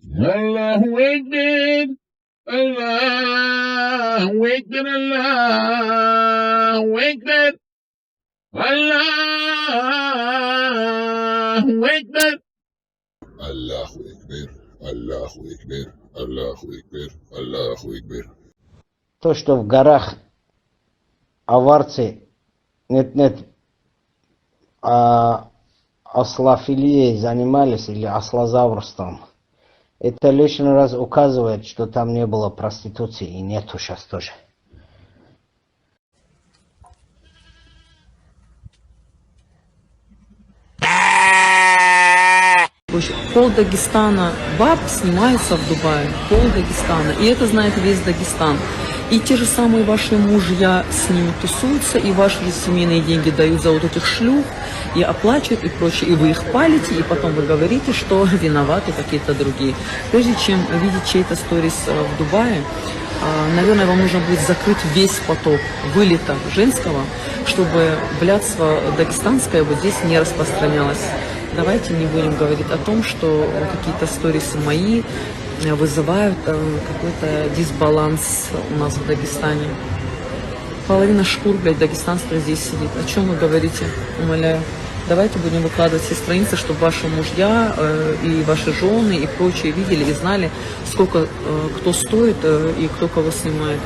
الله أكبر الله أكبر الله أكبر الله أكبر الله أكبر الله أكبر الله أكبر الله أكبر. То, что в горах аварцы, нет, ослофилией занимались или ослозаврством, это лишний раз указывает, что там не было проституции и нету сейчас тоже. Пол Дагестана баб снимается в Дубае, пол Дагестана, и это знает весь Дагестан. И те же самые ваши мужья с ними тусуются, и ваши же семейные деньги дают за вот этих шлюх, и оплачивают, и прочее, и вы их палите, и потом вы говорите, что виноваты какие-то другие. Прежде чем видеть чей-то сторис в Дубае, наверное, вам нужно будет закрыть весь поток вылета женского, чтобы блядство дагестанское вот здесь не распространялось. Давайте не будем говорить о том, что какие-то сторисы мои вызывают какой-то дисбаланс у нас в Дагестане. Половина шкур, блядь, дагестанских здесь сидит. О чем вы говорите? Умоляю. Давайте будем выкладывать все страницы, чтобы ваши мужья и ваши жены и прочие видели и знали, сколько кто стоит и кто кого снимает.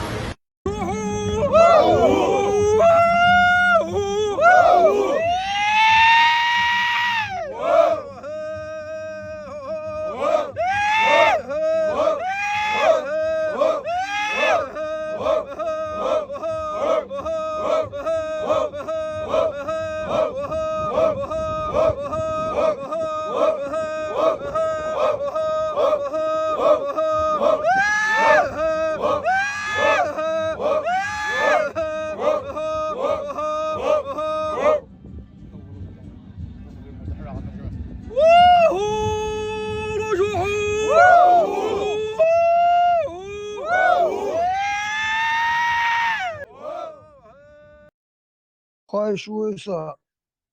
Хорошо,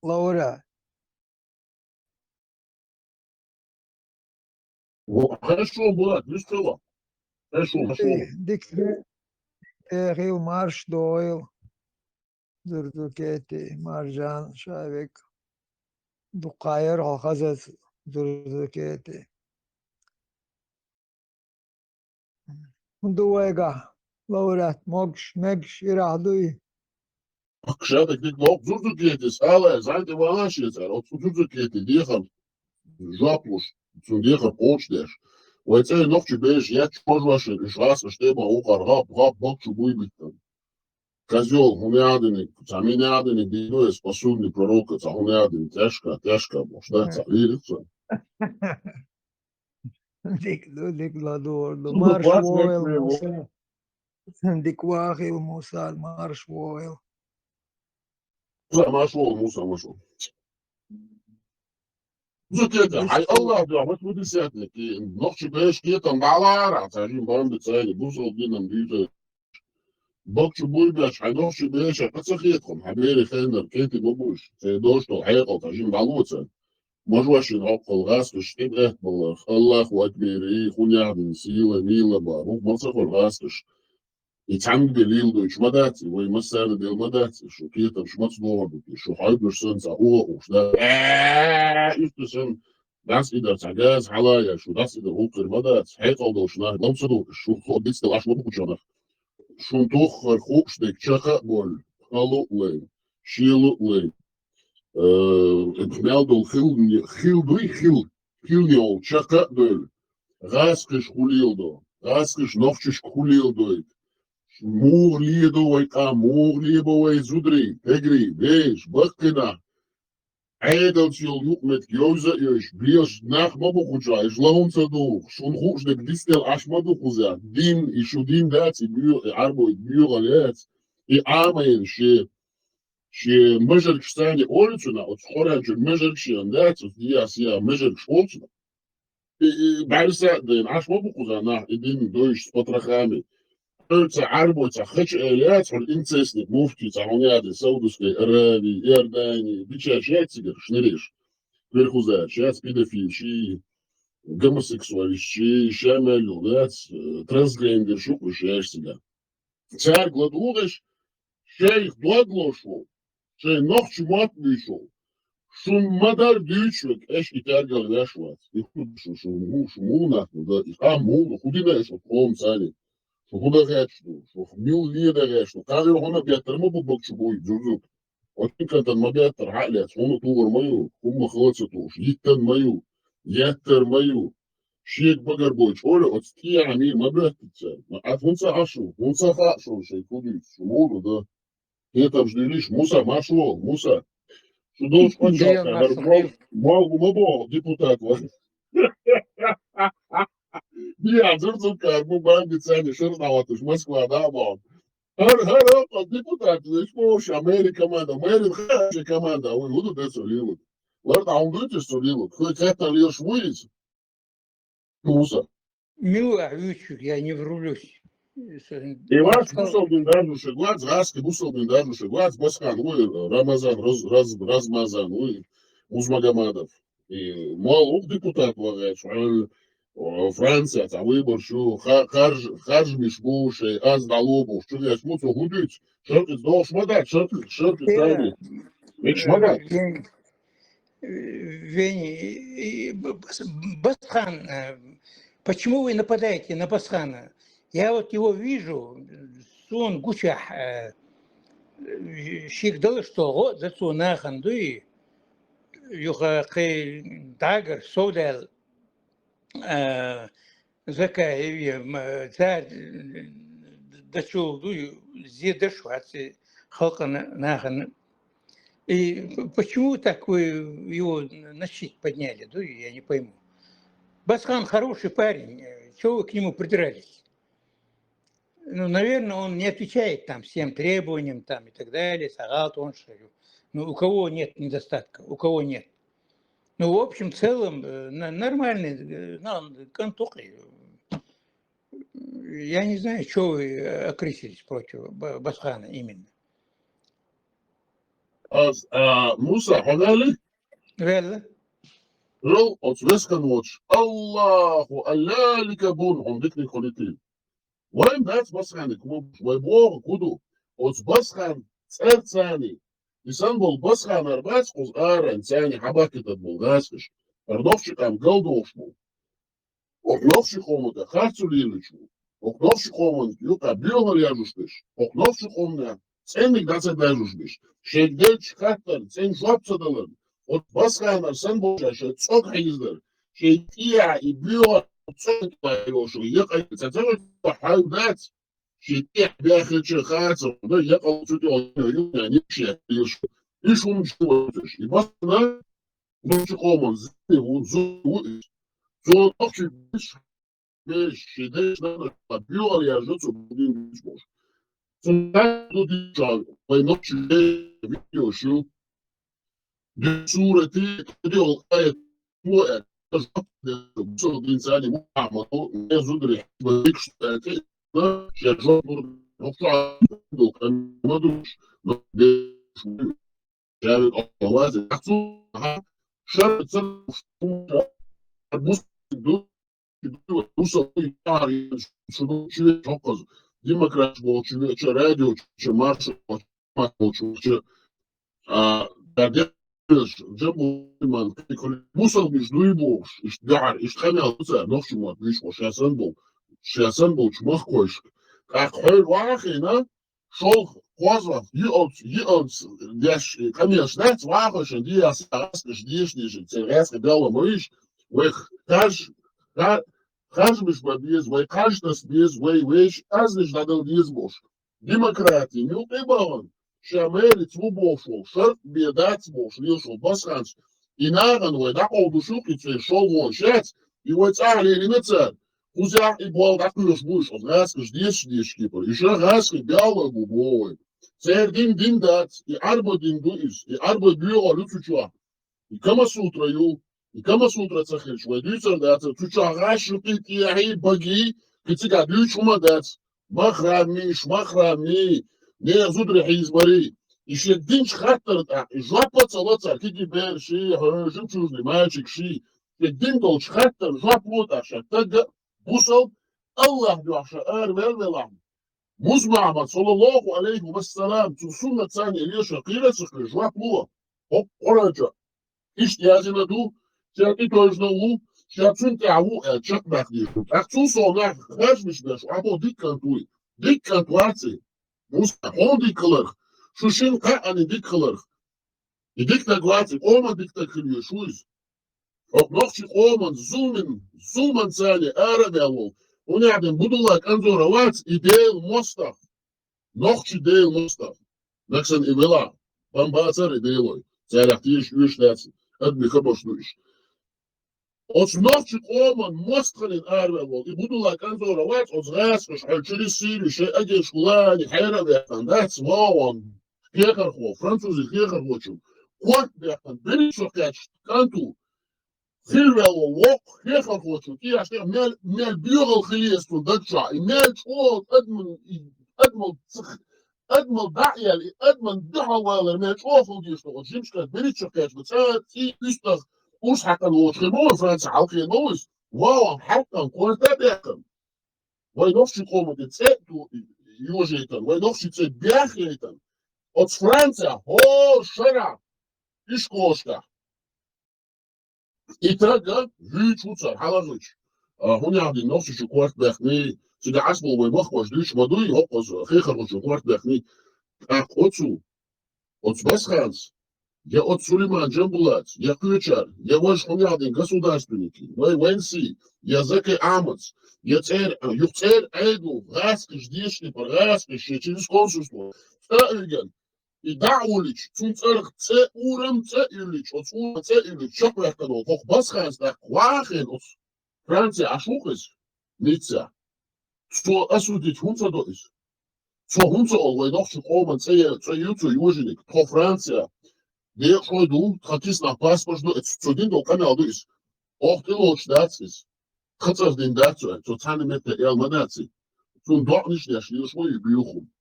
Лаура. Хорошо, брат, весело. Хорошо. Dik Eril Marş Doyle. Durduketi Marjan Şavik. Dukayır Halkazet Durduketi. Duega. Laura Megş İrahduy. Akşada gittik, lop zurduk yedi, sağla, zaten valaş yeter, oturduk yedi, diyekam, жаплуш, цундеха почтеш. Уэцэй ногчу беш, я чможваши, решраса, штеба, ухар, гап, ногчу буйбиттан. Козел, хунеадыник, цаминеадыник, дидуэ, спасульный пророка, цахунеадыник, тяжко, бошда, цавирится. Dik Ladordo. Marş Voil Musa. Dik Wahil Musa. Marş Voil. Муса машел. Зукета, хай Аллах, да, вот мы десятники, ногчу беш, кетан, балара, царим бамби цайли, бусал динам, дижа. بكش بويباش حيدوش بيش حتسخيتكم حبيري خيندر كيتي بوبوش تيدوشتو حيقل تجين بعلوتة مجوش نعقل غاس كشتيب اهت بالله الله وكبيري خونيعدن سيلة ميلة باروك مصفر غاسكش يتعمد بليل دو يشمداتي ويمسان ديل مداتي شو كيتا مش مصنوع بكي شو حيبنش سنسا اوه وش دا يفتسن داس إدر تعجاز حلايا شو داس إدر هوكر مدات حيقل دوشناه لمسدو شو خوديس تلاش مبكو شونتوخ خوبشتك تشخا بول خالو لين شيلو لين اتمالدو خيل تشخا بول غاسكش خوليلدو غاسكش نوفشش خوليلدو مور ليدو ويقا مور ليبو ويزودري تجري بيش بقنا عيدل تيل نقمت جوزا يش بيش ناخ مبوخوجا يجلون صدوخ شون خوشدك ديستل عشمدو خوزا دين يشو دين داتي بيو عربو بيو غليات عامين شي مجرك ستاني اولتنا وتخورج المجرك شي اندات سيا مجرك شولتنا بعرسا دين عش مبوخوزا ناخ دين دوش سبطرخامي عربو خش اليات والانسيسني مفتي تعونيادي سودسكي ارابي ارداني بيتشا شاتسيجر شنريش Верхуза, сейчас педофил, гомосексуалистчи, шамелю, да, трансгендер, шукушаешь себя. Царь гладугаш, шейх дладлошел, шей нох чумат вышел. Шум мадар дючвек, эш и тягал вешват. И шуму нахну, да, и хаму, худина, что хом цани. Что худа гачну, что мил лида гачну. Каждый хона бьятер, мы бубок чубой, джузук. Очень кантан мабятер, халят, хону тугар мою, хумма хлоца туш, yiттен мою, яттер мою. Шейк багарбой, оля, от стия амир мабятер. А фунца ашу, фунца фашу, шей кудит, шуму, да. Ты там ждешь, муса, машло, муса. Судовш почав, мал депутат. Я зурцука, бубан, бицани, шернаватуш, Москва, да, мал. Хар, депутат, лишь помощь, Америка, команда, Америка, хорошая команда, вы будут это солилут. Ладно, а он будет солилут, хоть это лишь выйдет. Муса. Мила, я не врублюсь. И ваш бусал биндажу глаз, раски бусал биндажу глаз, Басхан, ой, Рамазан, Размазан, ой, Узмагомадов. И мол, депутат лагает, Франция, а выбор, что харж мишбушей, аз далобов, что я смутно гудить, шерки сдал шмагать, шерки сами. Ведь шмагать. Вени, Басхан, почему вы нападаете на Басхана? Я вот его вижу, он гучах, щигдал, что вот за цунахан, дуи, юха кей дагер, содал, закай, царь, дачу, дуи, зедашвацы, халкана нахан. И почему так вы его на щит подняли, дуи, я не пойму. Басхан хороший парень, чего вы к нему придирались? Ну, наверное, он не отвечает там всем требованиям там и так далее, сагат, он шарю. Ну, у кого нет недостатка, у кого нет. Ну, в общем, в целом, нормальный, контухи. Я не знаю, что вы окрысились против Басхана именно. Муса, ханали? Верно? Рол, от вескан watch. Аллаху, аллалика бун, он дикни холитин. Вайм дать Басханы, вай бога куду, от Басхан царцани. И сам был Басхан арбац, куз аран, цани, хабакет был гаскаш. Ардовчик там голдошму. Окновши хомута, харцу лиличу. Окновши хомут, юка билга ляжуштыш. Окновши хомна, ценник дацет ляжуштыш. Шейдельч хаттар, цен жопцадалын. От Басханар сан божаша, цок хайздыр. Шейдия и билга цок байошу, ехай, цацавы حاولات شتيح بياخد شخاصة ده يقل تدعو يعني شيء إيش هو مش توجش يبصنا مش قوم زي وزو زو أخشى بيش شديش ده بيو يا جوتو بدين مش مش سنتو دي شغل بينوش فيديو شو دي صورة تدعو آية موقع بصوت الإنسان معمر يزود الحبة يكشف شجر نقطع كان مدرش شارع الأواز تحصلها شرط سنة بص توصل شنو شو تحقق ديمقراط شو راديو شو مارش شو بعدين جابوا من كل وصل مش دويبوش اشتعر اشتخاني هذا نفس ما تليش وش شاسنبو شمخ كوش كحول واخينا شوخ قوزة يقعد داش كم يشنات واخش دي أساس ديش تراس قبل مريش وخ خارج مش بديز وخارج تسبيز ويش أزلش نادل ديز بوش ديمقراطي ميو قبلن شامل تبوشو شرط بيدات بوش ليشو بسخانش إناغن ويدا قودوشو كتير شو وشات يوتعلي لنتسال Кузя и был такой уж будешь, от раз ждешь кипр, еще раз белый бубой. Цер дин дать, и арба дин дуис, и арба бьё лютуча. И кама сутра цахиш, вайдуцер дать, туча рашу пити ахи баги, китига дючума дать. Махрами, шмахрами, не зудри хизбари. И шединч хаттер так, и жопа целоца, кики берши, жемчужный мальчик ши. الدين دول حتى جاب موتاش تجا بوصل الله يعشى ويلعب مزمع صلى الله عليه وسلم سنة ثانية ليش قيلة سخر جاب مو هو قرجة إيش تيازنا دو تياتي توجنا وو تياتون تعو تشك بخديش أختون صنع خاش مش باش أبو ديكانتوي ديكانتواتي موسى هون ديكلر شو شين قاعني ديكلر يديكتا قواتي قوما ديكتا كليو شويز نقشي قوما زومن ثاني آرد أول ونعدم بدولك أنزو روات إديل مصطف نقشي ديل مصطف نكسن إبلا بامباتر إديلوي تاريختيش يوش لاتي أدمي خبش نوش Als nachtje komen, mosteren in aarde wel. Ik bedoel, ik kan zo wat als reis, als je ziet, als je echt school, die heren werken, dat is wel een geger, Franse geger wordt je. Kort werken, ben ik zo gek, kan toe. Veel wel een lok, geger wordt je. Die als je meer bureau geleerd van dat jaar, meer school, Edmond Daniel, Edmond Dahwell, meer school van die school. Jim's krijgt, ben ik zo gek, met zijn, is وش حتى لو تخيمون فرنسا حالكي نوز واو حتى نقول تابعكم وين نفسي قوم تتسأتوا يوجيتن وين نفسي تتبياخيتن от فرنسا هو شرع إيش كوشتا إتاقا جيت وصل حلقش هوني عندي نفسي شكوات بخني سيدا عسبو ويمخوش ديش مدوي هقص خيخر وشكوات بخني أقوتسو от بس خانس Я от Сулейман Джамбулат, я Ключар, я ваш хунядин государственники, Венси, я Зеки Амац, я царь Эйду, Раскиш, Дешнипа, Раскиш, через консульство, Стаиген, и Даулич, Цунцерх, Урем, Илич, от Урем, Илич, Чопрехтанов, Хох Басханс, так Квахен, от Франция, Ашухис, Ницца, что осудить Хунца доис, что Хунца олвай, нохчи Холман, Цеюту, Южиник, то Франция, Deel gooi doen, gaat is naar paspoort, het zo ding ook kan al dus. Ook de lood dat is. Gaat als ding dat zo, zo zijn met de elmanatie. Toen doch niet der schlier schmoei buchum.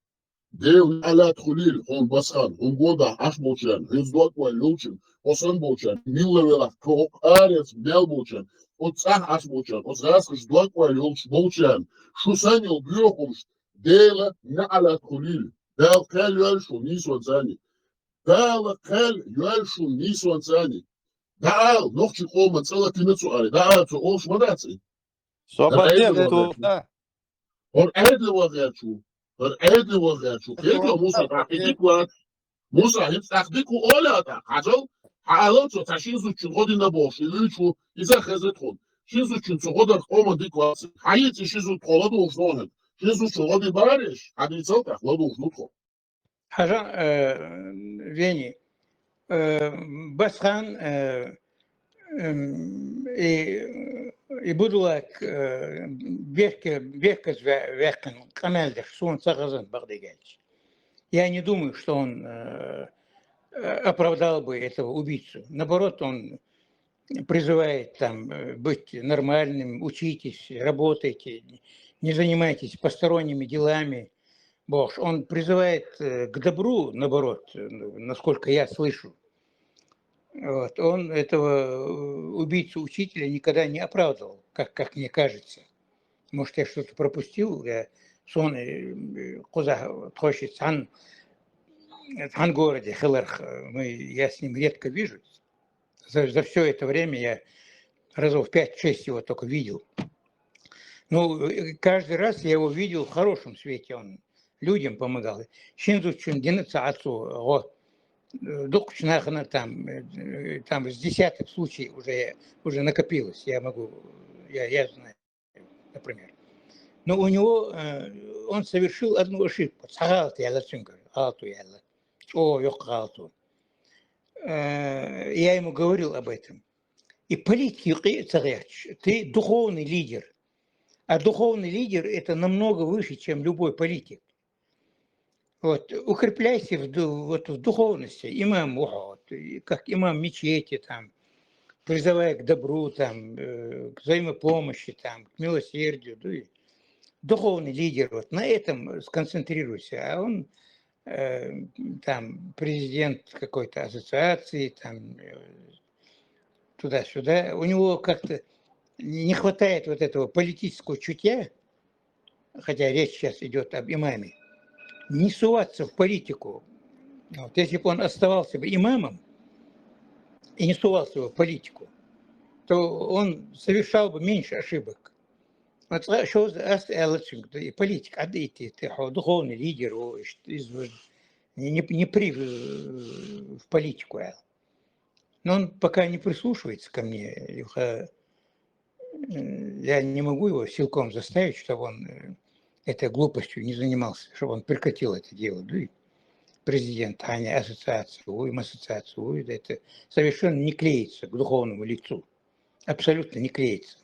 Deel alat khulil, hon bashan, hon goda ashbochan, his dot boy luchan, osan bochan, millela kok ares belbochan, ot sah ashbochan, ot raskes dot boy luchan, shusanil buchum, deel na alat khulil. Deel kalwel shu niswan zani. Dale kel jualshu niswan zani. Daal nog je gewoon met z'n tien zo aan. Daal zo ons manatie. Hoor einde wat gaat zo. Hoor einde wat gaat zo. Kijk je Musa daar ik wat. Musa heeft echt dik hoe ola daar. Hazel. Haal zo tashin zo tjin godin na bosh. Ilchu iza khazet khon. Shin zo tjin zo godar oma dik wat. Hayet shin zo tolad u shnohen. Shin zo shogodi barish. Hadi zo tak ladu shnutho. حاجة فيني بسخان يبدو لك بيركز векан камельдер, что он согласен Багдадич. Я не думаю, что он оправдал бы этого убийцу. Наоборот, он призывает там быть нормальным, учитесь, работайте, не занимайтесь посторонними делами. Бог, он призывает к добру, наоборот, насколько я слышу. Вот. Он этого убийцу учителя никогда не оправдывал, как мне кажется. Может, я что-то пропустил. Я сон в городе Хелерх, я с ним редко вижусь. За все это время я разов 5-6 его только видел. Ну, каждый раз я его видел в хорошем свете. Он людям помогал. Шинзу Чундинца отцу, Докучнахана там с десяток случаев уже накопилось. Я знаю, например. Но у него он совершил одну ошибку. Я ему говорил об этом. И политики, ты духовный лидер. А духовный лидер это намного выше, чем любой политик. Вот, укрепляйся в духовности, имам, как имам мечети, там, призывая к добру, там, к взаимопомощи, там, к милосердию. Да, духовный лидер, вот, на этом сконцентрируйся. А он там президент какой-то ассоциации, там, туда-сюда. У него как-то не хватает вот этого политического чутья, хотя речь сейчас идет об имаме, не суваться в политику. Вот, если бы он оставался бы имамом и не сувался бы в политику, то он совершал бы меньше ошибок. Вот что и политик, а ты духовный лидер, не при в политику. Но он пока не прислушивается ко мне. Я не могу его силком заставить, чтобы он этой глупостью не занимался, чтобы он прекратил это дело. Да и президент, а не ассоциацию, это совершенно не клеится к духовному лицу. Абсолютно не клеится.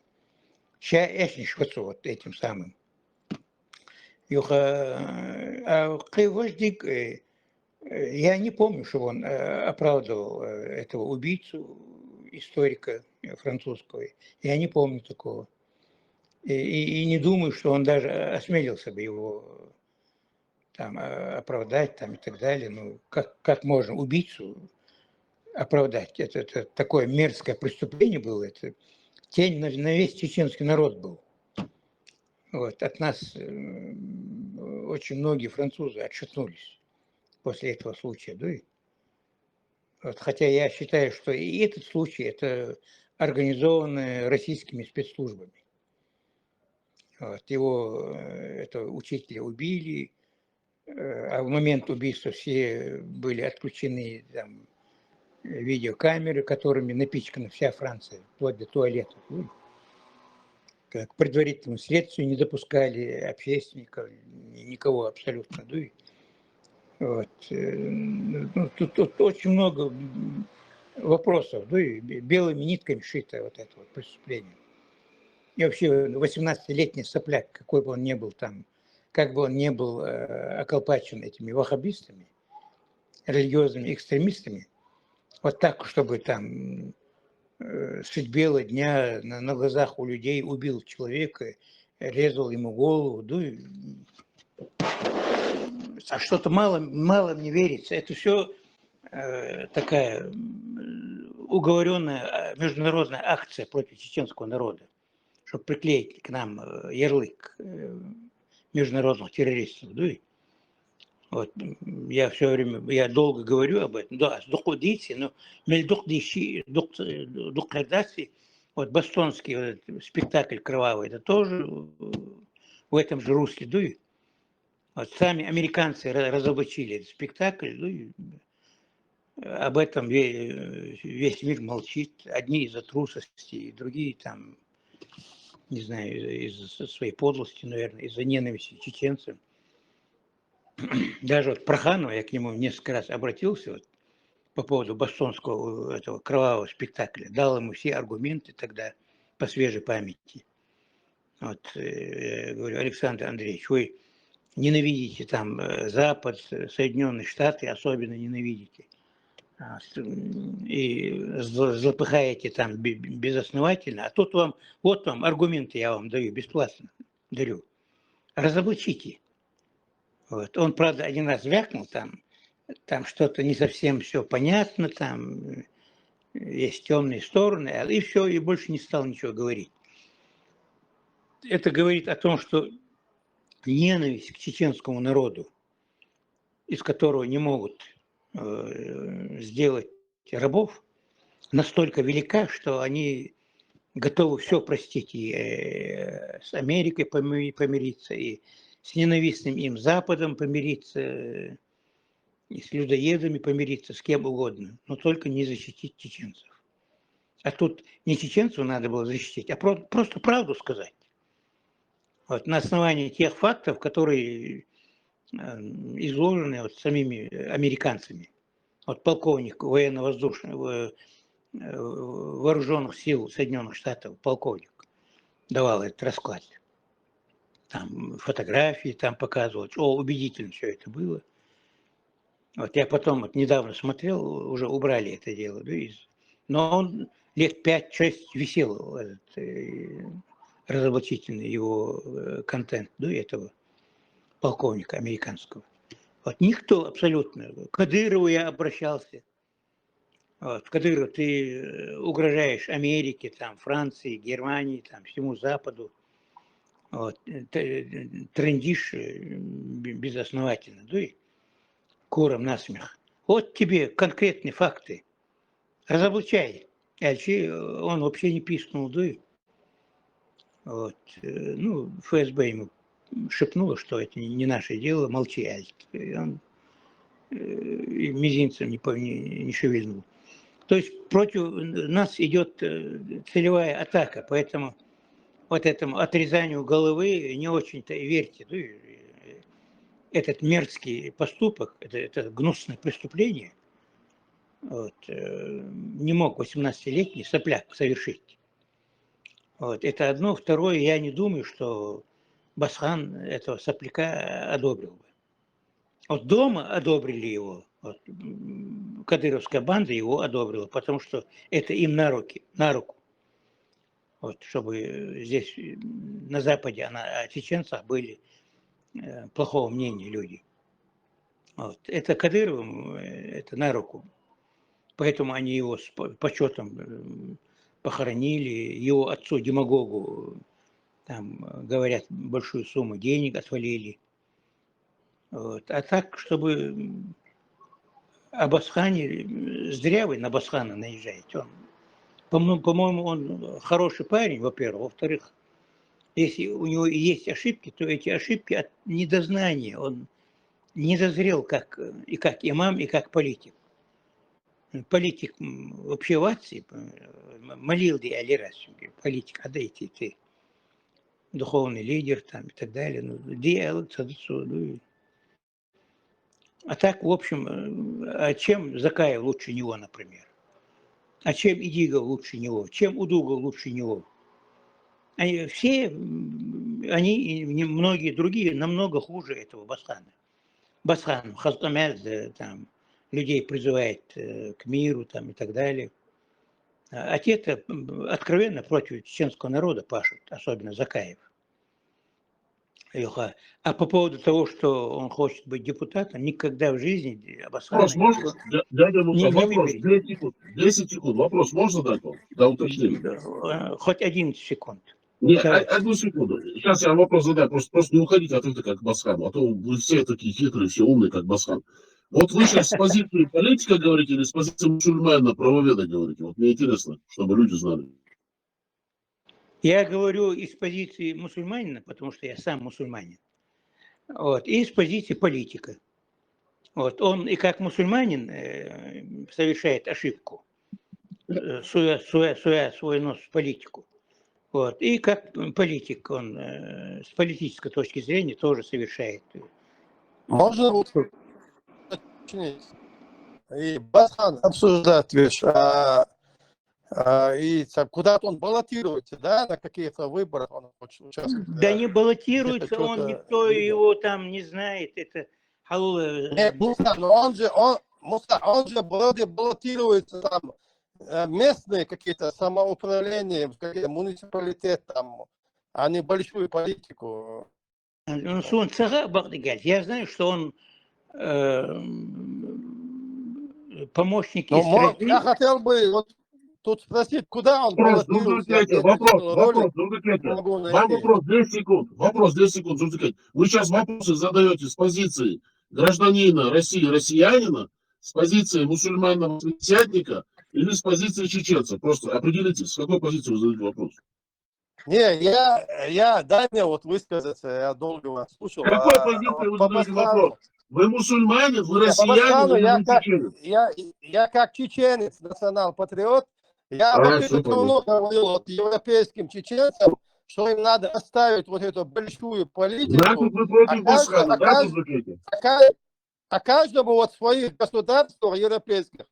Я не швацу вот этим самым. Я не помню, что он оправдывал этого убийцу, историка французского. Я не помню такого. И не думаю, что он даже осмелился бы его там оправдать там, и так далее. Ну, как можно убийцу оправдать? Это такое мерзкое преступление было. Это тень на весь чеченский народ был. Вот. От нас очень многие французы отшатнулись после этого случая. Да? Вот. Хотя я считаю, что и этот случай это организованное российскими спецслужбами. Вот. Его, этого учителя убили, а в момент убийства все были отключены там, видеокамеры, которыми напичкана вся Франция, вплоть до туалетов. К предварительному следствию не допускали общественников, никого абсолютно. Вот. Ну, тут очень много вопросов, белыми нитками шито вот это вот преступление. И вообще 18-летний сопляк, какой бы он ни был там, как бы он ни был околпачен этими ваххабистами, религиозными экстремистами, вот так, чтобы там средь бела дня на глазах у людей убил человека, резал ему голову, а что-то мало мне верится. Это все такая уговоренная международная акция против чеченского народа, чтобы приклеить к нам ярлык международных террористов. Вот. Я все время, я долго говорю об этом. Да, но вот бостонский вот спектакль кровавый, это тоже в этом же русле. Вот сами американцы разоблачили этот спектакль, об этом весь мир молчит. Одни из-за трусости, другие там, не знаю, из-за своей подлости, наверное, из-за ненависти к чеченцам. Даже вот Проханова, я к нему несколько раз обратился вот, по поводу бостонского этого кровавого спектакля, дал ему все аргументы тогда по свежей памяти. Вот, я говорю, Александр Андреевич, вы ненавидите там Запад, Соединенные Штаты особенно ненавидите. И злопыхаете там безосновательно, а тут вам, вот вам аргументы я вам даю, бесплатно дарю. Разоблачите. Вот. Он, правда, один раз вякнул, там что-то не совсем все понятно, там есть темные стороны, и все, и больше не стал ничего говорить. Это говорит о том, что ненависть к чеченскому народу, из которого не могут сделать рабов, настолько велика, что они готовы все простить, и с Америкой помириться, и с ненавистным им Западом помириться, и с людоедами помириться, с кем угодно, но только не защитить чеченцев. А тут не чеченцев надо было защитить, а просто правду сказать. Вот, на основании тех фактов, которые изложены вот самими американцами. Вот полковник военно-воздушных вооруженных сил Соединенных Штатов, полковник, давал этот расклад. Там фотографии там показывают, убедительно все это было. Вот я потом вот недавно смотрел, уже убрали это дело, но он лет 5-6 висел, этот разоблачительный его контент, этого полковника американского. Вот никто абсолютно, к Кадырову я обращался, Вот, Кадыров, ты угрожаешь Америке, там, Франции, Германии, там, всему Западу. Вот, трындишь безосновательно, да и куром насмех. Вот тебе конкретные факты. Разоблачай. Альчи, он вообще не пискнул, да и вот, ну, ФСБ ему шепнуло, что это не наше дело, молчи, Альч. И он и мизинцем не шевельнул. То есть против нас идет целевая атака, поэтому вот этому отрезанию головы не очень-то и верьте. Ну, этот мерзкий поступок, это гнусное преступление, вот, не мог 18-летний сопляк совершить. Вот, это одно. Второе, я не думаю, что Басхан этого сопляка одобрил бы. Вот дома одобрили его, вот, кадыровская банда его одобрила, потому что это им на руку. Вот, чтобы здесь на Западе о чеченцах были плохого мнения люди. Вот. Это Кадыровым, это на руку. Поэтому они его с почетом похоронили, его отцу-демагогу, там, говорят, большую сумму денег отвалили. Вот. А так, чтобы об Асхане, зря вы на Басхана наезжаете. По-моему, он хороший парень, во-первых. Во-вторых, если у него и есть ошибки, то эти ошибки от недознания. Он не дозрел как имам и как политик. Политик вообще в Ации, молил ли Алирас, политик, отдайте ты, духовный лидер там и так далее. А так, в общем, а чем Закаев лучше него, например? А чем Идигов лучше него? Чем Удугов лучше него? Они и многие другие намного хуже этого Басхана. Басхан, Хастамяз, там, людей призывает к миру там, и так далее. А те-то откровенно против чеченского народа пашут, особенно Закаев. А по поводу того, что он хочет быть депутатом, никогда в жизни Басхана... Вопрос можно? Дядя Муса, вопрос. 10 секунд. Вопрос можно дать вам? Да, уточнение. Хоть 11 секунд. Нет, одну секунду. Сейчас я вопрос задам. Просто не уходите от этого как Басхану. А то вы все такие хитрые, все умные, как Басхан. Вот вы сейчас с позиции политика говорите или с позиции мусульмана, правоведа говорите? Вот мне интересно, чтобы люди знали. Я говорю из позиции мусульманина, потому что я сам мусульманин. Вот, и из позиции политика. Вот, он и как мусульманин совершает ошибку, суя свой нос в политику. Вот, и как политик он с политической точки зрения тоже совершает. Можно уточнить? И Басхан обсуждает вещь, и куда-то он баллотируется, да, на какие-то выборы он участвует. Да не баллотируется он, никто его там не знает, это халула. Нет, Муса, но он же баллотируется там, местные какие-то самоуправления, какие-то муниципалитет там, а не большую политику. Я знаю, что он помощник Я хотел бы вот тут спросить, куда он баллотируется. Вопрос, 10 секунд. Вопрос, 10 секунд. Вы сейчас вопросы задаете с позиции гражданина России, россиянина, с позиции мусульмана-пятидесятника или с позиции чеченца? Просто определитесь, с какой позиции вы задаете вопрос. Не, дай мне вот высказаться, я долго вас слушал. С какой позиции вы задаете вопрос? Вы мусульманин, вы россиянин или вы чеченец? Я как чеченец, национал-патриот, я вот давно говорил вот европейским чеченцам, что им надо оставить вот эту большую политику. Значит, вы против Басхана, да, Кузбекете? А каждому вот своих государств европейских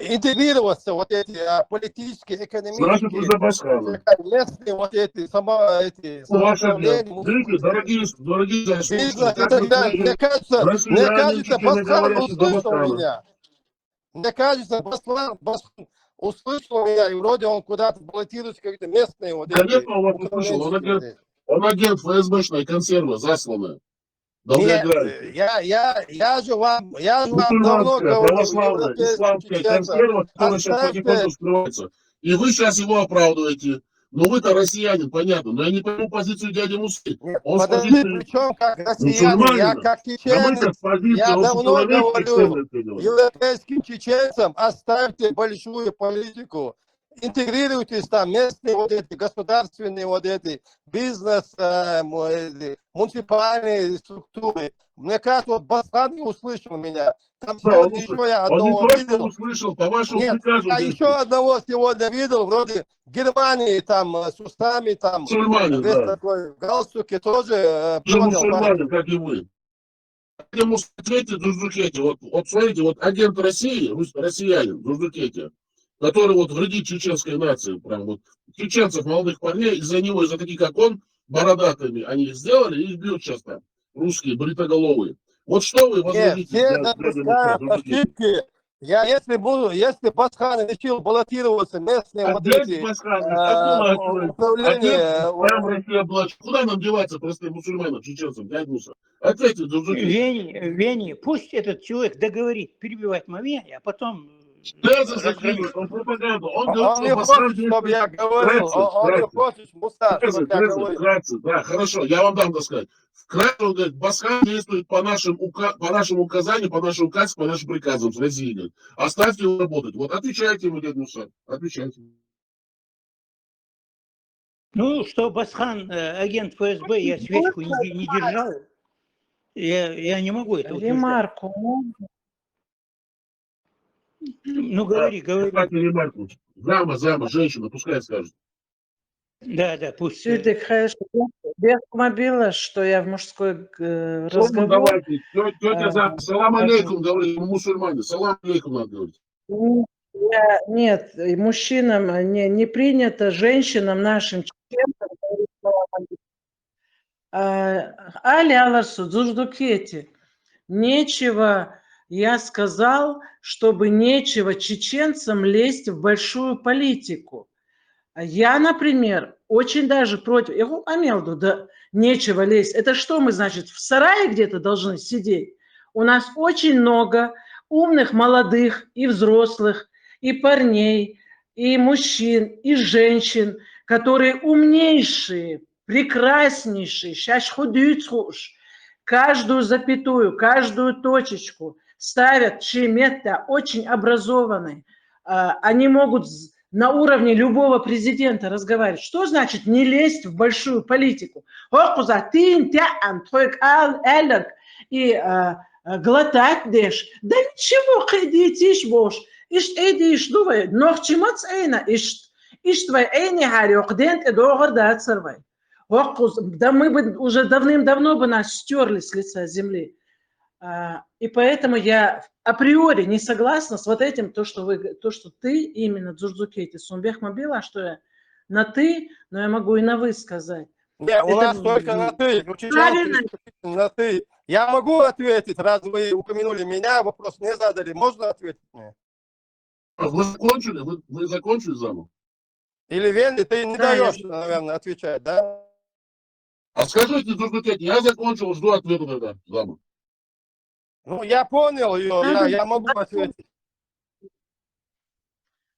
интегрироваться вот эти политические, экономические, значит, вы за Басхана. местные вот эти дорогие мне кажется, Басхан услышал меня. Мне кажется, Басхан услышал меня, и вроде он куда-то баллотируется, какие-то местные вот эти. Конечно, он вас услышал. Он агент ФСБшной консервы, засланная. Да вы Нет, играете. я же вам давно Мусульманская, говорю, православная, европейским исламская чеченцам, консерва, которая сейчас потихоньку оставьте, скрывается. И вы сейчас его оправдываете. Ну вы-то россиянин, понятно. Но я не пойму позицию дяди Мусы. нет, Он с подожди, позиции причем как россиянин, я мусульманина. как А мы сейчас чеченец, с позиции я давно общечеловеческих говорю ценностей говорим. европейским чеченцам, оставьте большую политику, интегрируйтесь там, местные вот эти, государственные вот эти, бизнес, муниципальные структуры. Мне кажется, вот Басхан не услышал меня. Там Да, он, сегодня еще я он не одного только видел. услышал, по вашему Нет, приказу я действует. еще одного сегодня видел, вроде Германии, там, с усами, там, Мусульманин, весь да. такой в галстуке, тоже Же понял. мусульманин, как и вы. Поэтому смотрите, Дурдукете, вот смотрите, вот агент России, россиянин, Дурдукете, который вот вредит чеченской нации, прям вот чеченцев, молодых парней, из-за него, из-за таких, как он, бородатыми, они их сделали, и их бьют сейчас там, русские, бритоголовые. Вот что вы Нет, возразите, все дядя Муса, допускают ошибки. Я, если Басхан решил баллотироваться, местные вот Агент эти Басхан, околачивает. управления, Агент прям Россия облачит. Куда нам деваться, простым мусульманам, чеченцам, дядя Муса? Ответьте, Дурдукете. Вени, пусть этот человек договорит перебивать момент, а потом Да, закидывает, он пропаганду. Он говорит, он не что Басхан хочет, чтобы я действует. говорил, он не Вкратце, хочет, Муса, чтобы я говорил. вкратце, да, хорошо, я вам дам, так сказать. Вкратце, он говорит, Басхан действует по нашим указаниям, по нашим указам, по нашим приказам с Россией. Говорит. Оставьте его работать. Вот отвечайте ему, дядя Муса, отвечайте. ну, что Басхан агент ФСБ, я свечку не держал, я не могу это утверждать. Ремарку. Ну, говори. Кстати, ремарку. Зама, женщина, пускай скажет. Да, пусть. Сюдик Хэш, без мобила, что я в мужской Ну, разговор. давайте, тетя Зама, салам алейкум, говорит, мусульмане, салам алейкум надо говорить. Нет, мужчинам не принято, женщинам, нашим чеченцам говорить салам алейкум. Али Аларсу, Дзуждукети. Нечего, я сказал, чтобы нечего чеченцам лезть в большую политику. Я, например, очень даже против. Я говорю, Амелду, да нечего лезть. Это что мы, значит, в сарае где-то должны сидеть? У нас очень много умных, молодых и взрослых, и парней, и мужчин, и женщин, которые умнейшие, прекраснейшие, каждую запятую, каждую точечку ставят чемета, очень образованные. Они могут на уровне любого президента разговаривать. Что значит не лезть в большую политику? И глотать дешь. Да ничего, ходите, бош. Ишь, эдиш, думай, но к чему цейна? Ишь, твой эйни харек, дент и догор да цервай. Да мы бы уже давным-давно бы нас стерли с лица земли. И поэтому я априори не согласна с вот этим, то, что ты именно, Дзурдукете, Сумбех Мобила, что я на ты, но я могу и на вы сказать. Нет, у нас только на ты. На ты. Я могу ответить, раз вы упомянули меня, вопрос не задали. Можно ответить мне? Вы закончили? Вы закончили, Зама? Или Венли, ты не даешь, наверное, отвечать, да? А скажите, Дурдукете, я закончил, жду ответа тогда, Зама. Ну, я понял ее, я могу ответить.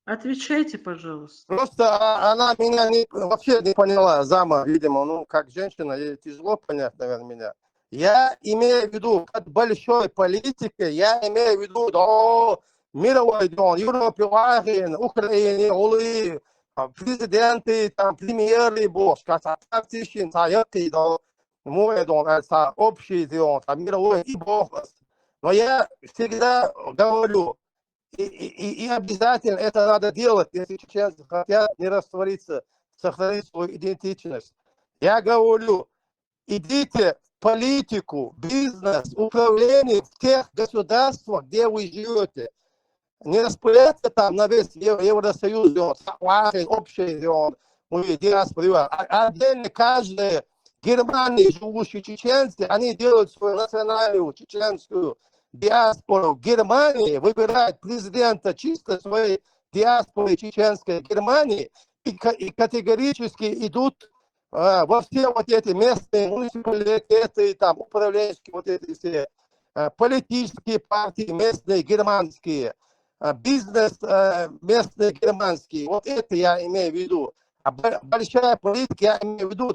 Отвечайте, пожалуйста. Просто она меня вообще не поняла, Зама, видимо, ну, как женщина, ей тяжело понять, наверное, меня. Я имею в виду, под большой политикой, я имею в виду, мировой дом, Европе, Украине, Улы, президенты, там, премьеры, общий мировой и бог. Но я всегда говорю, и обязательно это надо делать, если чеченцы хотят не раствориться, сохранить свою идентичность. Я говорю, идите в политику, бизнес, управление в тех государствах, где вы живете. Не распыляться там на весь Евросоюз, общий диаспора. Отдельно каждый Германии живущие чеченцы, они делают свою национальную чеченскую диаспору. В Германии выбирают президента чисто своей диаспоры чеченской Германии и категорически идут во все вот эти местные муниципалитеты, там, управленческие, вот эти все политические партии местные, германские, бизнес местные, германские. Вот это я имею в виду. А большая политика, я имею в виду,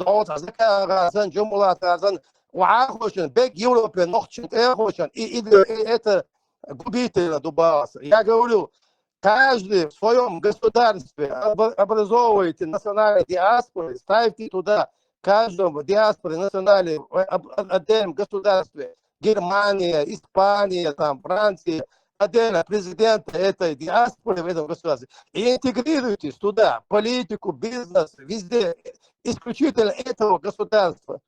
и это губительно дубался. Я говорю, каждый в своем государстве образовывайте национальные диаспоры, ставьте туда каждому диаспоре национальной отдельном государстве. Германия, Испания, там, Франция, отдельно президента этой диаспоры в этом государстве. И интегрируйтесь туда, политику, бизнес, везде, исключительно этого государства.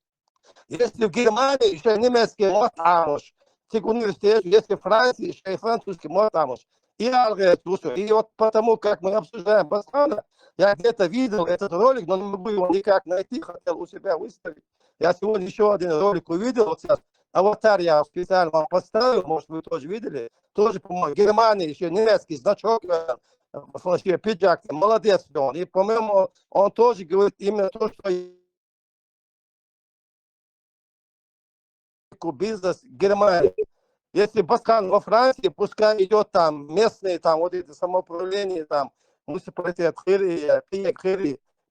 Если в Германии еще немецкий мотамуш, университет, если в Франции еще и французский мотамуш. И вот потому, как мы обсуждаем Басхана, я где-то видел этот ролик, но не могу его никак найти, хотел у себя выставить. Я сегодня еще один ролик увидел, вот сейчас аватар я специально вам поставил, может вы тоже видели, тоже, по-моему, в Германии еще немецкий значок, вообще пиджак, молодец он. И, по-моему, он тоже говорит именно то, что бизнес Германии. Если Басхан во Франции, пускай идет там местные, там вот это самоуправление, там муниципалитет,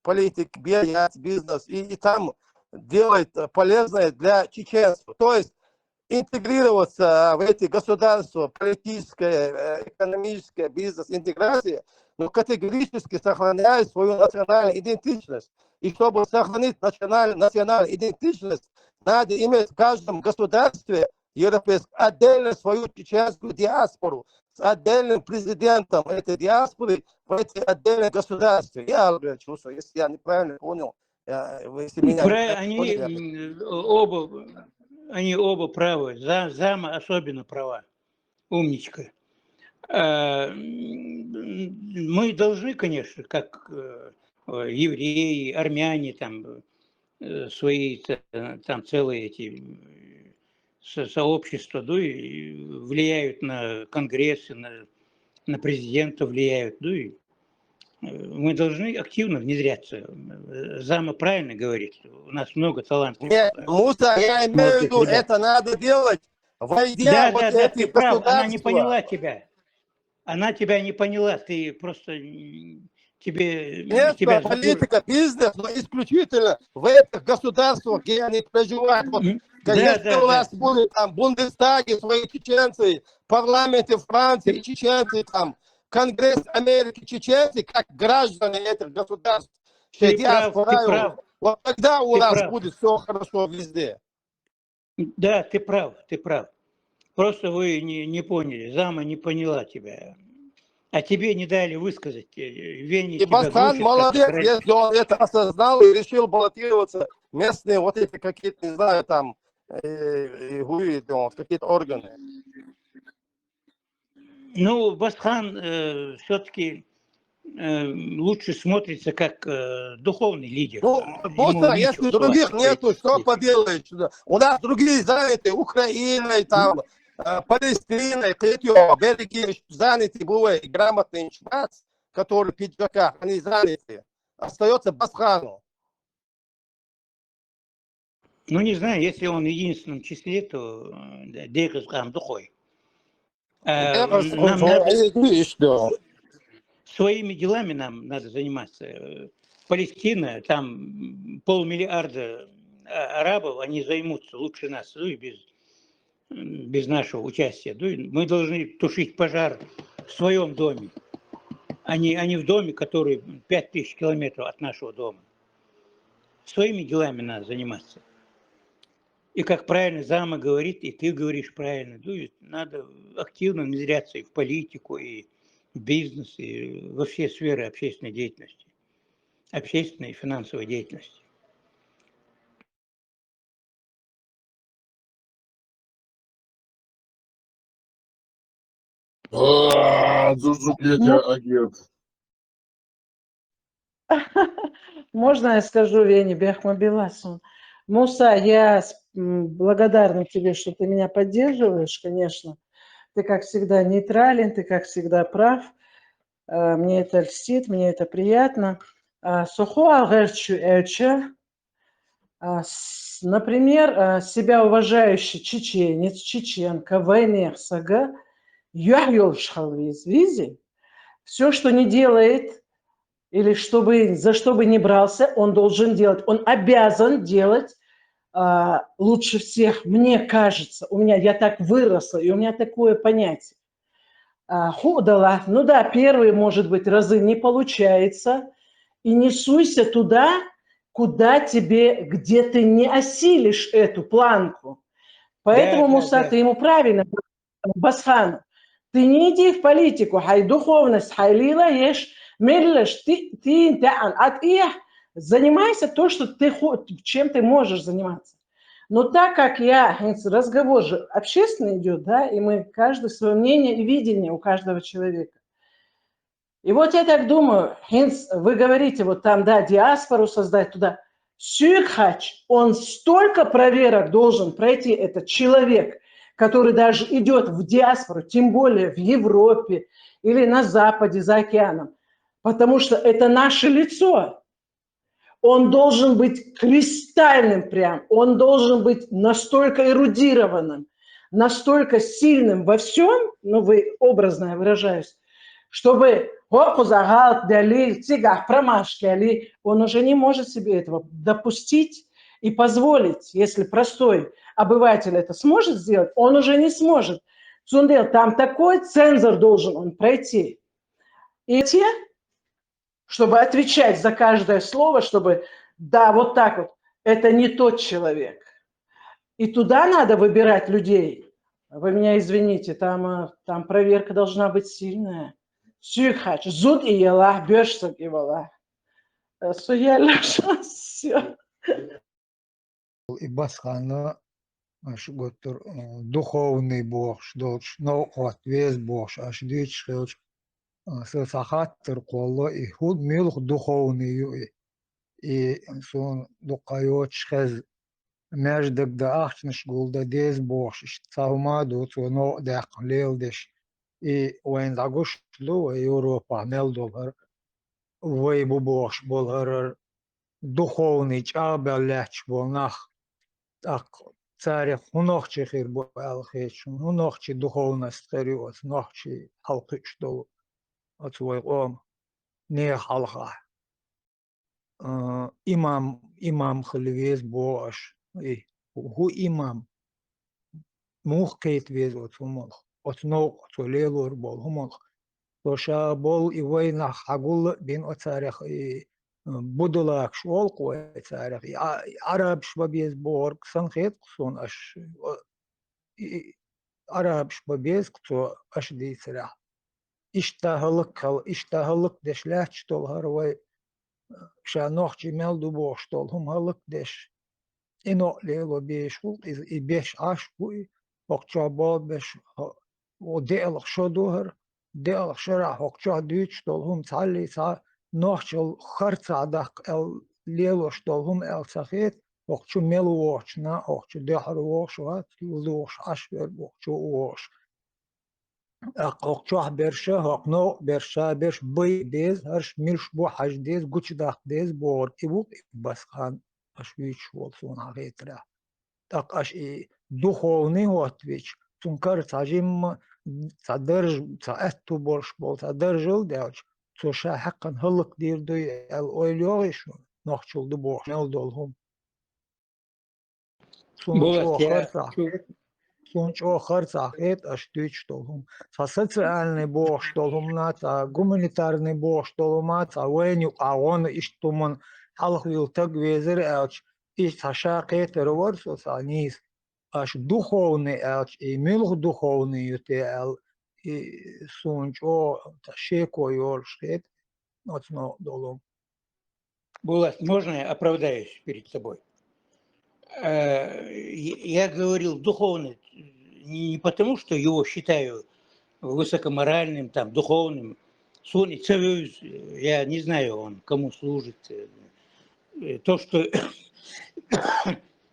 политик, бизнес, и там делает полезное для чеченцев. То есть интегрироваться в эти государства, политическая, экономическая, бизнес-интеграция, но категорически сохраняя свою национальную идентичность. И чтобы сохранить национальную идентичность, надо иметь в каждом государстве европейском отдельно свою чеченскую диаспору с отдельным президентом этой диаспоры в эти отдельные государства. Я чувствую, если я неправильно понял, если меня они оба правы, зама особенно права, умничка. Мы должны, конечно, как евреи, армяне, там свои там целые эти сообщества, да, и влияют на конгрессы, на президента влияют, да, и мы должны активно внедряться. Зама правильно говорит, у нас много талантов. Нет, Муса, я имею в виду, это надо делать, войдя вот эти ты прав, государства. она не поняла тебя. Она тебя не поняла, ты просто... Нет, политика, бизнес, но исключительно в этих государствах, где они проживают. Вот, если у нас будут там Бундестаги, свои чеченцы, парламенты Франции, чеченцы, там, Конгресс Америки, чеченцы, как граждане этих государств, ты прав. Вот тогда у нас будет все хорошо везде. Да, ты прав. Просто вы не поняли, зама не поняла тебя. А тебе не дали высказать. И Басхан молодец, если он это осознал и решил баллотироваться местные вот эти какие-то, не знаю, там, какие-то органы. Ну, Басхан все-таки лучше смотрится как духовный лидер. Ну, просто если других нету, что поделаешь? У нас другие заняты Украиной, там, Палестиной, Бельгией заняты были грамотные шпац, которые в пиджаках, они заняты. Остается Басхану. Ну, не знаю, если он в единственном числе, то Дейхасхан духой. Своими делами нам надо заниматься. Палестина, там 500 миллиарда арабов, они займутся лучше нас, ну и без нашего участия. Мы должны тушить пожар в своем доме, а не в доме, который 5000 километров от нашего дома. Своими делами надо заниматься. И как правильно зама говорит, и ты говоришь правильно, надо активно внедряться и в политику, и в бизнес, и во все сферы общественной деятельности, общественной и финансовой деятельности. Агент. Можно я скажу, Вене Бяхмабиласу? Муса, я благодарна тебе, что ты меня поддерживаешь, конечно. Ты, как всегда, нейтрален, ты, как всегда, прав. Мне это льстит, мне это приятно. Сухо агерчу эльча, Например, себя уважающий чеченец, чеченка, вайнерсага, визи, все, что не делает, или за что бы не брался, он должен делать, он обязан делать лучше всех, мне кажется, я так выросла, и у меня такое понятие. Худала, ну да, первые, может быть, разы не получается, и не суйся туда, где ты не осилишь эту планку. Поэтому, Муса, ты ему правильно, Басхан, ты не иди в политику, хай духовность, хай лила ешь, мерлеш, занимайся то, что чем ты можешь заниматься. Но так как разговор же общественный идет, да, и мы каждый свое мнение и видение у каждого человека. И вот я так думаю, вы говорите, вот там, да, диаспору создать туда. Сюкхач, он столько проверок должен пройти, этот человек, который даже идет в диаспору, тем более в Европе или на Западе, за океаном, потому что это наше лицо. Он должен быть кристальным прям, он должен быть настолько эрудированным, настолько сильным во всем, ну вы образно я выражаюсь, чтобы он уже не может себе этого допустить и позволить. Если простой обыватель это сможет сделать, он уже не сможет. Там такой цензор должен он пройти. И те, чтобы отвечать за каждое слово, чтобы, да, вот так вот, это не тот человек. И туда надо выбирать людей. Вы меня извините, там проверка должна быть сильная. Сюхач, зуд и ела, бешсак и вала. Все. И Басхана, духовный бог, но отвес бог, аж дичь, сахаттер коло, и худ милх духовный, и сон дукайот шхез, между да ахтнеш гулда дез бошиш, цаума дуцу, но да лелдеш, и уэн загуш лу Европа мелдовар, вейбу бош болгар духовный чабелляч болнах, так царь хунохчи хир болхеч, хунохчи духовность цариот, нохчи халкич дол, от свой ом не халха. Имам хлевез бош, и ху имам мух кейт вез от сумолх, от ног солелор бол хумолх. Тоша бол и война хагул бин от царях и будулак швол кое царях и араб швабез борг санхет сон аш араб швабез кто аш ди царя. Иштахалык дешлях тол харвай شانوخ جمال دو باشتال هم هلک دش اینا لیلا بیشول ای بیش عشقوی وقتها با بیش و دیالک شدوهر دیالک شرع وقتها دیچتال هم تعلی تا نوخچل خرط عدق ال لیلا شتال هم ال سخیت وقتها ملو واش نه وقتها دیار واش وات لوش عشقر وقتها واش وقتها برشه وقتها برشه برش بی دیز هرش میرش بو حج دیز گوش داخ دیز بورد ایبو بس خان اشویچ ولسون عقیتره так аж и духовный ответ тункар цажим цадерж цаэту борш бол цадержил делч цоша хаккан хылык дирдой эл ойлёгыш нохчулду борш нел долхум сунч охарса сунч охарса эт аж тыч долхум са социальный борш долхум на ца гуманитарный борш долхумат а веню а он иштуман халхвил так везер элч и сашакет роворсо санис аж духовный элч и милх духовный ютел и сунчо ташеко йоршет отно долом. Булат, можно я оправдаюсь перед тобой? Я говорил духовный не потому, что его считаю высокоморальным, там, духовным. Я не знаю, он кому служит. То, что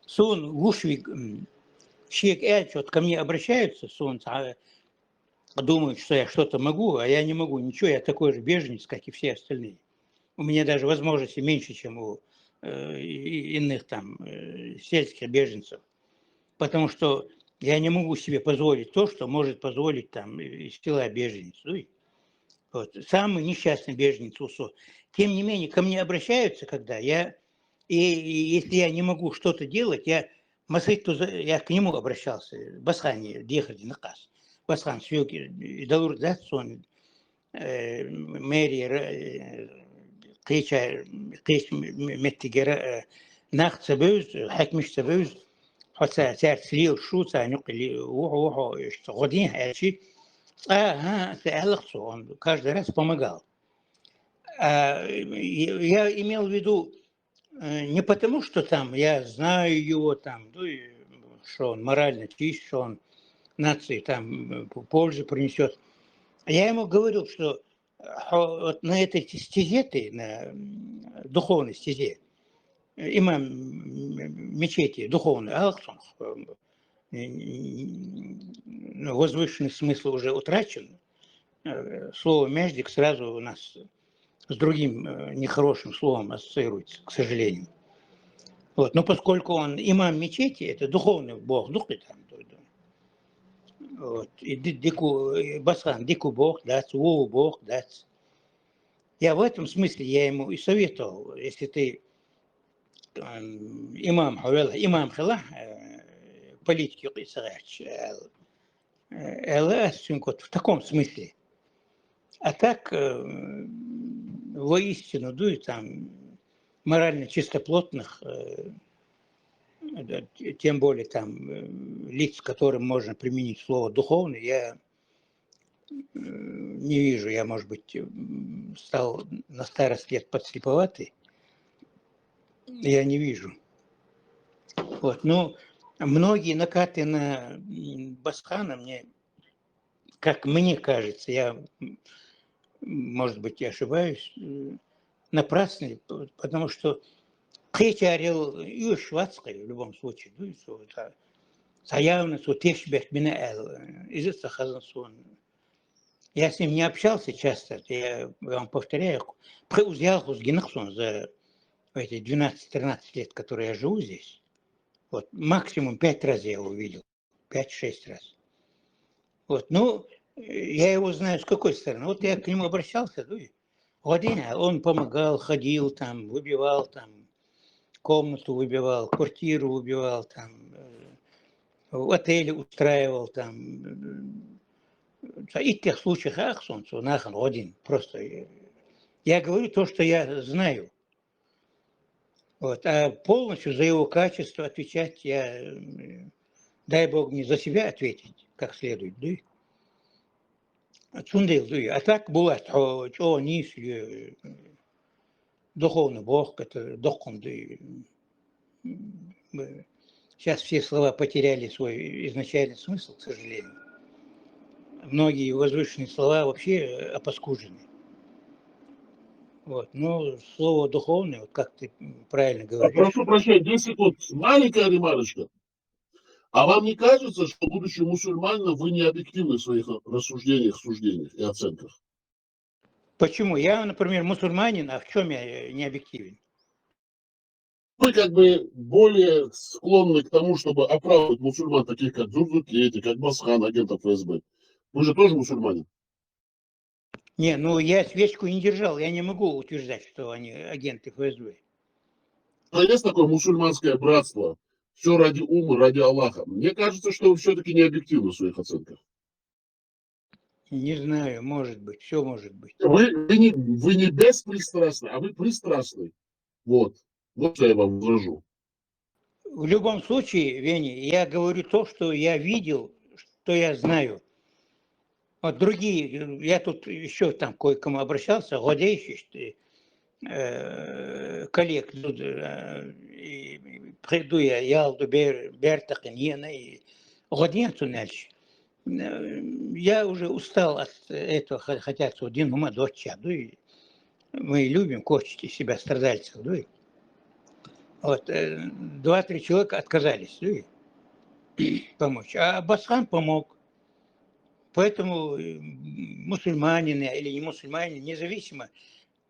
сон вушвик щек вот ко мне обращаются, сон, думают, что я что-то могу, а я не могу ничего, я такой же беженец, как и все остальные. У меня даже возможности меньше, чем у иных там сельских беженцев. Потому что я не могу себе позволить то, что может позволить там из села беженец. Вот. Самый несчастный беженец УСО. Тем не менее, ко мне обращаются, когда и если я не могу что-то делать, я к нему обращался. Басхани, Дехарди, Накас. Басхан, Сьюки, Далур, да, сон, мэрия, Кейча, Меттигера, Нахт Сабюз, Хакмиш Сабюз, хотя Слил, Шуца, Нюкли, Ухо, Годин, Эчи. Он каждый раз помогал. Я имел в виду не потому, что там я знаю его, там, что он морально чист, что он нации там пользу принесет. Я ему говорил, что вот на этой стезе, на духовной стезе, имам мечети духовный, Алаксон, возвышенный смысл уже утрачен. Слово «мяждик» сразу у нас с другим нехорошим словом ассоциируется, к сожалению. Вот. Но поскольку он имам мечети, это духовный бог, духи там. Вот. И Басхан, дику бог, дац, вову бог, дац. Я в этом смысле я ему и советовал, если ты имам хала, политики в таком смысле. А так, воистину, там морально чистоплотных, тем более там лиц, которым можно применить слово «духовный», я не вижу. Я, может быть, стал на старость лет подслеповатый. Я не вижу. Вот. Но многие накаты на Басхана как мне кажется, я, может быть, я ошибаюсь, напрасны, потому что Кейча орел и швадской в любом случае. Заявно, что тешбех меня из-за хазансон. Я с ним не общался часто, я вам повторяю, преузял с Генахсон за эти 12-13 лет, которые я живу здесь. Вот, максимум 5 раз я его видел, 5-6 раз. Вот, ну, я его знаю с какой стороны. Вот я к нему обращался, он помогал, ходил там, выбивал там, комнату выбивал, квартиру выбивал там, в отеле устраивал там. И в тех случаях, один, просто я говорю то, что я знаю. Вот, а полностью за его качество отвечать я, дай Бог, не за себя ответить, как следует, да? А так бывает, что низ, духовный Бог, это духом, да. Сейчас все слова потеряли свой изначальный смысл, к сожалению. Многие возвышенные слова вообще опаскужены. Вот. Но слово духовное, вот как ты правильно говоришь. Прошу прощения, 10 секунд. Маленькая ремарочка. А вам не кажется, что, будучи мусульманином, вы не объективны в своих рассуждениях, суждениях и оценках? Почему? Я, например, мусульманин, а в чем я не объективен? Вы как бы более склонны к тому, чтобы оправдывать мусульман, таких как Дзурдукети, как Басхан, агентов ФСБ. Вы же тоже мусульманин. Не, ну я свечку не держал, я не могу утверждать, что они агенты ФСБ. Но есть такое мусульманское братство. Все ради ума, ради Аллаха. Мне кажется, что вы все-таки не объективны в своих оценках. Не знаю, может быть, все может быть. Вы не беспристрастны, а вы пристрастны. Вот. Вот что я вам возражу. В любом случае, Веня, я говорю то, что я видел, что я знаю. Вот другие, я тут еще там кое-кому обращался, годейший, коллег, приду я, ялду бертахиньена и годинцу нальше. Я уже устал от этого, хотя один ума дочь, мы любим корчить из себя страдальцев, вот, 2-3 человека отказались помочь, а Басхан помог. Поэтому мусульманин или не мусульманин, независимо,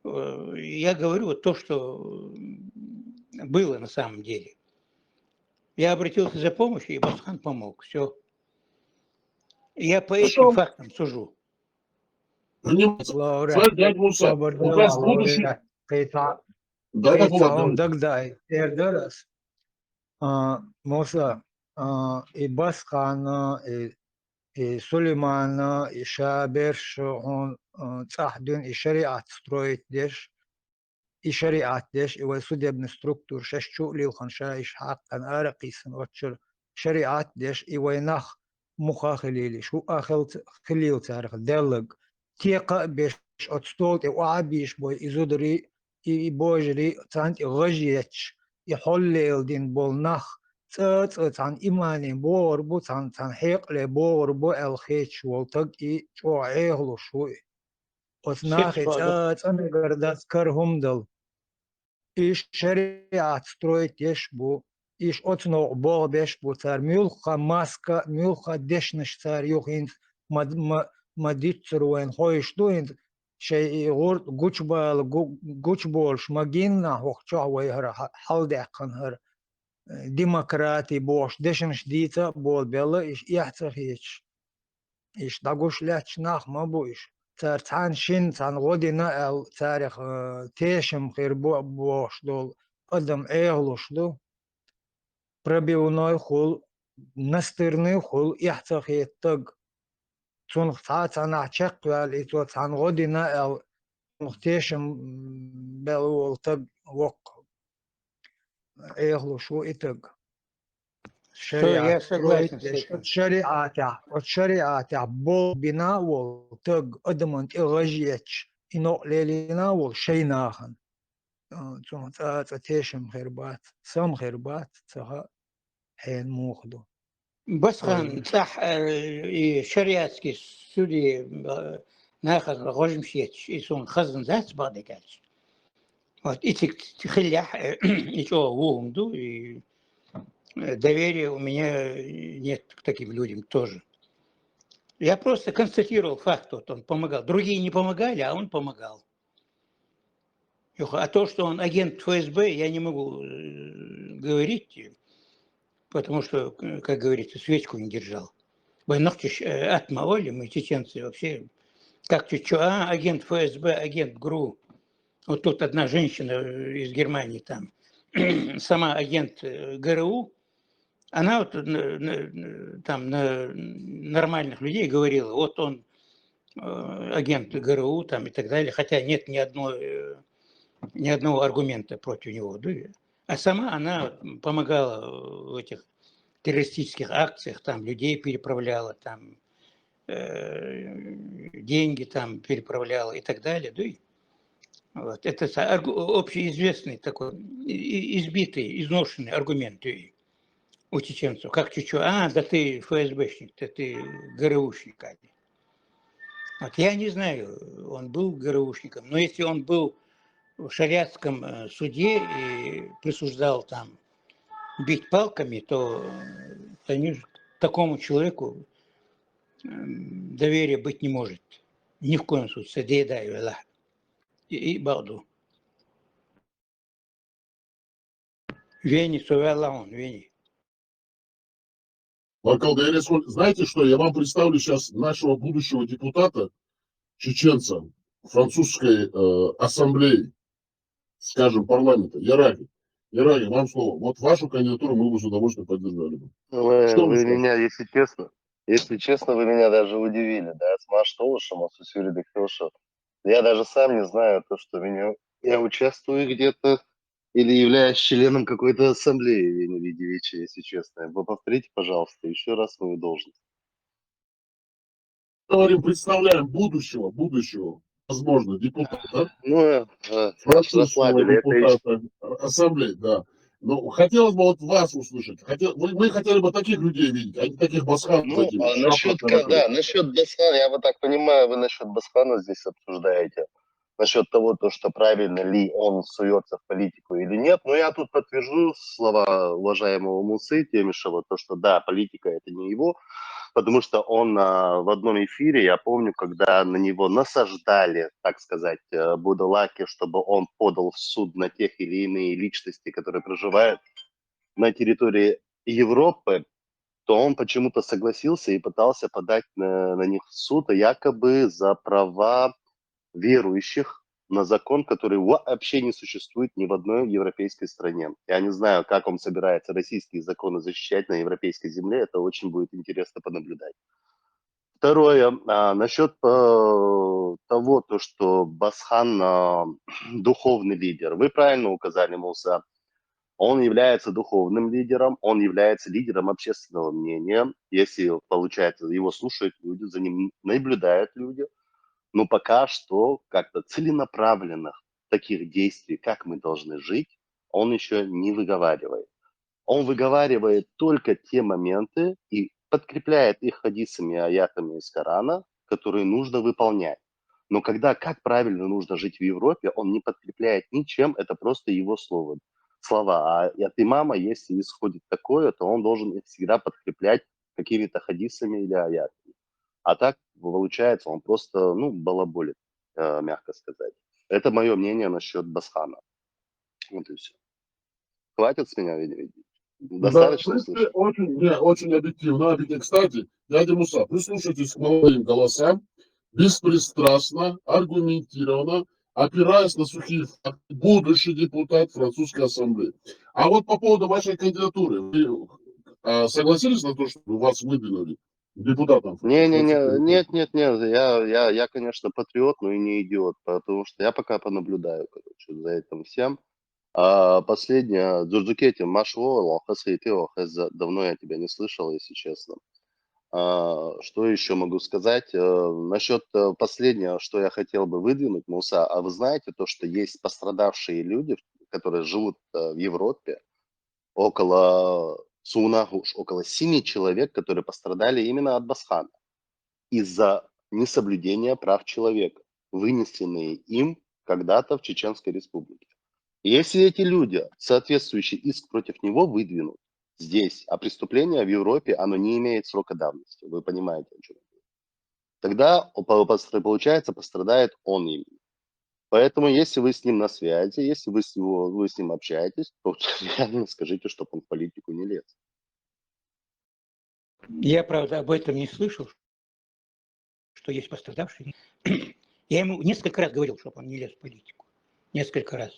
я говорю вот то, что было на самом деле. Я обратился за помощью, и Басхан помог. Все. Я по этим Хорошо. фактам сужу. Принимается. Лауре, Смотри, дядя Муса, Robert у вас будущий... Lauре, قطع Да, так قطع вот, دقداي درس موسى إباس خان سليمان إشابر شون تحدون إشريعة سترويت ديش إشريعة ديش إوسودي ابن ستركتور ششو لي وخنشايش حقا أرقيسن وتشر شريعة ديش إوينخ مخا خليلي شو أخلت خليل تاريخ دلق تيقا بيش أتستولت وعبيش بوي إزودري إبوجري تانت غجيتش يحل دين بولنخ تان إيماني بور بو تان حيق لي بور بو الخيتش والتق إي شو عيهلو شوي وتناخي أنا قردات كرهم دل إيش شريعة سترويت يشبو إيش أتنو بوغ بيشبو تار ميولخا ماسكا ميولخا ديشنش تار يوخين ما ديتسروين خويش دوين شيء غورت جوش بولش ماجينا وخشوا ويهر حال دعقن هر ديمقراطي بوش ديشنش ديتا بول بيلا إيش يحتخيش إيش داقوش لاتش ناخ ما بوش تار تان شين تان غودينا ال تاريخ تيشم خير بوش دول قدم ايغلوش دو пробивной хул настырный хул يحتخيتق تون خطات أنا عشق والي تو تان غودينا ال مختيشم بلو تق وق ايغلوش وإتق Все, я شريعة согласен с этим. شريعة بول بناء والتق قدمت إغجيتش إنو ليلنا والشي ناخن تون تيشم خربات سم خربات تها حين موخدو Басхан, صح, и шариатский судьи нахаз рожим щеч, и сон хазан зац бадекач. Вот эти хилях, и что вумду, и доверия у меня нет к таким людям тоже. Я просто констатировал факт, вот он помогал. Другие не помогали, а он помогал. А то, что он агент ФСБ, я не могу говорить, потому что, как говорится, свечку не держал. Нахчиш отмовали, мы чеченцы вообще, как чуть-чуть, агент ФСБ, агент ГРУ. Вот тут одна женщина из Германии там, сама агент ГРУ, она вот там на нормальных людей говорила, вот он агент ГРУ там и так далее, хотя нет ни одного аргумента против него. А сама она помогала в этих террористических акциях, там людей переправляла, там деньги там переправляла и так далее. Вот. Это общеизвестный такой избитый, изношенный аргумент у чеченцев. Как чуть-чуть, да ты ФСБшник, да ты ГРУшник. Вот. Я не знаю, он был ГРУшником, но если он был в шариатском суде и присуждал там бить палками, то такому человеку доверия быть не может. Ни в коем случае. Садеедаю Аллах. И Балду. Вени, Сувелаон, Вени. Знаете что, я вам представлю сейчас нашего будущего депутата, чеченца, французской ассамблеи, скажем, парламента, Яраги. Яраги, вам слово. Вот вашу кандидатуру мы бы с удовольствием поддержали бы. Вы меня, если честно, вы меня даже удивили, да, с Маштолышем, а с Юрием Декрошем. Я даже сам не знаю то, что я участвую где-то или являюсь членом какой-то ассамблеи, Вени Лидевича, если честно. Вы повторите, пожалуйста, еще раз свою должность. Говорим, представляем будущего, возможно, депутата. Французского депутата ассамблеи, да. Но хотелось бы вот вас услышать. Мы хотели бы таких людей видеть, а не таких басханов. Насчет Басхана, я вот так понимаю, вы насчет Басхана здесь обсуждаете. Насчет того, что правильно ли он суется в политику или нет. Но я тут подтвержу слова уважаемого Мусы Темишева, то, что да, политика это не его потому что он в одном эфире, я помню, когда на него насаждали, так сказать, будулаки, чтобы он подал в суд на тех или иные личности, которые проживают на территории Европы, то он почему-то согласился и пытался подать на них в суд, якобы за права верующих на закон, который вообще не существует ни в одной европейской стране. Я не знаю, как он собирается российские законы защищать на европейской земле, это очень будет интересно понаблюдать. Второе, насчет того, то, что Басхан духовный лидер. Вы правильно указали, Муса. Он является духовным лидером, он является лидером общественного мнения. Если, получается, его слушают люди, за ним наблюдают люди, но пока что как-то целенаправленных таких действий, как мы должны жить, он еще не выговаривает. Он выговаривает только те моменты и подкрепляет их хадисами и аятами из Корана, которые нужно выполнять. Но когда, как правильно нужно жить в Европе, он не подкрепляет ничем, это просто его слова. А от имама, если исходит такое, то он должен их всегда подкреплять какими-то хадисами или аятами. А так, получается, он просто, балаболит, мягко сказать. Это мое мнение насчет Басхана. Вот и все. Хватит с меня, Да, в достаточно принципе, слышать? очень объективно. Кстати, дядя Муса, прислушайтесь к молодым голосам, беспристрастно, аргументированно, опираясь на сухие факты, будущий депутат французской ассамблеи. А вот по поводу вашей кандидатуры, вы согласились на то, что вас выдвинули депутатом? Нет, я, конечно, патриот, но и не идиот, потому что я пока понаблюдаю, короче, за этим всем. Последнее, Дзурдукети, Машво, давно я тебя не слышал, если честно. Что еще могу сказать? Насчет последнего, что я хотел бы выдвинуть, Муса, а вы знаете то, что есть пострадавшие люди, которые живут в Европе, около 7 человек, которые пострадали именно от Басхана из-за несоблюдения прав человека, вынесенные им когда-то в Чеченской Республике. И если эти люди соответствующий иск против него выдвинут здесь, а преступление в Европе, оно не имеет срока давности, вы понимаете, о чем я говорю, тогда, получается, пострадает он именно. Поэтому, если вы с ним на связи, если вы с ним общаетесь, то реально скажите, чтобы он в политику не лез. Я, правда, об этом не слышал, что есть пострадавшие. Я ему несколько раз говорил, чтобы он не лез в политику. Несколько раз.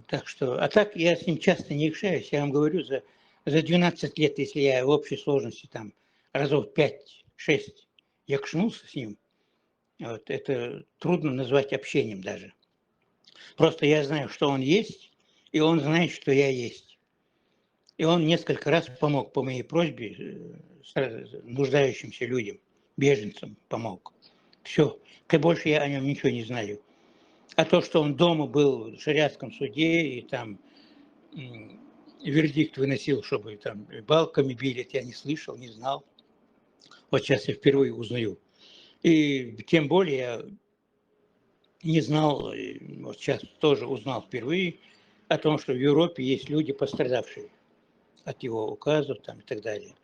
Так что, а так я с ним часто не общаюсь. Я вам говорю, за 12 лет, если я в общей сложности там разов 5-6 я кшнулся с ним, вот, это трудно назвать общением даже. Просто я знаю, что он есть, и он знает, что я есть. И он несколько раз помог по моей просьбе нуждающимся людям, беженцам помог. Все. Больше я о нем ничего не знаю. А то, что он дома был в шариатском суде и там вердикт выносил, чтобы там балками били, это я не слышал, не знал. Вот сейчас я впервые узнаю. И тем более я не знал, вот сейчас тоже узнал впервые о том, что в Европе есть люди, пострадавшие от его указов там, и так далее.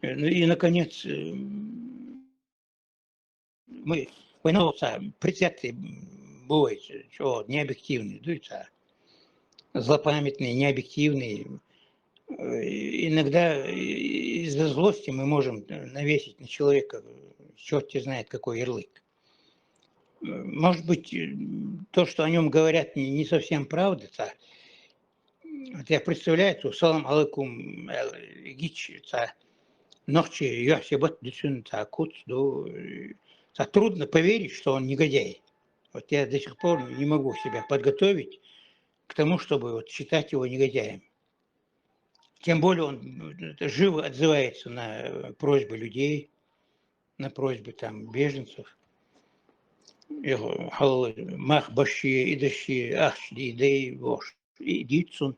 Ну и, наконец, мы предвзятые бывают, что необъективные, злопамятные, необъективные. Иногда из-за злости мы можем навесить на человека, черт знает какой ярлык. Может быть, то, что о нем говорят, не совсем правда. Вот я представляю, что салам алейкум гич, ночи я себе трудно поверить, что он негодяй. Вот я до сих пор не могу себя подготовить к тому, чтобы вот считать его негодяем. Тем более он живо отзывается на просьбы людей, на просьбы там беженцев. Мах баши, идащи, ахшли, идей, вош, идицун.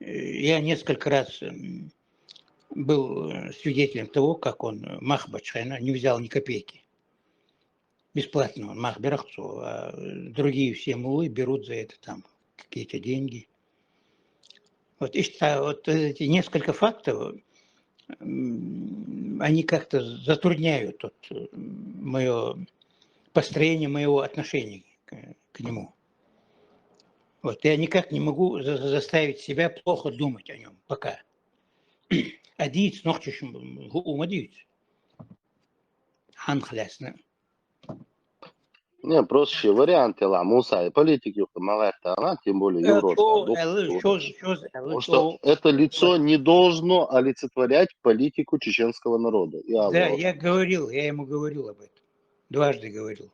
Я несколько раз был свидетелем того, как он махбачхайна не взял ни копейки. Бесплатно он махберахцу, а другие все мулы берут за это там какие-то деньги. Вот эти несколько фактов, они как-то затрудняют мое построение моего отношения к нему. Вот, я никак не могу заставить себя плохо думать о нем пока. Адиц, нохчишь, умадиц. Анхлясно. Не, проще варианты ла муса и политики она, тем более Европа. Потому что это лицо не должно олицетворять политику чеченского народа. Да, я ему говорил об этом. Дважды говорил.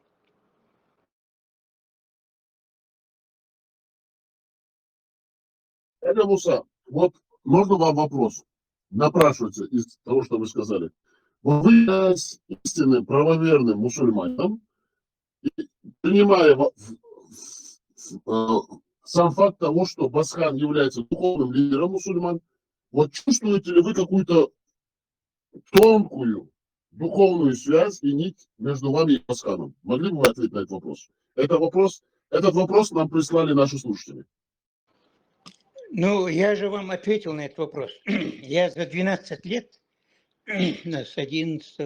Это Муса, вот можно вам вопрос? Напрашивается из того, что вы сказали. Вот вы являетесь истинным правоверным мусульманином, принимая сам факт того, что Басхан является духовным лидером мусульман, вот чувствуете ли вы какую-то тонкую духовную связь и нить между вами и Басханом? Могли бы вы ответить на этот вопрос? Этот вопрос нам прислали наши слушатели. Ну, я же вам ответил на этот вопрос. Я за 12 лет, с 11,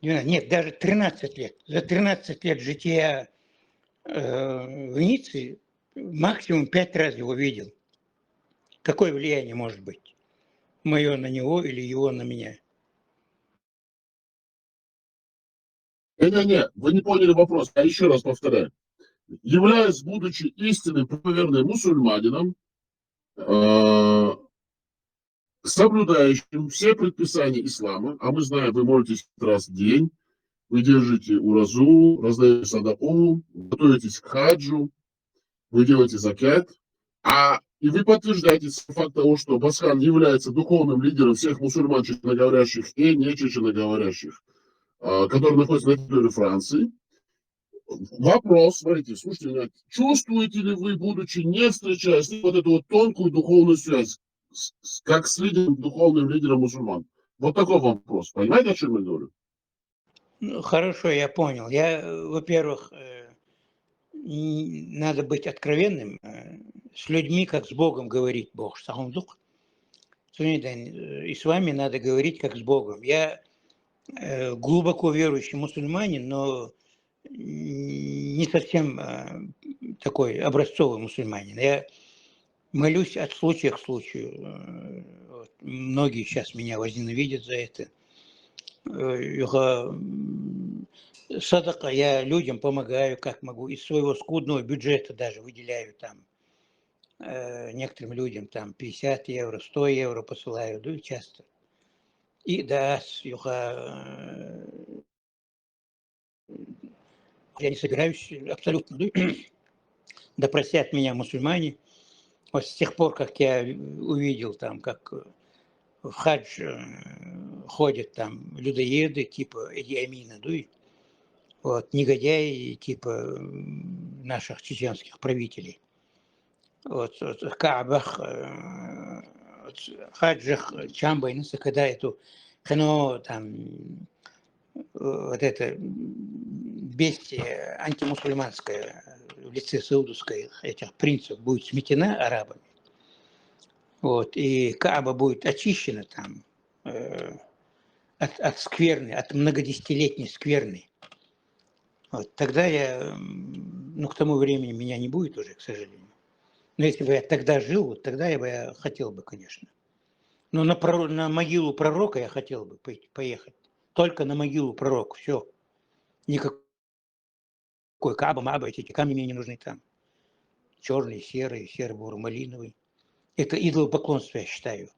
12, нет, даже 13 лет, за 13 лет жития в Ницце максимум 5 раз его видел. Какое влияние может быть? Мое на него или его на меня? Не, вы не поняли вопрос. Я еще раз повторяю. Являясь, будучи истинным правоверным мусульманином, соблюдающим все предписания ислама, а мы знаем, вы молитесь раз в день, вы держите уразу, раздаете садаку, готовитесь к хаджу, вы делаете закят, и вы подтверждаете факт того, что Басхан является духовным лидером всех мусульман чеченоговорящих и не чеченоговорящих, которые находятся на территории Франции. Вопрос, смотрите, слушайте меня, чувствуете ли вы, будучи не встречаясь, вот эту вот тонкую духовную связь, как с духовным лидером мусульман? Вот такой вопрос. Понимаете, о чем я говорю? Ну, хорошо, я понял. Во-первых, надо быть откровенным с людьми, как с Богом говорит Бог. И с вами надо говорить, как с Богом. Я глубоко верующий мусульманин, но не совсем такой образцовый мусульманин. Я молюсь от случая к случаю. Вот. Многие сейчас меня возненавидят за это. Садака, я людям помогаю, как могу. Из своего скудного бюджета даже выделяю там некоторым людям там 50 евро, 100 евро посылаю, да, часто. И да, я не собираюсь абсолютно, да просят меня мусульмане. Вот с тех пор, как я увидел там, как в хадж ходят там людоеды типа Иди Амина, да, вот, негодяи типа наших чеченских правителей. Вот, в Каабах, хаджах, Чамбайнаса, когда эту там вот это бестие антимусульманское в лице саудовских этих принцев будет сметена арабами, вот, и Кааба будет очищена там от скверны, от многодесятилетней скверны. Вот, тогда к тому времени меня не будет уже, к сожалению. Но если бы я тогда жил, вот тогда я хотел бы, конечно. Но на могилу пророка я хотел бы поехать. Только на могилу пророка, все. Никакой Кааба, эти камни мне не нужны там. Черный, серый, серо-буро-малиновый. Это идолопоклонство, я считаю.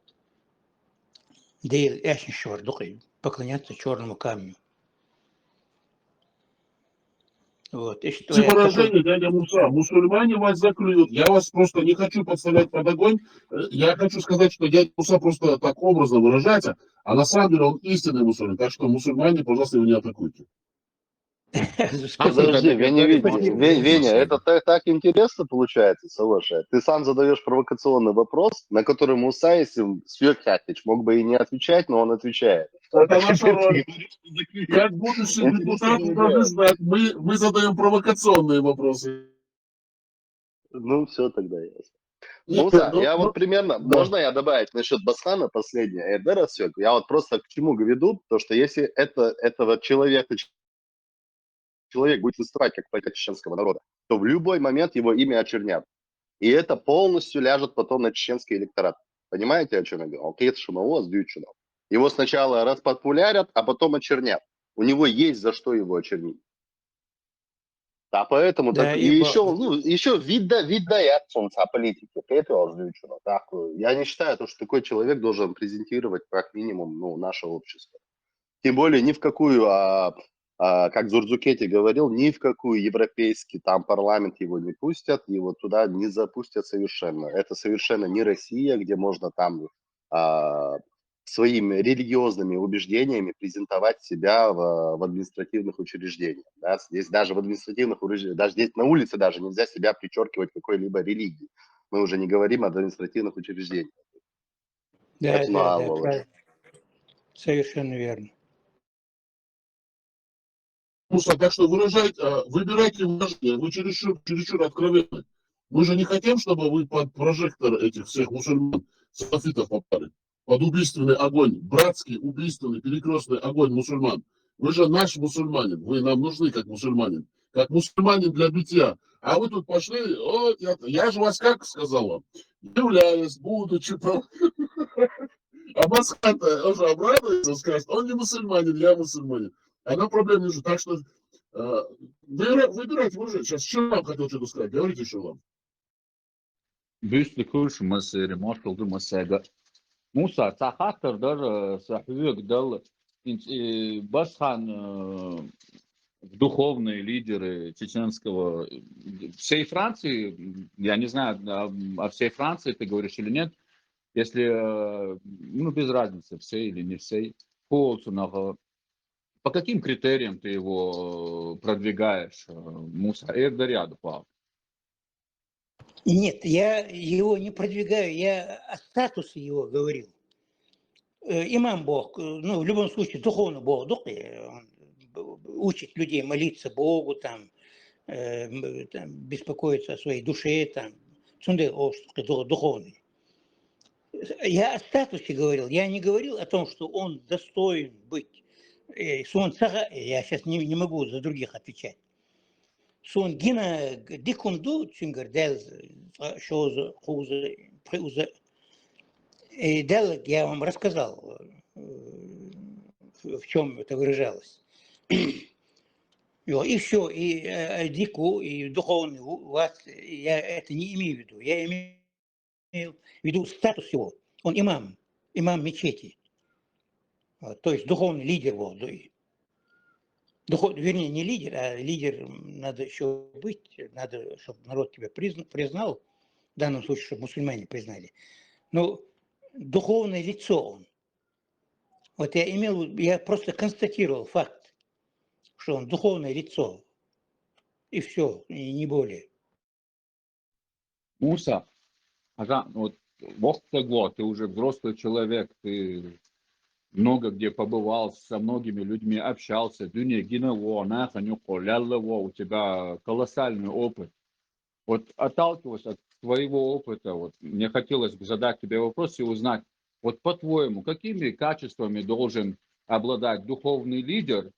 Да и поклоняться черному камню. Вот. Эти выражения, дядя Муса, мусульмане вас заклюют. Я вас просто не хочу подставлять под огонь. Я хочу сказать, что дядя Муса просто так образно выражается, а на самом деле он истинный мусульманин. Так что мусульмане, пожалуйста, его не атакуйте. Подожди, Веня, это так интересно получается, Салаша. Ты сам задаешь провокационный вопрос, на который Муса, если Сверххатич, мог бы и не отвечать, но он отвечает. Это наша роль. Как будущий депутат, вы должны знать, мы задаем провокационные вопросы. Ну, все тогда ясно. Муса, Ну, я вот примерно, да. можно я добавить насчет Басхана последнее, Эрдера все? Я вот просто к чему веду, то что если этого человека, человек будет выступать как политик чеченского народа, то в любой момент его имя очернят. И это полностью ляжет потом на чеченский электорат. Понимаете, о чем я говорю? Алкейт Шумаво сдючено. Его сначала распопулярят, а потом очернят. У него есть за что его очернить. А поэтому Да, так, и ибо еще видает солнца политики. Это сдючено. Так, я не считаю, что такой человек должен презентировать как минимум наше общество. Тем более ни в какую, как Зурдзукети говорил, ни в какую европейский там парламент его не пустят, его туда не запустят совершенно. Это совершенно не Россия, где можно там своими религиозными убеждениями презентовать себя в административных учреждениях. Да? Здесь даже в административных учреждениях, даже здесь на улице даже нельзя себя причеркивать какой-либо религии. Мы уже не говорим о административных учреждениях. да, Это да, да, Володя. правильно. Совершенно верно. Муса, так что выбирайте выражение, вы чересчур откровенны. Мы же не хотим, чтобы вы под прожектор этих всех мусульман, салафитов попали. Под убийственный огонь, братский, убийственный, перекрестный огонь мусульман. Вы же наш мусульманин, вы нам нужны как мусульманин для битья. А вы тут пошли, я же вас как сказал вам, являюсь, будучи... А Масхан уже обрадуется, скажет, он не мусульманин, я мусульманин. Она проблем не вижу. Так что выбирайте уже. Сейчас Шилам хотел что-то сказать. Говорите, Шилам. Büyük kuruş masayı, maşallah masayı. Musa, сахатырдар сахвек дал Басхан духовные лидеры чеченского всей Франции. Я не знаю, о всей Франции ты говоришь или нет. Если, без разницы, всей или не всей. По каким критериям ты его продвигаешь, Муса? Эрдаряду, Павел? Нет, я его не продвигаю, я о статусе его говорил. Имам Бог, в любом случае, духовный Бог, он учит людей молиться Богу, там, беспокоиться о своей душе, там, духовный. Я о статусе говорил, я не говорил о том, что он достоин быть. Я сейчас не могу за других отвечать. Сон гина дикунду чингардел шоуза хуза приуза. И дел я вам рассказал, в чем это выражалось. И все, и дику, и духовный вас я это не имею в виду. Я имею в виду статус его. Он имам мечети. То есть духовный лидер его. Вернее, не лидер, а лидер надо еще быть, надо, чтобы народ тебя признал, в данном случае, чтобы мусульмане признали. Но духовное лицо он. Вот я просто констатировал факт, что он духовное лицо. И все, и не более. Муса, вот ты уже взрослый человек, ты много где побывал, со многими людьми общался, у тебя колоссальный опыт. Вот отталкиваясь от твоего опыта, мне хотелось бы задать тебе вопрос и узнать, по-твоему, какими качествами должен обладать духовный лидер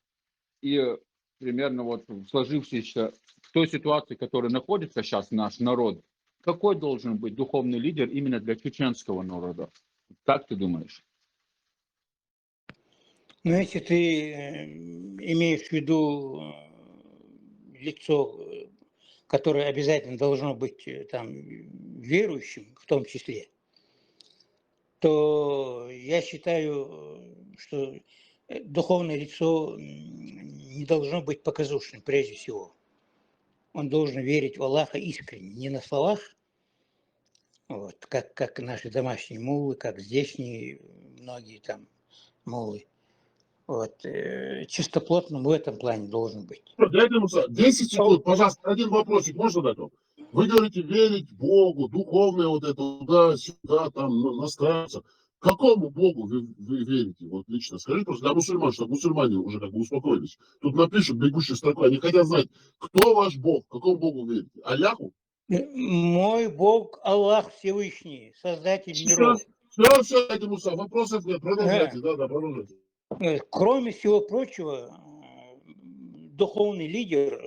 и примерно в сложившейся в той ситуации, в которой находится сейчас наш народ, какой должен быть духовный лидер именно для чеченского народа? Как ты думаешь? Но если ты имеешь в виду лицо, которое обязательно должно быть там верующим, в том числе, то я считаю, что духовное лицо не должно быть показушным прежде всего. Он должен верить в Аллаха искренне, не на словах, как наши домашние муллы, как здешние многие там муллы. Чистоплотным в этом плане должен быть. Дядя Муса, 10 секунд, пожалуйста, один вопросик, можно дать вам? Вы говорите, верить Богу, духовное туда-сюда, там, настраиваться. Какому Богу вы верите, лично? Скажите просто для мусульман, чтобы мусульмане уже успокоились. Тут напишут бегущей строкой, они хотят знать, кто ваш Бог, какому Богу верите? Аллаху? Мой Бог Аллах Всевышний, Создатель миров. Все, Муса, вопросов нет, продолжайте, да, продолжайте. Кроме всего прочего, духовный лидер...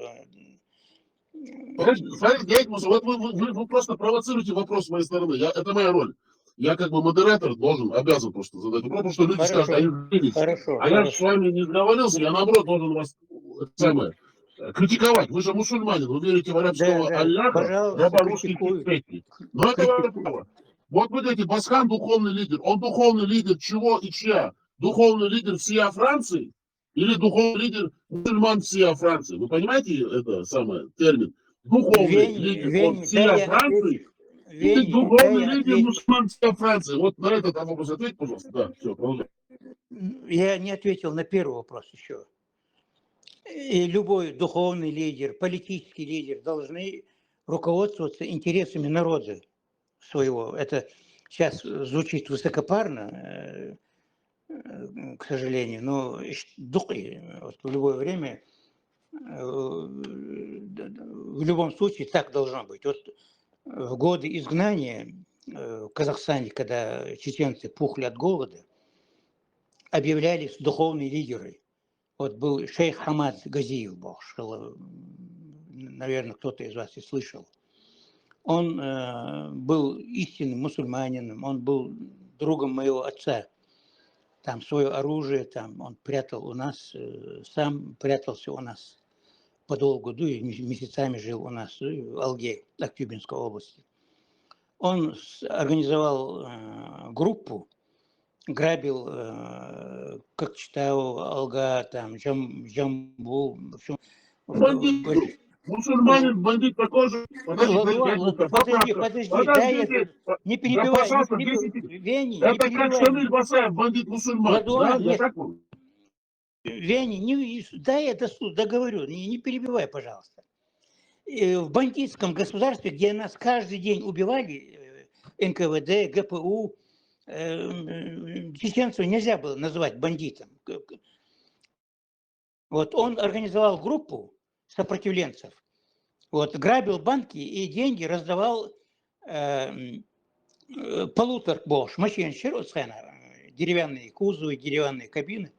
Смотрите, Муса, вот вы просто провоцируете вопрос с моей стороны. Это моя роль. Я как бы модератор обязан просто задать вопрос, потому что люди скажут, а я с вами не договорился, я наоборот должен вас критиковать. Вы же мусульманин, вы верите в арабского Аллаха, раба-русский критики. Но это ваше право. Вот вы говорите, Басхан духовный лидер. Он духовный лидер чего и чья? Духовный лидер всея Франции или духовный лидер мусульман всея Франции? Вы понимаете это самое термин? Духовный лидер всея Франции или духовный лидер мусульман всея Франции? Вот на этот вопрос ответьте, пожалуйста. Да, все, продолжайте. Я не ответил на первый вопрос еще. И любой духовный лидер, политический лидер должны руководствоваться интересами народа своего. Это сейчас звучит высокопарно, к сожалению, но вот в любое время, в любом случае так должно быть. Вот в годы изгнания в Казахстане, когда чеченцы пухли от голода, объявлялись духовные лидеры. Вот был шейх Хамад Газиев, наверное, кто-то из вас и слышал. Он был истинным мусульманином, он был другом моего отца. Там свое оружие, там он прятал у нас, сам прятался у нас подолгу, и месяцами жил у нас в Алге, Актюбинской области. Он организовал группу, грабил Кокчетау, Алга, там, Джамбул, в общем... Бандит, мусульманин, бандит такой же. Подожди, дай я... Не перебивай, Вени, не это как Шамиль Басаев, бандит мусульман. Вени, дай я договорю, не перебивай, пожалуйста. В бандитском государстве, где нас каждый день убивали, НКВД, ГПУ, чеченцев нельзя было называть бандитом. Вот он организовал группу сопротивленцев, вот, грабил банки и деньги раздавал полутора бош, машин деревянные кузовы, деревянные кабины,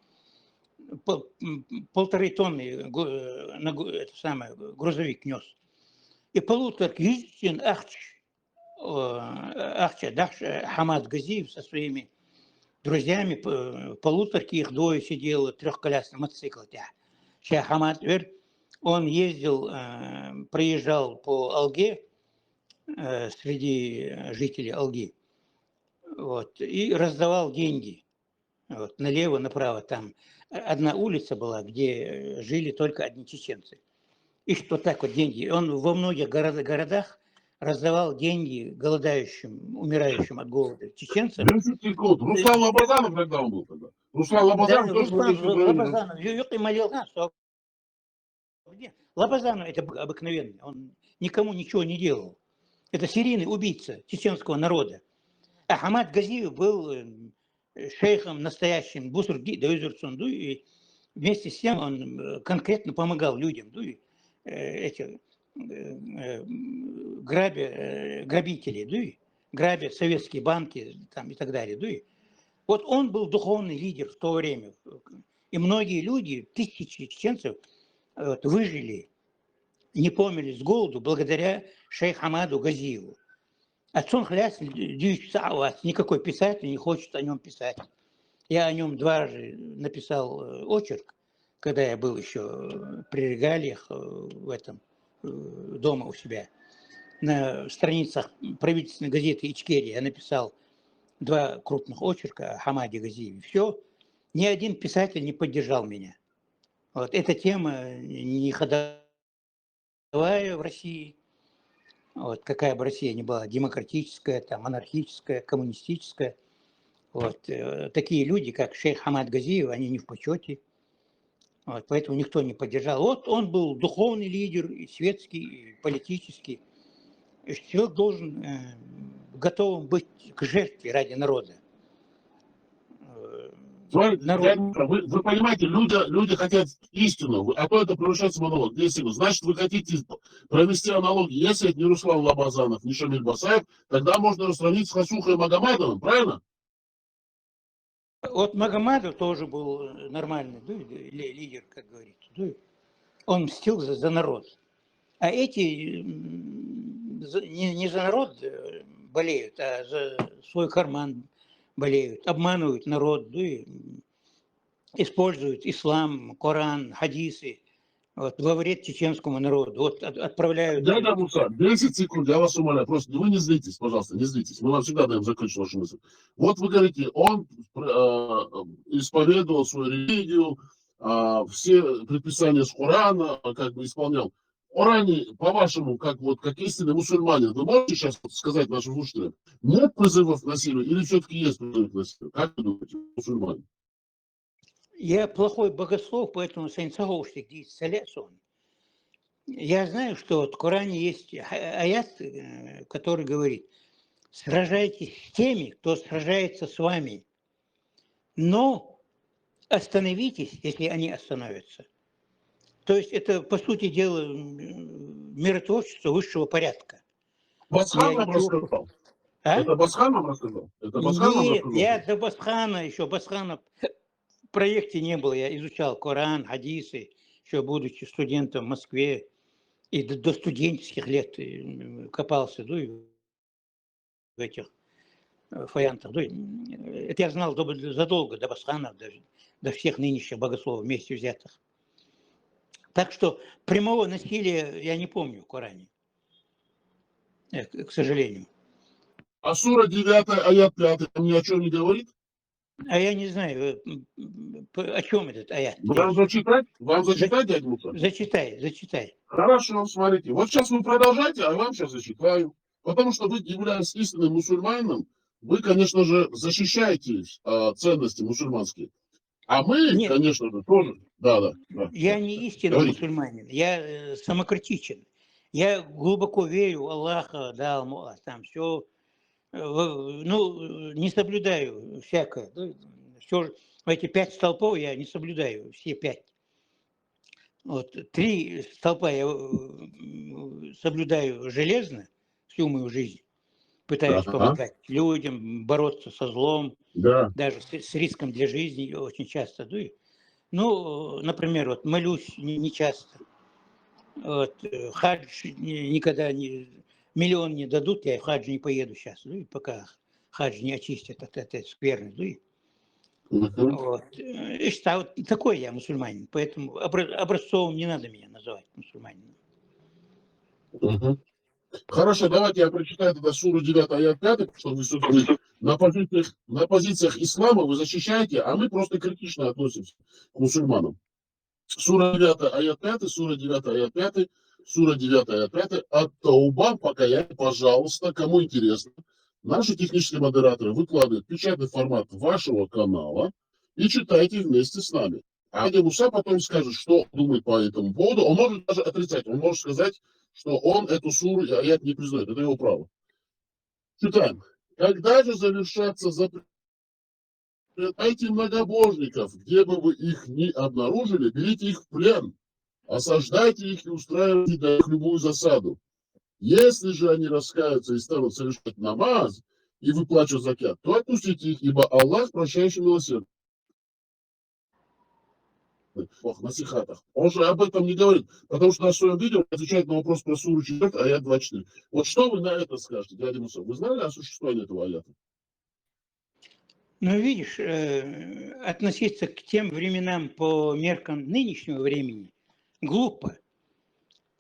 1,5 тонны это самое, грузовик нес. И полутора Хамад Газиев со своими друзьями, полуторки их двое сидело, трехколясный мотоцикл. Хамад, он ездил, проезжал по Алге среди жителей Алги, вот, и раздавал деньги вот, налево, направо. Там одна улица была, где жили только одни чеченцы. И что так вот деньги. Он во многих городах раздавал деньги голодающим, умирающим от голода чеченцам. Руслан Лобазанов когда он был тогда? Руслан Лобазанов тоже Лобазанов это обыкновенный, он никому ничего не делал. Это серийный убийца чеченского народа. А Хамад Газиев был шейхом настоящим Бусурги, Даюзурсунду, и вместе с тем он конкретно помогал людям, грабители, грабят советские банки там, и так далее. Вот он был духовный лидер в то время. И многие люди, тысячи чеченцев, выжили, не померли с голоду благодаря шейху Хамаду Газиеву. Отцон хляс, никакой писатель не хочет о нем писать. Я о нем дважды написал очерк, когда я был еще при регалиях в этом дома у себя. На страницах правительственной газеты «Ичкерия» я написал 2 крупных очерка о Хамаде Газиеве. Все, ни один писатель не поддержал меня. Вот эта тема не ходовая в России. Вот, какая бы Россия ни была, демократическая, там, монархическая, коммунистическая. Вот, такие люди, как шейх Хамад Газиев, они не в почете. Вот, поэтому никто не поддержал. Вот он был духовный лидер, и светский, и политический. И человек должен готовым быть к жертве ради народа. Смотрите, народ. дяденька, вы понимаете, люди хотят истину, а то это превращается в монолог. 10 секунд. Значит, вы хотите провести аналогию. Если это не Руслан Лабазанов, не Шамиль Басаев, тогда можно его сравнить с Хасухой Магомадовым, правильно? Вот Магомадов тоже был нормальный, да, лидер, как говорится. Да. Он мстил за народ. А эти не за народ болеют, а за свой карман болеют, обманывают народ, да, используют ислам, Коран, хадисы вот, во вред чеченскому народу. Вот отправляют... Дядя Муса, 10 секунд, я вас умоляю, просто вы не злитесь, пожалуйста, не злитесь. Мы вам всегда даем закончить вашу мысль. Вот вы говорите, он исповедовал свою религию, все предписания с Корана как бы исполнял. Оране, по-вашему, как истинный мусульманин, вы можете сейчас сказать нашим слушателям, нет призывов к насилию или все-таки есть призывы к насилию? Как вы думаете, мусульмане? Я плохой богослов, поэтому сайнцаговщик дейцалясон. Я знаю, что в Коране есть аят, который говорит, сражайтесь с теми, кто сражается с вами, но остановитесь, если они остановятся. То есть это, по сути дела, миротворчество высшего порядка. Басхан нам рассказал. А? Это Басхан нам рассказал? Нет, я до Басхана, еще Басхана в проекте не было. Я изучал Коран, хадисы, еще будучи студентом в Москве. И до студенческих лет копался, ну, и в этих фаянтах. Ну, это я знал задолго до Басхана, до всех нынешних богословов вместе взятых. Так что прямого насилия я не помню в Коране, к сожалению. А сура 9, аят 5, ни о чем не говорит? А я не знаю, о чем этот аят. Вам зачитать? Вам зачитать, дядя Муса? Зачитай, зачитай. Хорошо, смотрите. Вот сейчас вы продолжайте, а я вам сейчас зачитаю. Потому что вы, являясь истинным мусульманином, вы, конечно же, защищаете ценности мусульманские. А мы, Нет, конечно же, тоже. Да. Я не истинный мусульманин, я самокритичен. Я глубоко верю в Аллаха, да, там все, ну, не соблюдаю всякое. Все, эти 5 столпов я не соблюдаю, все 5. Вот, 3 столпа я соблюдаю железно всю мою жизнь. Пытаюсь помогать людям, бороться со злом, даже с риском для жизни очень часто. Ну, например, вот молюсь не часто. Вот, хадж никогда миллион не дадут, я в хадж не поеду сейчас, пока хадж не очистят от этой скверны. Вот. И что, вот такой я мусульманин, поэтому образцовым не надо меня называть мусульманином. Хорошо, давайте я прочитаю тогда суру 9, аят 5, чтобы вы все-таки на позициях ислама вы защищаете, а мы просто критично относимся к мусульманам. Сура 9, аят 5, сура 9, аят 5, сура 9, аят 5, ат-тауба, покаяние, пожалуйста, кому интересно. Наши технические модераторы выкладывают печатный формат вашего канала и читайте вместе с нами. А дядя Муса потом скажет, что он думает по этому поводу. Он может даже отрицать, он может сказать, что он эту суру и аят не признает. Это его право. Читаем. Когда же завершатся запреты многобожников, где бы вы их ни обнаружили, берите их в плен, осаждайте их и устраивайте для них любую засаду. Если же они раскаются и станут совершать намаз и выплачивать закят, то отпустите их, ибо Аллах прощающий милосердный. На сихатах. Он же об этом не говорит, потому что на своем видео отвечает на вопрос про суру 4, аят 24. Вот что вы на это скажете, дядя Муса? Вы знали о существовании этого аята? Ну, видишь, относиться к тем временам по меркам нынешнего времени глупо.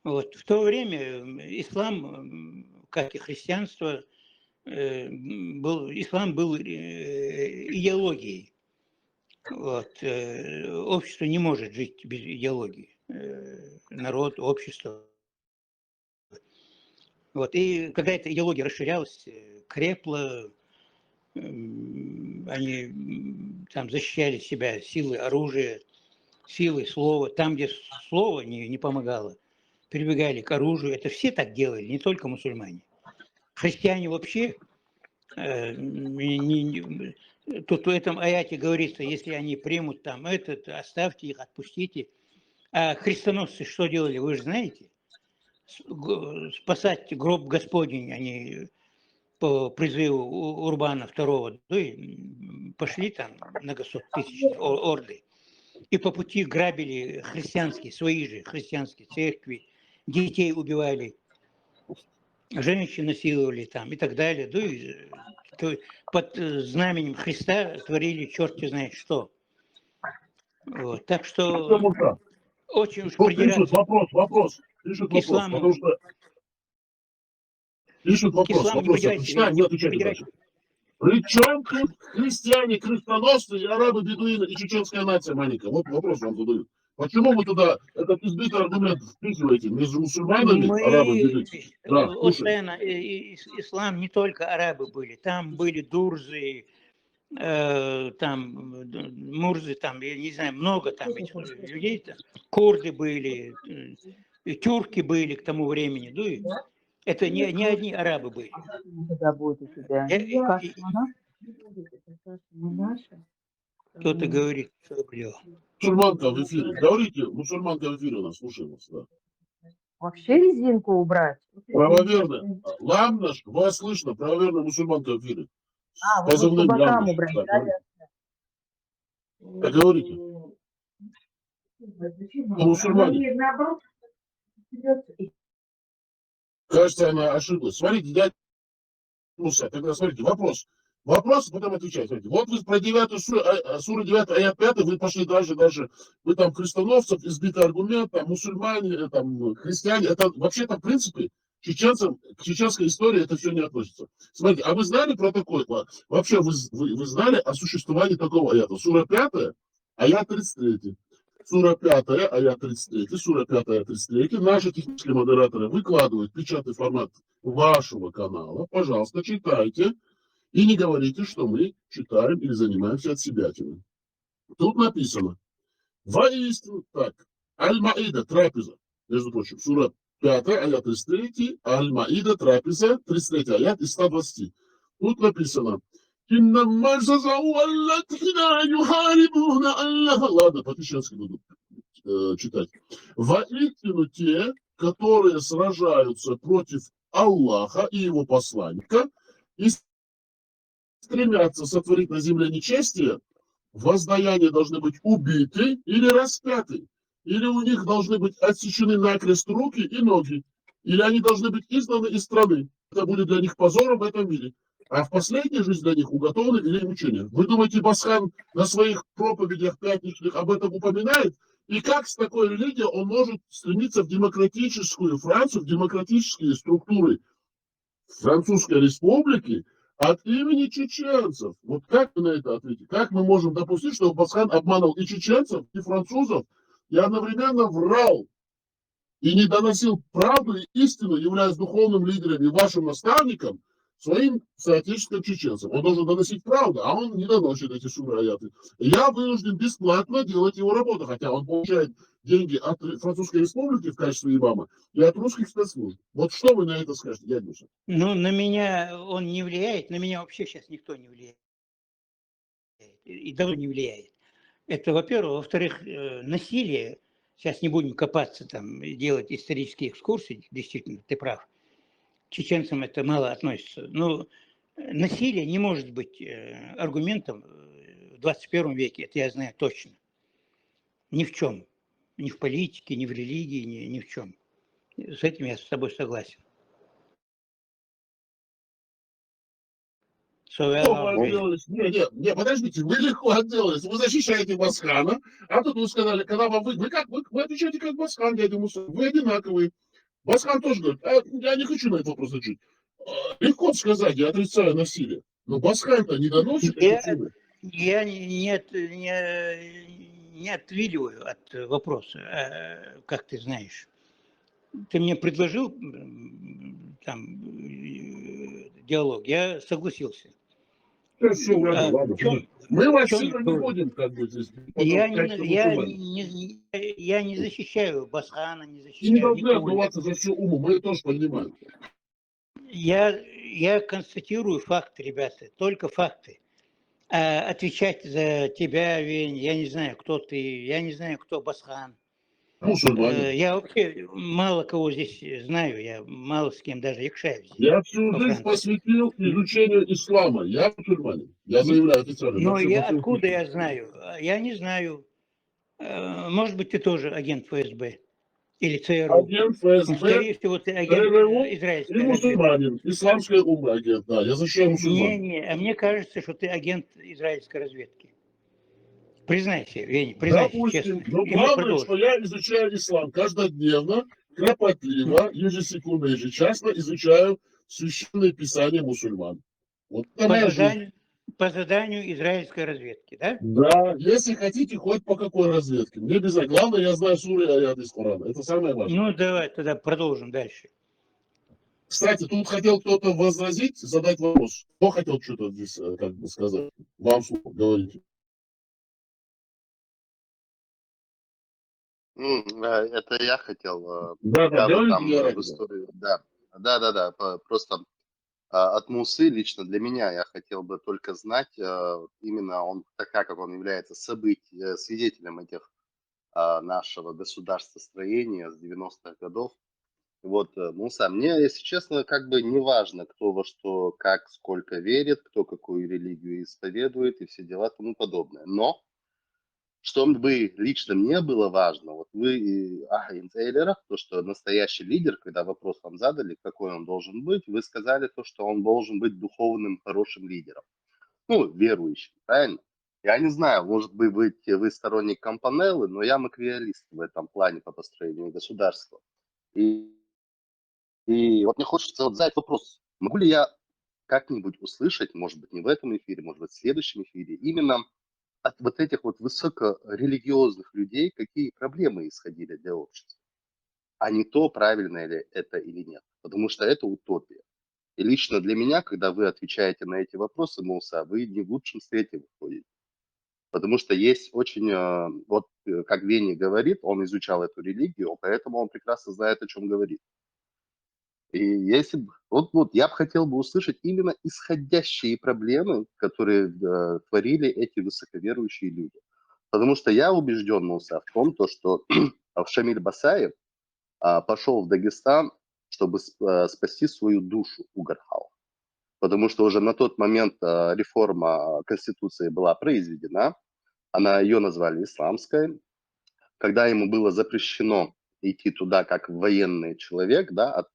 Вот. В то время ислам, как и христианство, ислам был идеологией. Вот. Общество не может жить без идеологии. Народ, общество. Вот. И когда эта идеология расширялась, крепла, они там защищали себя силой оружия, силой слова. Там, где слово не помогало, прибегали к оружию. Это все так делали, не только мусульмане. Христиане вообще Тут в этом аяте говорится, если они примут там этот, оставьте их, отпустите. А христоносцы что делали, вы же знаете? Спасать гроб Господень, они по призыву Урбана II, ну, и пошли там многосоттысячные орды. И по пути грабили христианские, свои же христианские церкви, детей убивали, женщин насиловали там и так далее. Ну, и под знаменем Христа творили черти знает что. Вот. Так что очень уж Тут пишут придираться вопрос, к исламу. потому что пишут К исламу не вопрос, придирайся, почитаем, вы отвечаете дальше. Причем тут христиане, крестоносцы, и арабы, бедуины и чеченская нация маленькая? Вот вопрос вам задают. Почему вы туда этот избитый аргумент впихиваете между мусульманами, арабы, бедуины? Да, постоянно, ислам не только арабы были, там были дурзы, там мурзы, там, я не знаю, много там этих людей, там, курды были, тюрки были к тому времени, ну, и это не одни арабы были. Кто-то говорит, что бля. Мусульманка в эфире. Говорите, мусульманка в эфире у нас, слушаем вас. Да. Вообще резинку убрать? Правоверно. Ламнаш, вас слышно, правоверная мусульманка в эфире. Вот по бокам убрать, да, говорите. Мусульмане. Кажется, она ошиблась. Смотрите, дядя Муса, тогда смотрите, вопрос, потом отвечайте. Смотрите. Вот вы про 9 суру 9, аят 5, вы пошли дальше. Вы там крестоносцев, избитый аргумент, там мусульмане, там христиане. Это вообще-то, в принципе, чеченцам, к чеченской истории это все не относится. Смотрите, а вы знали про такое? Вообще, вы знали о существовании такого аята? Сура 5, аят 33. Сура 5, аят 33, сура 5, аят 33. Наши технические модераторы выкладывают печатный формат вашего канала. Пожалуйста, читайте. И не говорите, что мы читаем или занимаемся от себя. Тут написано. Воистину так. Аль-Маида, трапеза. Между прочим, сура 5, аят 33. Аль-Маида, трапеза, 33 аят из 120. Тут написано. Ладно, по-чеченски буду читать. Воистину те, которые сражаются против Аллаха и его посланника и стремятся сотворить на земле нечестие, воздаяние должны быть убиты или распяты, или у них должны быть отсечены накрест руки и ноги, или они должны быть изгнаны из страны. Это будет для них позором в этом мире. А в последней жизни для них уготованы или мучения. Вы думаете, Басхан на своих проповедях пятничных об этом упоминает? И как с такой религией он может стремиться в демократическую Францию, в демократические структуры Французской Республики от имени чеченцев? Вот как вы на это ответите? Как мы можем допустить, что Басхан обманул и чеченцев, и французов, и одновременно врал, и не доносил правду и истину, являясь духовным лидером и вашим наставником, своим соотечественным чеченцам? Он должен доносить правду, а он не доносит эти суры аяты. Я вынужден бесплатно делать его работу, хотя он получает деньги от Французской Республики в качестве имама и от русских спецслужб. Вот что вы на это скажете, дядя Муса? Ну, на меня он не влияет, на меня вообще сейчас никто не влияет. И давно не влияет. Это, во-первых. Во-вторых, насилие, сейчас не будем копаться там, делать исторические экскурсии, действительно, ты прав. Чеченцам это мало относится. Но насилие не может быть аргументом в 21 веке, это я знаю точно. Ни в чем. Ни в политике, ни в религии, ни в чем. С этим я с тобой согласен. Не, подождите, вы легко отделались. Вы защищаете Басхана, а тут вы сказали, когда вы отвечаете как Басхан, дядя Муса, вы одинаковые. Басхан тоже говорит, я не хочу на этот вопрос отвечать. Легко сказать, я отрицаю насилие. Но Басхан-то не доносит эти силы. Я не отвиливаю от вопроса, как ты знаешь. Ты мне предложил там диалог, я согласился. Мы вас сильно не будем, как бы, здесь. Я не защищаю Басхана, не защищаю. И не должны отдуваться за всю уму, мы это тоже понимаем. Я констатирую факты, ребята, только факты. А отвечать за тебя, Вень, я не знаю, кто ты, я не знаю, кто Басхан. Мусульманин. Я вообще мало кого здесь знаю, я мало с кем даже общаюсь здесь, Я всю во жизнь Франции. посвятил изучению ислама. Я мусульманин. Я заявляю официально. Но Я я откуда я знаю? Я не знаю. Может быть, ты тоже агент ФСБ или ЦРУ. Агент Ну, ФСБ, скорее всего, ты агент ЦРУ и израильской разведки. мусульманин. Исламская умма агент, да. Я защищаю мусульман. Не, а мне кажется, что ты агент израильской разведки. Признайся, Веня, признайся, честно. Допустим. Но И мы главное, продолжим. что я изучаю ислам каждодневно, кропотливо, ежесекундно, ежечасно изучаю священное писание мусульман. Вот это моя жизнь. По заданию израильской разведки, да? Да, если хотите, хоть по какой разведке. Мне без главное, я знаю суры и аяты из Корана. Это самое важное. Ну, давай тогда продолжим дальше. Кстати, тут хотел кто-то возразить, задать вопрос. Кто хотел что-то здесь как бы сказать? Вам слово, говорите. Это я хотел, Да, я вот говорите, там я в рад. истории, да, просто от Мусы лично для меня я хотел бы только знать, именно он, так как он является свидетелем этих нашего государствостроения с 90-х годов. Вот, Муса, мне, если честно, как бы не важно, кто во что, как, сколько верит, кто какую религию исповедует и все дела тому подобное. Но что бы лично мне было важно, вот вы и Ахин Эйлера, то, что настоящий лидер, когда вопрос вам задали, какой он должен быть, вы сказали то, что он должен быть духовным, хорошим лидером. Ну, верующим, правильно? Я не знаю, может быть, вы сторонник Кампанеллы, но я маквиалист в этом плане по построению государства. И вот мне хочется вот задать вопрос, могу ли я как-нибудь услышать, может быть, не в этом эфире, может быть, в следующем эфире, именно от вот этих вот высокорелигиозных людей, какие проблемы исходили для общества, а не то, правильно ли это или нет. Потому что это утопия. И лично для меня, когда вы отвечаете на эти вопросы, Муса, вы не в лучшем свете выходите. Потому что есть очень, как Вени говорит, он изучал эту религию, поэтому он прекрасно знает, о чем говорит. И если бы, вот я бы хотел бы услышать именно исходящие проблемы, которые творили эти высоковерующие люди. Потому что я убежден, Муса, в том, то, что Шамиль Басаев пошел в Дагестан, чтобы спасти свою душу у Гархала. Потому что уже на тот момент реформа Конституции была произведена, ее назвали исламской. Когда ему было запрещено идти туда как военный человек, да, от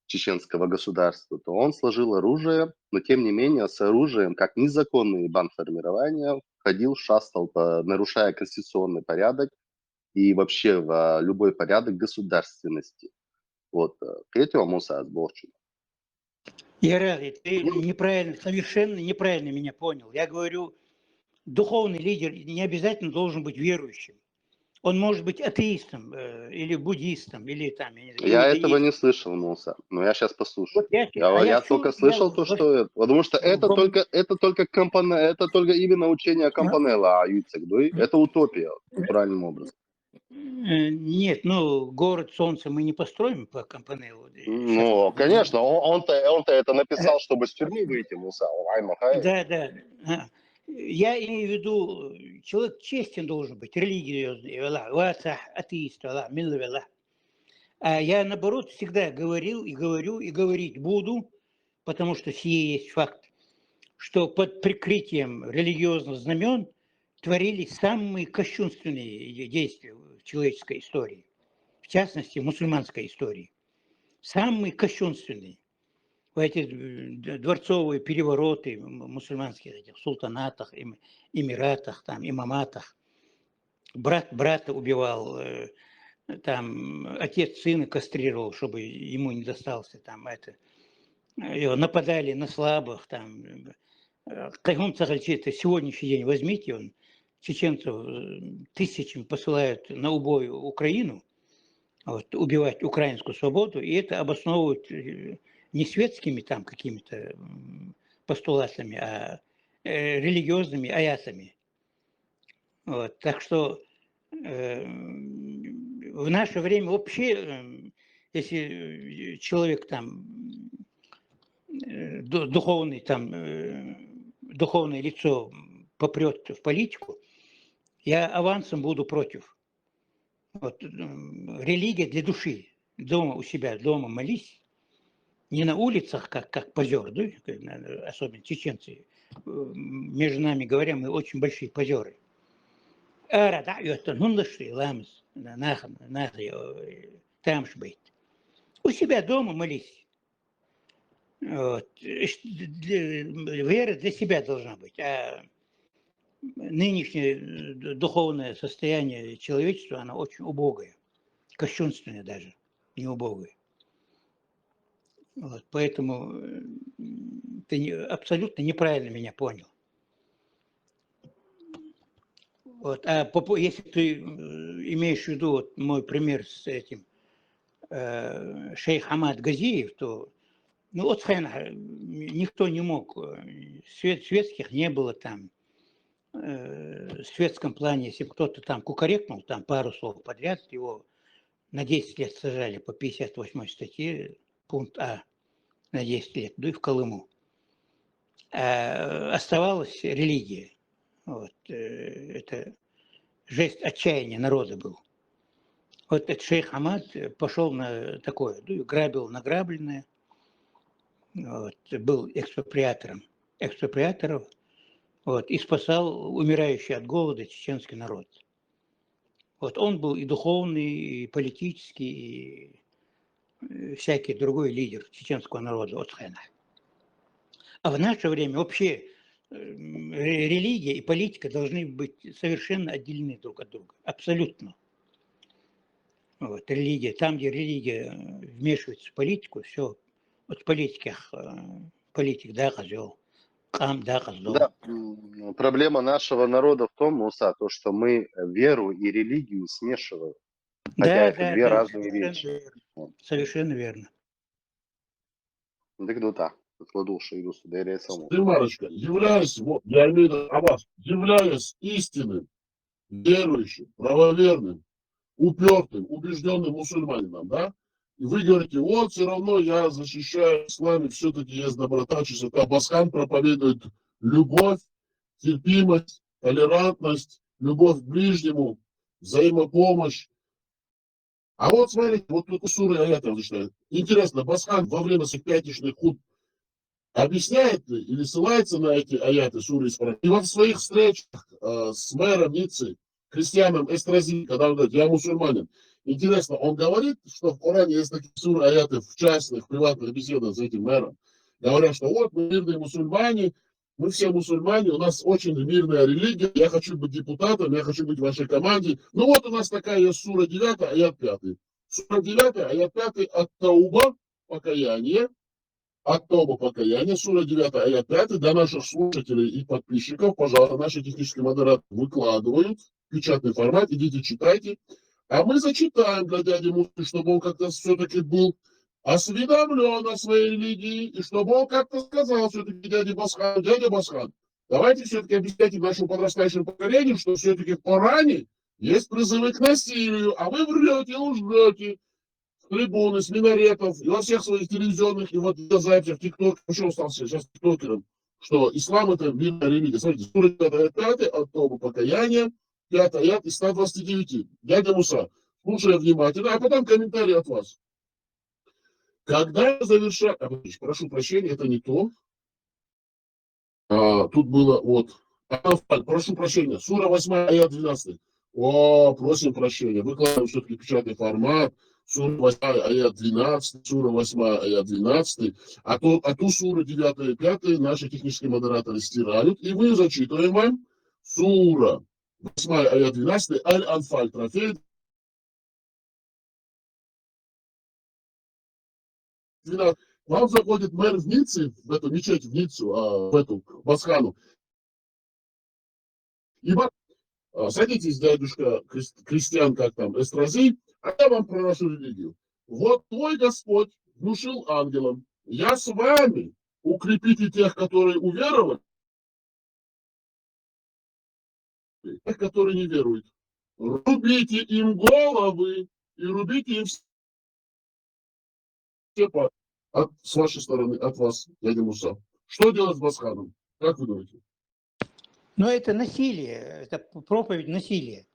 чеченского государства, то он сложил оружие, но тем не менее с оружием, как незаконные бандформирования, ходил, шастал, нарушая конституционный порядок и вообще в любой порядок государственности. Вот, третьего Муса сборчу. Я рад, ты неправильно, совершенно неправильно меня понял. Я говорю, духовный лидер не обязательно должен быть верующим. Он может быть атеистом или буддистом, или там... Я этого не слышал, Муса, но я сейчас послушаю. Вот я только слышал то, что... Потому что это только именно учение Кампанелла, это утопия, натуральным образом. Нет, город солнца мы не построим по Кампанеллу. Ну, конечно, он-то это написал, чтобы с тюрьмы выйти, Муса. Да. Я имею в виду, человек честен должен быть, религиозный, атеист, а я, наоборот, всегда говорил и говорю, и говорить буду, потому что сие есть факт, что под прикрытием религиозных знамен творились самые кощунственные действия в человеческой истории, в частности, в мусульманской истории. Самые кощунственные. В эти дворцовые перевороты в мусульманских этих султанатах, эмиратах, там, имаматах. Брат брата убивал, там, отец сына кастрировал, чтобы ему не достался. Там, нападали на слабых. Кайгум Цагальчи, это сегодняшний день возьмите, чеченцев тысячами посылают на убой Украину, убивать украинскую свободу, и это обосновывают не светскими там какими-то постулатами, а религиозными аятами. Так что в наше время вообще, если человек там духовный там духовное лицо попрет в политику, я авансом буду против. Вот, религия для души. Дома у себя, дома молись. Не на улицах, как позер, да? Особенно чеченцы. Между нами говоря, мы очень большие позеры. У себя дома молись. Вот. Вера для себя должна быть. А нынешнее духовное состояние человечества, оно очень убогое. Кощунственное даже, не убогое. Вот. Поэтому ты абсолютно неправильно меня понял. Вот. А если ты имеешь в виду вот мой пример с этим шейх Хамад Газиев, то ну вот никто не мог, светских не было там, в светском плане, если бы кто-то там кукарекнул, там пару слов подряд, его на 10 лет сажали по 58 статье, пункт А, на 10 лет, да и в Колыму. А оставалась религия. Вот, это жесть отчаяния народа был. Вот этот шейх Хамад пошел на такое, ну, грабил награбленное, вот, был экспроприатором, вот, и спасал умирающий от голода чеченский народ. Вот он был и духовный, и политический, и всякий другой лидер чеченского народа от Хэна. А в наше время вообще религия и политика должны быть совершенно отделены друг от друга. Абсолютно. Вот, религия, там, где религия вмешивается в политику, все, вот в политиках, политик, да, козел, кам, да, козел. Да, проблема нашего народа в том, Муса, то, что мы веру и религию смешиваем. Хотя это две разные вещи. Совершенно верно. Так, душа иду сюда, и самому. Ты, Марочка, являясь, вот, я имею в виду о вас, являясь истинным, верующим, правоверным, упертым, убежденным мусульманином, да? И вы говорите, вот, все равно я защищаю ислам, и все-таки есть доброта, чистота. Басхан проповедует любовь, терпимость, толерантность, любовь к ближнему, взаимопомощь. А вот смотрите, вот тут суры аятов начинают. Интересно, Басхан во время своих пятничных худ объясняет ли или ссылается на эти аяты суры Исфара? И вот в своих встречах с мэром Ниццы, Кристианом Эстрази, когда он говорит, я мусульманин, интересно, он говорит, что в Коране есть такие суры аяты в частных, приватных беседах с этим мэром? Говорят, что вот мы мирные мусульмане, мы все мусульмане, у нас очень мирная религия, я хочу быть депутатом, я хочу быть в вашей команде. Ну вот у нас такая есть сура 9, аят 5. Сура 9, аят 5 от Тауба, покаяние, от Тоба покаяния, сура 9, аят 5, для наших слушателей и подписчиков, пожалуйста, наши технические модераторы выкладывают печатный формат, идите читайте. А мы зачитаем для дяди Муфти, чтобы он как-то все-таки был осведомлен о своей религии, и чтобы он как-то сказал все-таки дядя Басхан, давайте все-таки объясняйте нашему подрастающему поколению, что все-таки в Коране есть призывы к насилию, а вы врете, лжете. Трибуны, с минаретов, и во всех своих телевизионных, и вот в записях, ТикТок, еще остался сейчас тиктокером, что ислам это мирная религия. Смотрите, сура 5 от Тоба покаяния, 5 аят из 129. Дядя Муса, слушай внимательно, а потом комментарий от вас. Когда я завершаю... Прошу прощения, это не то. Тут было вот... Прошу прощения, сура 8, аят 12. О, просим прощения, выкладываем все-таки печатный формат. Сура 8, аят 12, сура 8, аят 12, а ту суру 9 и 5 наши технические модераторы стирают, и мы зачитываем сура 8, аят 12, Аль-Анфаль, трофей 12. К вам заходит мэр в Ницце, в эту мечеть, в Ниццу, в эту Басхану. И садитесь, дядюшка Кристиан, как там, Эстрази, а я вам про нашу религию. Вот твой Господь внушил ангелам, я с вами, укрепите тех, которые уверовали, тех, которые не веруют. Рубите им головы и рубите им все с вашей стороны, от вас, дядя Муса. Что делать с Басханом? Как вы думаете? Но это насилие, это проповедь насилия.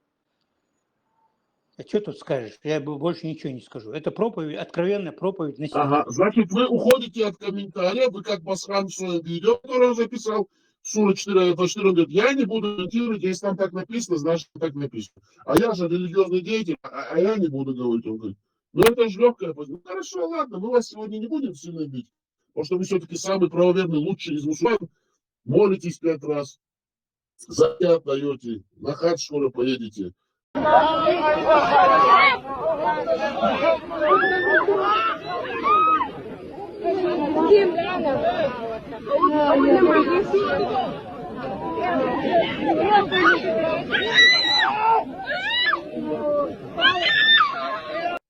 А что тут скажешь? Я больше ничего не скажу. Это проповедь, откровенная проповедь насилия. Ага, значит, вы уходите от комментариев, вы как Басхан в своем видео, которое он записал, Сура 4, он говорит, я не буду комментировать, если там так написано, значит так написано. А я же религиозный деятель, а я не буду говорить. Он говорит, ну это же легкая позиция. Ну хорошо, ладно, мы вас сегодня не будем сильно бить, потому что вы все-таки самый правоверный, лучший из мусульман, молитесь 5 раз, закят даете, на хадж скоро поедете.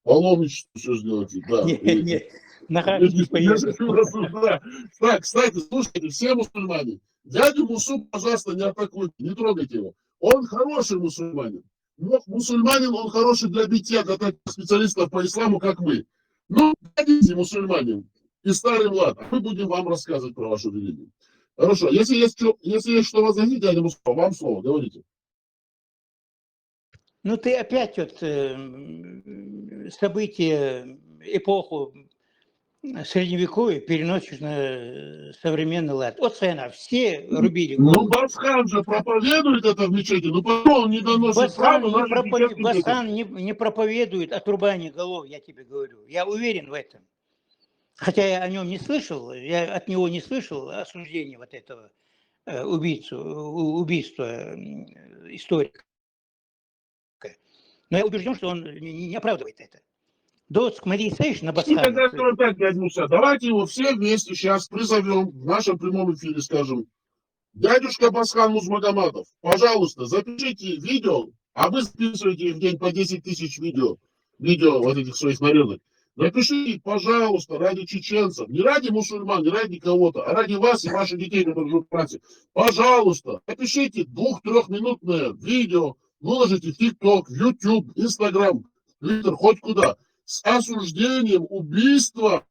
Паломничество все сделайте, да. Не, на хадж не поеду. Так, кстати, слушайте, все мусульмане, дядю Мусу, пожалуйста, не атакуйте, не трогайте его. Он хороший мусульманин. Но мусульманин, он хороший для битья, для таких специалистов по исламу, как мы. Ну, дядите мусульманин и старый Влад, мы будем вам рассказывать про вашу религию. Хорошо, если есть что возразить, дядя Мусу, вам слово, говорите. Ну, ты опять вот события, эпоху Средневековья переносишь на современный лад. Вот цена, все рубили голову. Ну, Басхан же проповедует это в мечети, ну потом он не доносит правду. Басхан не проповедует отрубание голов, я тебе говорю. Я уверен в этом. Хотя я о нем не слышал, я от него не слышал осуждения вот этого убийства историка. Но я убежден, что он не оправдывает это. Доцк Марии Сейш на Басхане. Давайте его все вместе сейчас призовем в нашем прямом эфире, скажем, дядюшка Басхан Музмагомадов, пожалуйста, запишите видео, а вы записываете в день по 10 тысяч видео вот этих своих нарезок. Напишите, пожалуйста, ради чеченцев, не ради мусульман, не ради кого-то, а ради вас и ваших детей, которые живут в Франции. Пожалуйста, напишите 2-3-минутное видео, выложите в TikTok, в YouTube, Instagram, Twitter, хоть куда, с осуждением убийства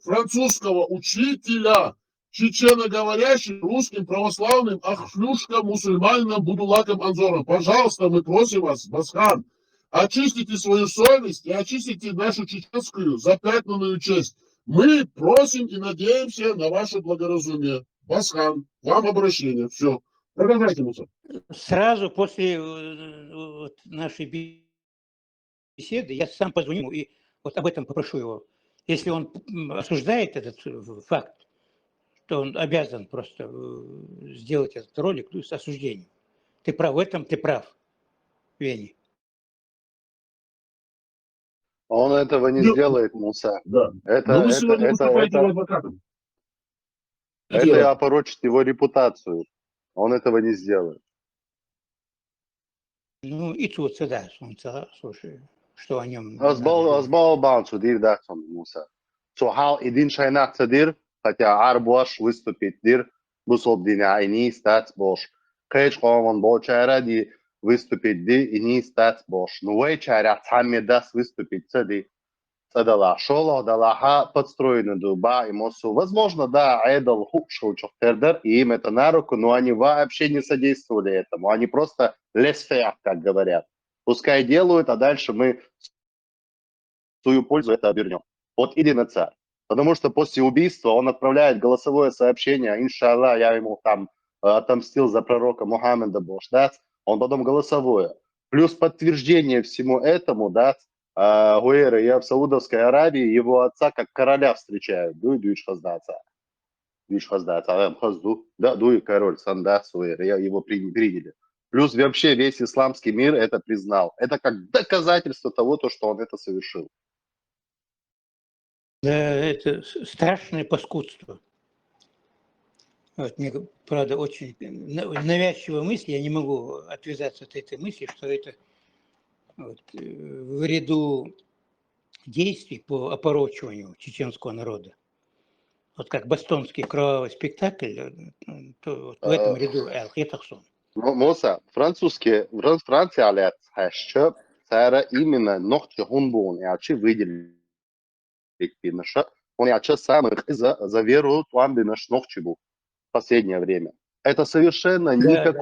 французского учителя, чеченоговорящим русским православным ахшлюшкам, мусульманином Будулаком Анзором. Пожалуйста, мы просим вас, Басхан, очистите свою совесть и очистите нашу чеченскую запятнанную честь. Мы просим и надеемся на ваше благоразумие. Басхан, вам обращение. Все. Продолжайте, Муса. Сразу после нашей беседы я сам позвоню ему и вот об этом попрошу его. Если он осуждает этот факт, то он обязан просто сделать этот ролик с осуждением. Ты прав, в этом ты прав, Вени. Он этого не сделает, Муса. Да. Это опорочит его репутацию. Он этого не сделает. Ну, и тут, да, слушай, что о нем... Азбал банчу, дир дахсон, Муса. Сухал един шайнах цадир, хотя арбуаш выступит дир, бусол дина и не стать бош. Кэч он болчара ди выступить ди и не стать бош. Ну, вейчаря цами даст выступить цади. Цадала шола, далаха подстроены дуба и мосу. Возможно, да, айдал хукшел чохтердер, и им это на руку, но они вообще не содействовали этому. Они просто лесфеах, как говорят. Пускай делают, а дальше мы свою пользу это обернем. Вот иди на царь. Потому что после убийства он отправляет голосовое сообщение, иншаллах, я ему там отомстил за пророка Мухаммеда Бош, да? Он потом голосовое. Плюс подтверждение всему этому, да, Гуэра, я в Саудовской Аравии его отца как короля встречают. Дуй хаздаться. Да, дуй король, санда, Гуэра, его приняли. Плюс вообще весь исламский мир это признал. Это как доказательство того, что он это совершил. Да, это страшное паскудство. Вот, мне, правда, очень навязчивая мысль, я не могу отвязаться от этой мысли, что это вот, в ряду действий по опорочиванию чеченского народа. Вот как бостонский кровавый спектакль, то вот в этом ряду Эл-Хетахсон. Муса, Франция алят хэшчэ, цара именно ногче хунбун, и ачи выделили пинаша, он яча самых за веру туамбинаш ногчебу в последнее время. Это совершенно Да,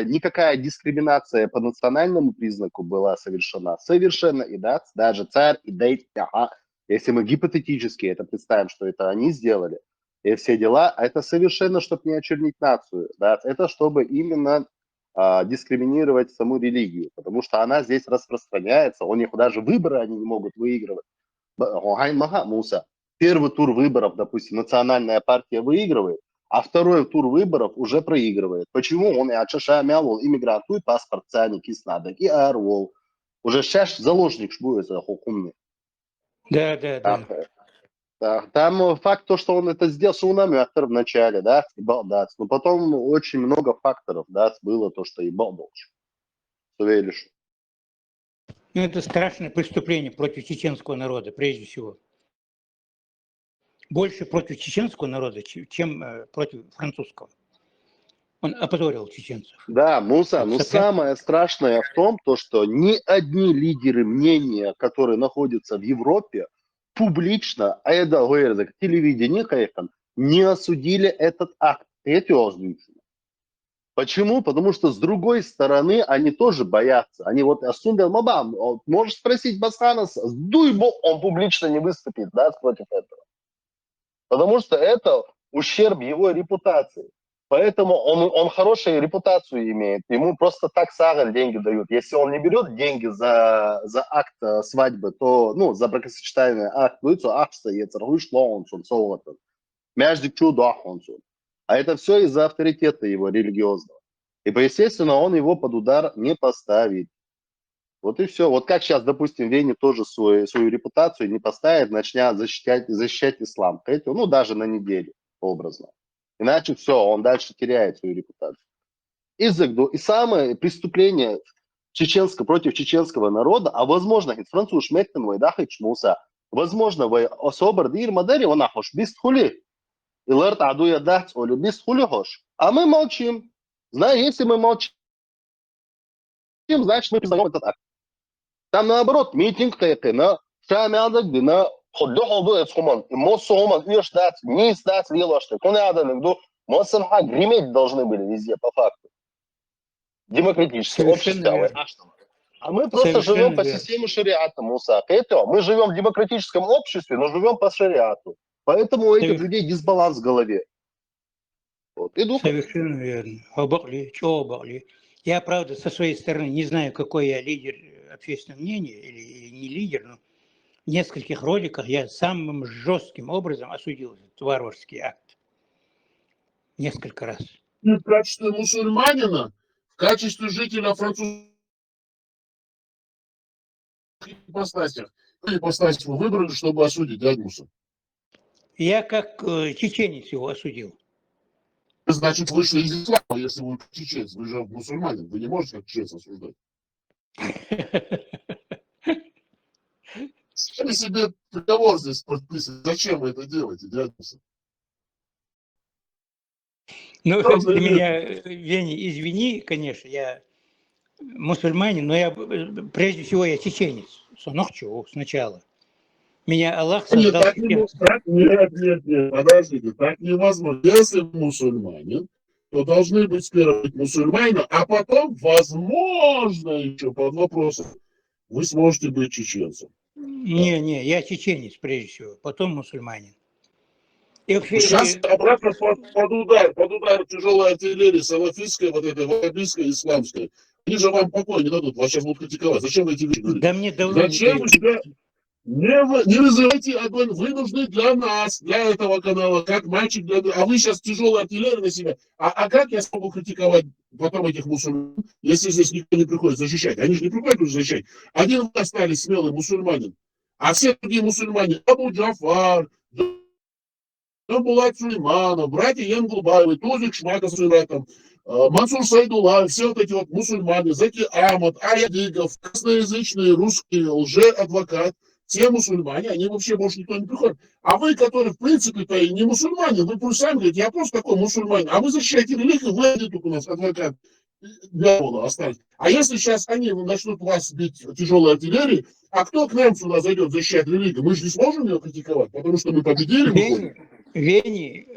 никакая дискриминация по национальному признаку была совершена. Совершенно. И да, даже царь, и дейт, ага. Если мы гипотетически это представим, что это они сделали, и все дела, это совершенно, чтобы не очернить нацию. Да, это чтобы именно дискриминировать саму религию, потому что она здесь распространяется, у них даже выборы они не могут выигрывать. Муса. Первый тур выборов, допустим, национальная партия выигрывает, а второй тур выборов уже проигрывает. Почему? Он и Ачаша Мялвол, иммигрантует, паспорт цани, киснадок, и Арвол. Уже сейчас заложник будет за хукумни. да. Да. Там факт то, что он это сделал, что он намётер в начале, да, но потом очень много факторов, да, было то, что ебал больше. Что веришь? Ну, это страшное преступление против чеченского народа, прежде всего. Больше против чеченского народа, чем против французского. Он опозорил чеченцев. Да, Муса, но самое страшное в том, то, что ни одни лидеры мнения, которые находятся в Европе, публично, а это говорят, телевидение, не осудили этот акт. Эти озвучили. Почему? Потому что с другой стороны они тоже боятся. Они вот Асундел Мабам, можешь спросить Басханас, Дуйбо, он публично не выступит, да, против этого. Потому что это ущерб его репутации. Поэтому он хорошую репутацию имеет. Ему просто так саган деньги дают. Если он не берет деньги за акт свадьбы, то, ну, за бракосочетание акт, акт стоит, между чудо. А это все из-за авторитета его религиозного. И, естественно, он его под удар не поставит. Вот и все. Вот как сейчас, допустим, Вене тоже свою репутацию не поставит, начнет защищать ислам. Ну, даже на неделю, образно. Иначе все, он дальше теряет свою репутацию. И самое преступление против чеченского народа, а возможно, француз шмектен вайдахи чмуса, возможно, вы особо дир мадери, он ахош бист хули. И лэрт аду я дахт олю бист хули хош. А мы молчим. Знаешь, если мы молчим, значит, мы признаем этот акт. Там наоборот, митинг на шамядак, на ходу эцхуман. И моссуман, и ждать, не ждать вилошты. Коняданы, моссамха греметь должны были везде, по факту. Демократическое общество. А мы просто живем по системе шариата, Муса. Мы живем в демократическом обществе, но живем по шариату. Поэтому у этих людей дисбаланс в голове. Вот. Совершенно верно. Оборли, чего оборли? Я, правда, со своей стороны не знаю, какой я лидер общественного мнения или не лидер, но в нескольких роликах я самым жестким образом осудил этот варварский акт. Несколько раз. В качестве мусульманина, в качестве жителя французских ипостасях, вы выбрали, чтобы осудить, дядь Муса? Я как чеченец его осудил. Значит, вышли из ислама, если вы чеченец, вы же мусульманин, вы не можете как чеченец осуждать. Сами себе приговор здесь подписывать. Зачем вы это делаете, дядя Муса? Ну, ты меня, Веня, извини, конечно, я мусульманин, но я, прежде всего, я чеченец. Сначала. Меня Аллах создал... Нет, подождите, так невозможно. Если мусульманин, то должны быть сперва мусульманин, а потом, возможно, еще под вопросом, вы сможете быть чеченцем. Не, я чеченец, прежде всего, потом мусульманин. И вообще, сейчас обратно под удар тяжелой артиллерии, салафистской, вот этой ваххабистской, исламской. Они же вам покоя не дадут, вас сейчас будут критиковать. Зачем вы эти вещи говорите? Да мне давно зачем вы себя... Не вызывайте огонь, вы нужны для нас, для этого канала, как мальчик для... А вы сейчас тяжелая артиллерия на себя. А как я смогу критиковать потом этих мусульман, если здесь никто не приходит защищать? Они же не приходят защищать. Один вы остались смелый мусульманин, а все другие мусульмане, Абу Джафар, Булат Сулейманов, братья Янгулбаевы, Тузик Шмаков, Мансур Сайдулаев, все вот эти вот мусульмане, Заки Ахмад, Аядигов, косноязычные русские лже-адвокат, те мусульмане, они вообще больше никто не приходит. А вы, которые в принципе-то и не мусульмане, вы просто сами говорите, я просто такой мусульманин, а вы защищаете религию, вы один только у нас адвокат дьявола остались. А если сейчас они начнут вас бить тяжелой артиллерией, а кто к нам сюда зайдет защищать религию? Мы же не сможем ее критиковать, потому что мы победили. Вени,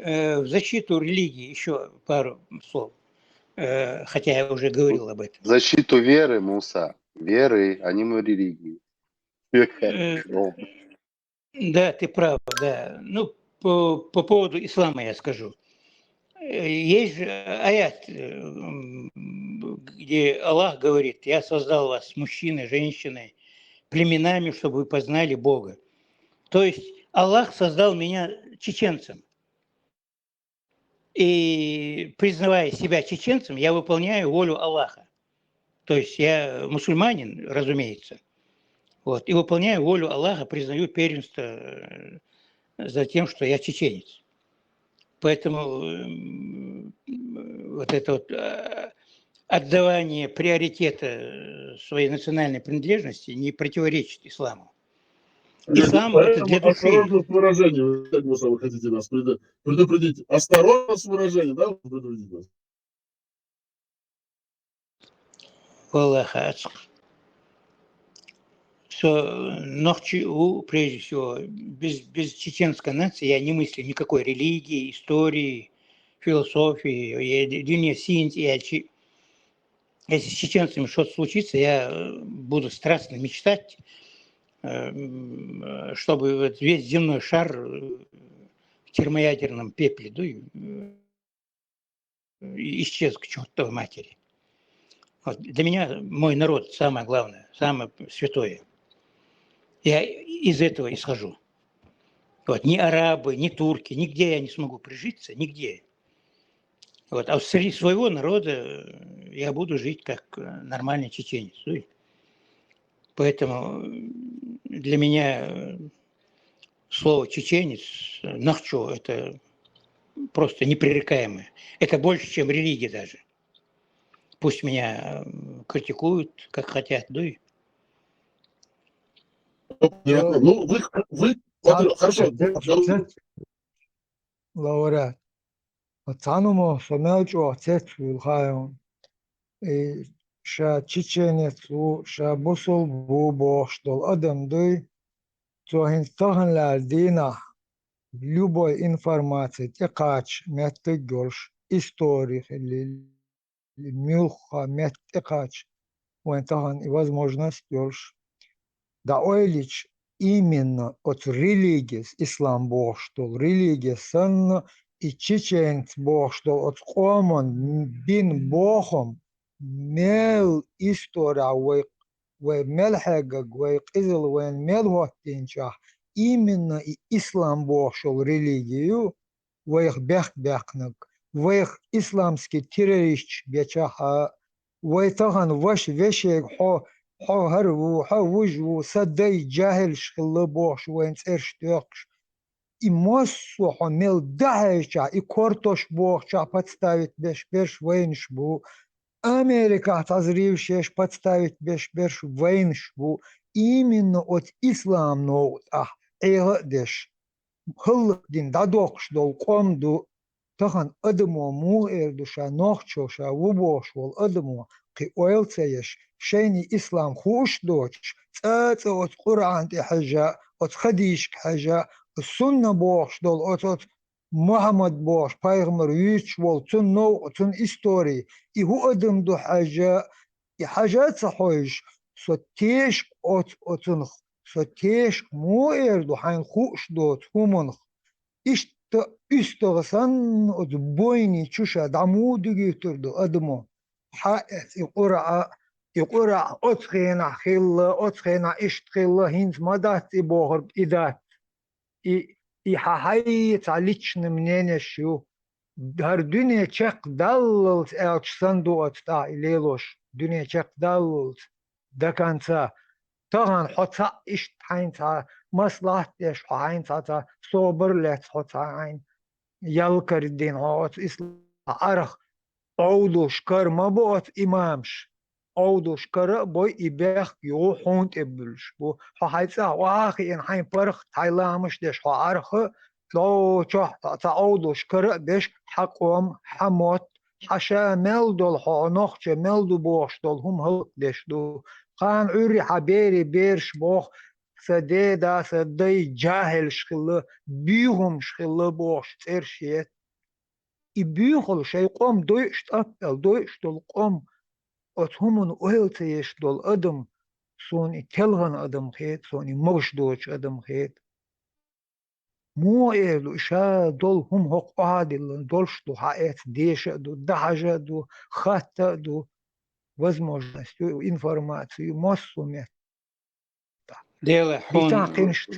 в защиту религии еще пару слов, хотя я уже говорил об этом. Защиту веры, Муса. Веры, а не религии. Э, Да, ты прав, да. Ну, по поводу ислама я скажу. Есть же аят, где Аллах говорит: «Я создал вас мужчиной, женщиной, племенами, чтобы вы познали Бога». То есть Аллах создал меня чеченцем. И признавая себя чеченцем, я выполняю волю Аллаха. То есть я мусульманин, разумеется. Вот, и выполняю волю Аллаха, признаю первенство за тем, что я чеченец. Поэтому вот это вот отдавание приоритета своей национальной принадлежности не противоречит исламу. Ислам – это для души. Осторожно с выражением, как вы хотите нас предупредить. Осторожно с выражением, да, предупредить нас? Аллаха ацк. Что Нохчу, прежде всего, без чеченской нации я не мыслю никакой религии, истории, философии, дюня синти. Если с чеченцами что-то случится, я буду страстно мечтать, чтобы вот весь земной шар в термоядерном пепле исчез к чертовой матери. Вот. Для меня мой народ самое главное, самое святое. Я из этого исхожу. Вот. Ни арабы, ни турки, нигде я не смогу прижиться, нигде. Вот. А среди своего народа я буду жить как нормальный чеченец. Поэтому для меня слово чеченец, нахчо, это просто непререкаемое. Это больше, чем религия даже. Пусть меня критикуют, как хотят, Понятно. Ну, вы хорошо. Лауреат. Цанумо сомелчо цецвил хайон. Ша чеченецу, ша бусул бубо, что адам дой, то хинстахан ла дина, любой информации, текач, меттегольш, истории, мюлха, меттекач, уэнтахан и возможность гольш. Да ойлич именно от религии, ислам бог, что религия санна и чеченц бог, что от комон бин богом мел история вей мелхегаг вей кизл вей мелхотинчах именно и ислам бог, что религию вейх бехнаг вейх исламский террорист бечаха вей тахан ваш вешег حو هرو حو وجو صدي جاهل شخل بوش وين ترش تقش и массу хамел дahеча и кортош бохча подставить беш вейншбу Америка тазрившеш подставить беш вейншбу именно от ислам ноут эйгдеш хылдин дадокш дол комду тахан адмо му эрдуша нохчоша вубош вол адмо قي أويلتيش شيني إسلام خوش دوش تأت قرآن دي حاجة خديش حاجة السنة بوش دول محمد بوش بايغمر يوش وول تن نو تن إستوري هو أدم دو حاجة حاجات صحوش ستيش أتنخ ستيش مو إردو حين خوش دوت همونخ إستغسن بويني تشوشا دعمو دو أدمو حائث يقرأ أتخينا خيلا أتخينا إشتخيلا هنز مدات بوغر بإدات حاهي تعليشن منين شو هر دنيا چق دللت ألش صندوق تا إليلوش دنيا چق دللت دكانتا طغان حتا إشتحين تا مصلحت إيش حين تا صوبر لت حتا عين يلكر الدين هات إسلام أرخ أودوش كر ما بوت إمامش أودوش كر بوي إباخ يو حونت إبلش بو حايتسا واخي إن حين برخ تايلامش ديش حارخ لو تشح تا أودوش كر بيش حقوم حموت حشا ملدول حانوخش ملدو بوش دول هم هلق ديش دو قان عري حبيري بيرش بوخ سدي دا سدي جاهل شخلا بيهم شخلا بوش ترشيت يبيخل شي قوم دويش تقبل دويش دول قوم أتهمن أهلتيش دول أدم سوني تلغن أدم خيت سوني مرش دوش أدم خيت مو إلو إشا دول هم هق عادل دولش دو حقيت ديش دو دحجة دو خطة دو возможностью информацию массу ديلا بيتان حون قينش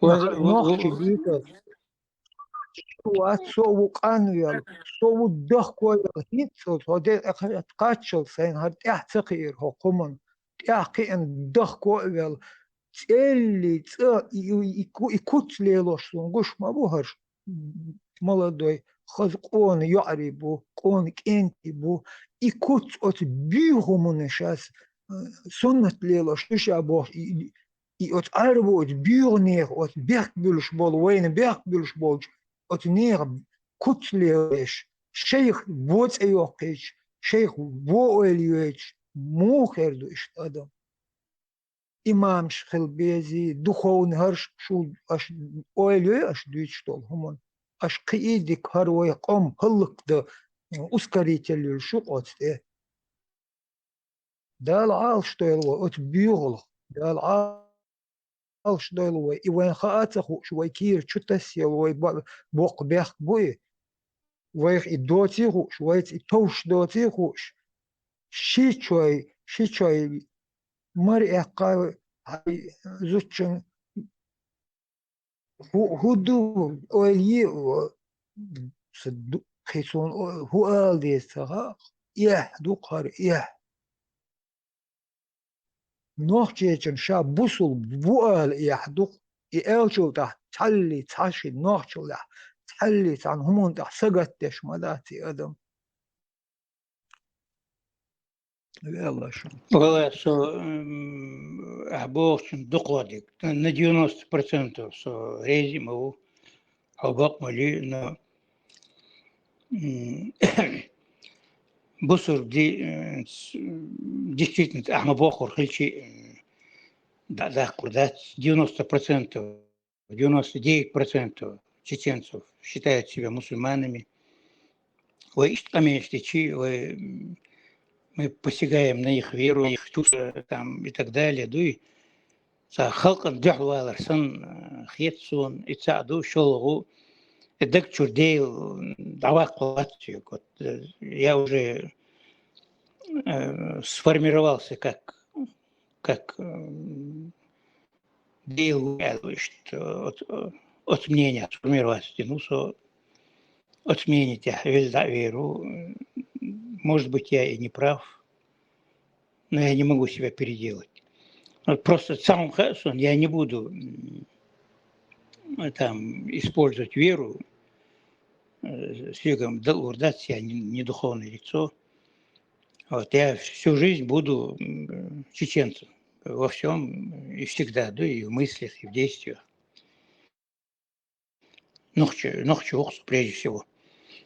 نوخش بيتا سو قانويل سو دخكو هيتسو هدي قاتشل سين هاد احتقير حكومن تحقين دخكو ويل تسألي يكوت ليلوش гуш ما بوهرش молодой خذ قون يعربو قون كنتي بو يكوت от بيهمون شاس سنة ليلوش تشابه от арбо от бюрнех от бехбюлш бол وين бехбюлш бол от нер кутлеш شيخ بوت ايوقش شيخ بو اليوش موخر إيش أدم إمام شخل بيزي دخون هرش شو أش أوليو أش دويش طول همون أش قيدك هروي قم هلق ده أسكريتل شو قصده ده العالش ده أت بيغل ده العالش ده وين خاطخ شوي كير شو تسيل وي بوق بيخ بوي ويخ إدوتي خوش ويت إتوش دوتي خوش شي شوي مرء قاوي زوجن هو دو أولي صدق خيسون هو قال دي سها دو قار نوح جيجن شا بوصل بوال دو شو تحت تحلي تحشي نوح شو تحلي عن همون تحت سقتش مداتي أدم يلا شو والله что обочин докладик на 90% что резимо обок мали на бусур действительно ахмабохур хильчи да курдат 90%, 99% чеченцев считают себя мусульманами. Вы мы посягаем на их веру, их там и так далее. خلق الدعوة لرسن خيتسون يتساعدوا شغلوا الدكتور ديل عواقب я уже сформировался как дейл от мнения сформироваться, ну что отменить веру. Может быть, я и не прав, но я не могу себя переделать. Вот просто сам Хассон я не буду там использовать веру с югом урдать, я не духовное лицо. Вот, я всю жизнь буду чеченцем во всем и всегда, да, и в мыслях, и в действиях. Нохчу, прежде всего.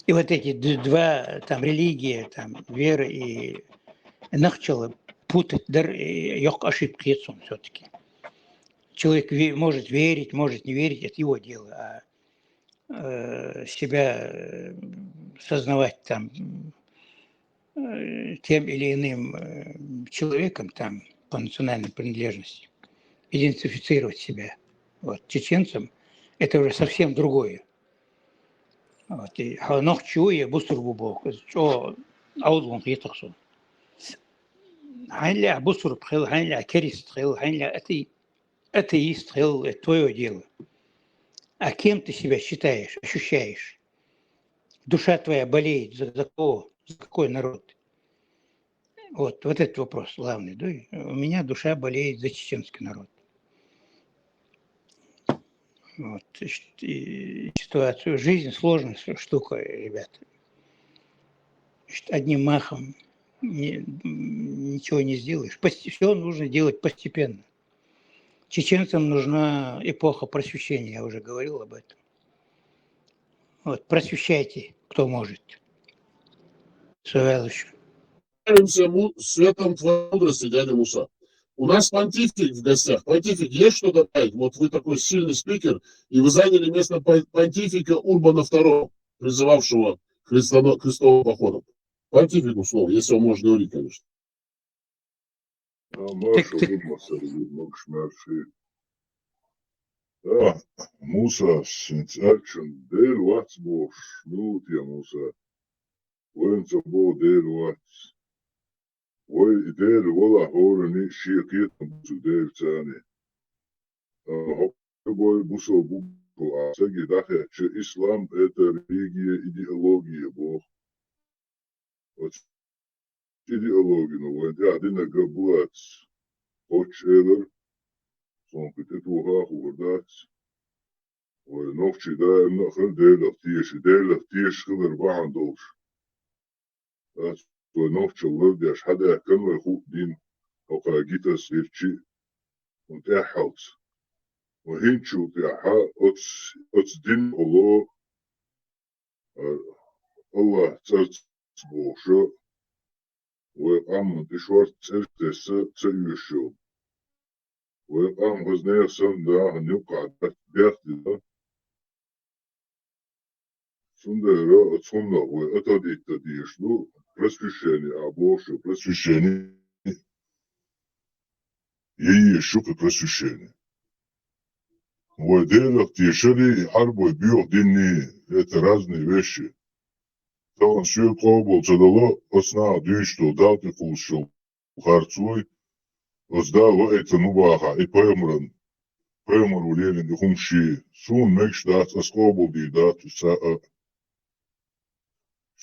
И вот эти два, там, религия, там, вера и нахчала путать, yok ошибки все-таки. Человек может верить, может не верить, это его дело, а себя сознавать там тем или иным человеком там по национальной принадлежности, идентифицировать себя вот, чеченцем, это уже совсем другое. Вот, и нохчуя бусурбу бог, что аудун хитахсон. Хайля бусурб хил, хайля керист хил, хайля атеист хил, это твое дело. А кем ты себя считаешь, ощущаешь? Душа твоя болеет за кого? За какой народ? Вот этот вопрос главный. Да? У меня душа болеет за чеченский народ. Вот. И ситуацию. Жизнь сложная штука, ребята. Одним махом ничего не сделаешь. Все нужно делать постепенно. Чеченцам нужна эпоха просвещения, я уже говорил об этом. Вот, просвещайте, кто может. Светом твоей мудрости, дядя Муса. У нас понтифик в гостях. Понтифик, есть что добавить? Вот вы такой сильный спикер, и вы заняли место понтифика Урбана II, призывавшего крестовым походом. Понтифику слово, если он может говорить, конечно. Musa, since action, there what's bosh, no, dear Musa. When the bow there what's, why there walla horny, she get to there, Tani. Boy, Busso Buko, Sagi Dahe, Islam, это религия, идеология, Бог. Вот идеология, ну, вот я один габулат, Очелер, сон Пететуха, Хурдац. ونوفشي ده نخل ديلا تيش خضر بعن دوش ونوفشي الله دي اش حدا كانوا يخوق دين او قاجيتا سيرتشي ونتاع حوت وهينشو تاعها اوتس دين الله الله تسرت بوشو وقام تشوار تسرت تسيوشو وقام غزنيا سندا هنيوقع بيختي ده Сундера отсюда, это что просвещение, больше просвещение, и еще как просвещение. В делах тишери харбой биодинни, это разные вещи. Там все кобол цадало, осна дышто, дал ты кушал, харцуй, оздало это нубаха, и поймран, поймру лелин и хумши, сун мекш дат, аскобол ди дат,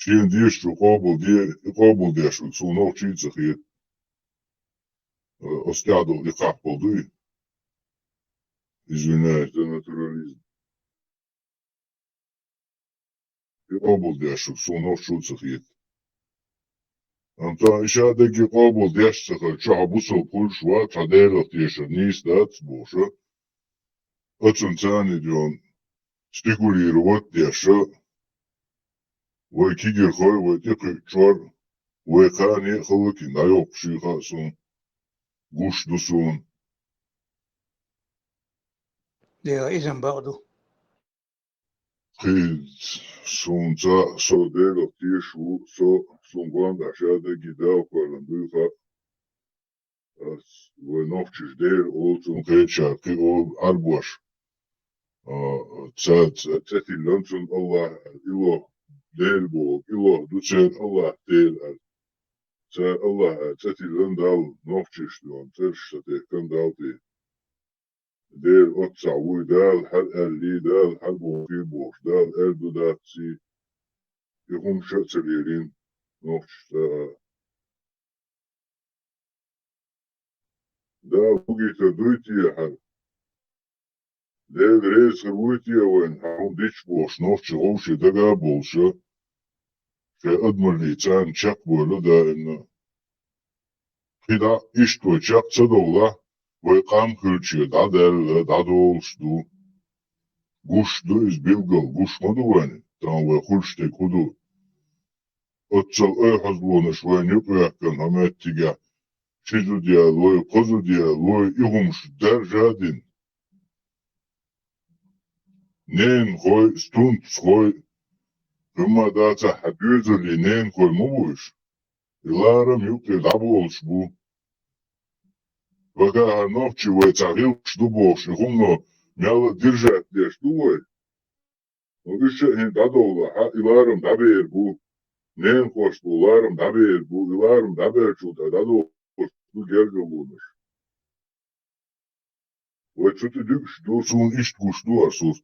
Шин дишь кобл дешут, сунов чицах и остядал и хапал дуй. Извиняюсь, это натурализм. И кобл дешут, сунов чуцах и. Антон, еще таки кобл дешцах, чабусал пульшва, чаделах тешер, низ дат, боша. Оценцани дён, спекулировать деша. Вой кигер хой, вой тихий чвар, вой хани халуки, наёк шиха сун, гуш дусун. Да, изам багду. Хид сунца содelo тишу, сун гванда шада гидал кваландуха. Вой новчиш дер, ол сун хеча, ки ол арбуаш. Цати лансун Аллах, ило. دير بوك الله دوتشين الله دير الله تاتي لندال نوفشش دون ترش تاتي كندال تي دير اوتسعوي دال حل اللي دال حلبو في بوش دال اردو داتسي يقوم شاتسليرين نوفشش دال بوغي تدويتي حل دير ريس خرويتي وين حقوم ديش بوش نوفشي غوشي دقا بوشا في أدمر ليتان شاك بولو إنه خدا إشتو شاك صدولا ويقام خلشي دادول شدو قوش دو إز بيلغل قوش مدواني تان ويخلش تكودو أتصل أي حزبون شوين يقيا كان همات تيجا شيزو ديال وي قزو ديال وي إغمش در جادين نين خوي ستونت خوي كما داتا حبيزو لينين خوي موش إلارم يوكي دابول شبو وكا نوفشي ويتاغيل شدو بوش يخونو ميالا ديرجات ديش دوي وإيش هين دادولا ها إلارم دابير بو نين خوش بو إلارم دابير بو إلارم دابير شو دادو شدو جرجلونش ويتشوتي ديكش دو سون إشت قوش دو أرسوست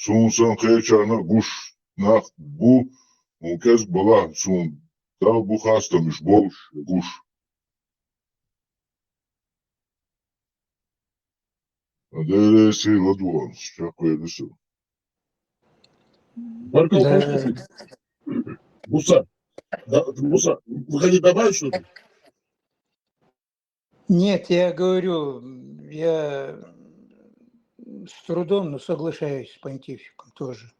سون سان خيشانا قوش ناخ بو وكاز بلا سون دال بو خاستا مش بوش قوش ده سي لدوان شاكوي لسو Баркал Да. Понтифик. Муса, вы хотите добавить что-то? Нет, я говорю, я с трудом, но соглашаюсь с понтификом тоже.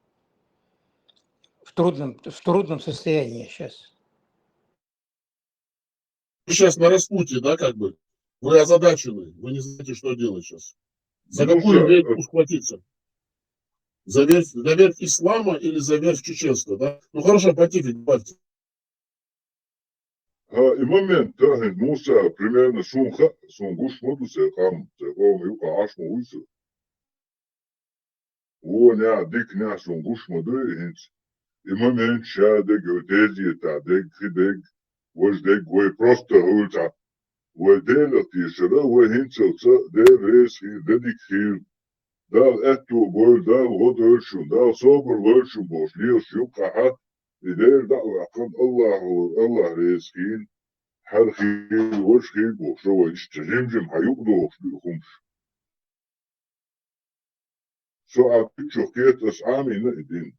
В трудном состоянии сейчас. Вы сейчас на распутье, да, как бы? Вы озадачены, вы не знаете, что делать сейчас. За какую веру схватиться? За верь ислама или за верь чеченства, да? Ну хорошо, понтифик, давайте. И момент, да, Муса примерно сунха, сунгуш модусе кам, цехом юка аш муиса. Ня, дик ня сунгуш моду, и момент ша дег тези та дег хидег, вож дег вой просто hulta. Вой делат ешера, вой хинцелца, де рес хир, дедик хир. Дал эту гой, дал год ölçün, dal sabır ölçün boş, liyor şu kahat. İder da akın Allah reskin. Her خير وش خير بوش هو يستجمجم هيقضوا خمس ساعة شوكيت أسعامي نقدين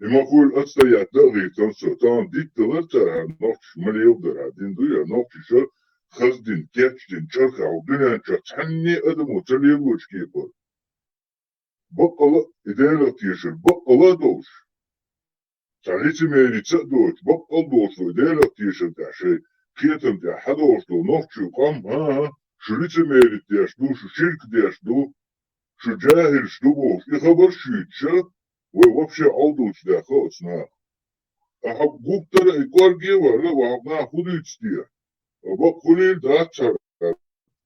إما أقول أستيات لغي تنسطان ديك تلتها نوكش ملي يقدر هادين دويا نوكش شر خزدين كيتشدين شرخة ودنيا تحني أدمو تليوش كيبر بقلا إدالة تيشر بقلا دوش تعليتي ميري تسأدوش بقل دوش إدالة تيشر دعشي كيتم دي حدوش دو نوكشي قام ها شريتي ميري ديش دو شو شرك ديش دو شو جاهل شو بوش يخبر شيتشا ووفشي عودوش دا خاص نا أحب قوب ترى إقوار جيوة لا وعبنا خديتش ديا وبق خليل داتشا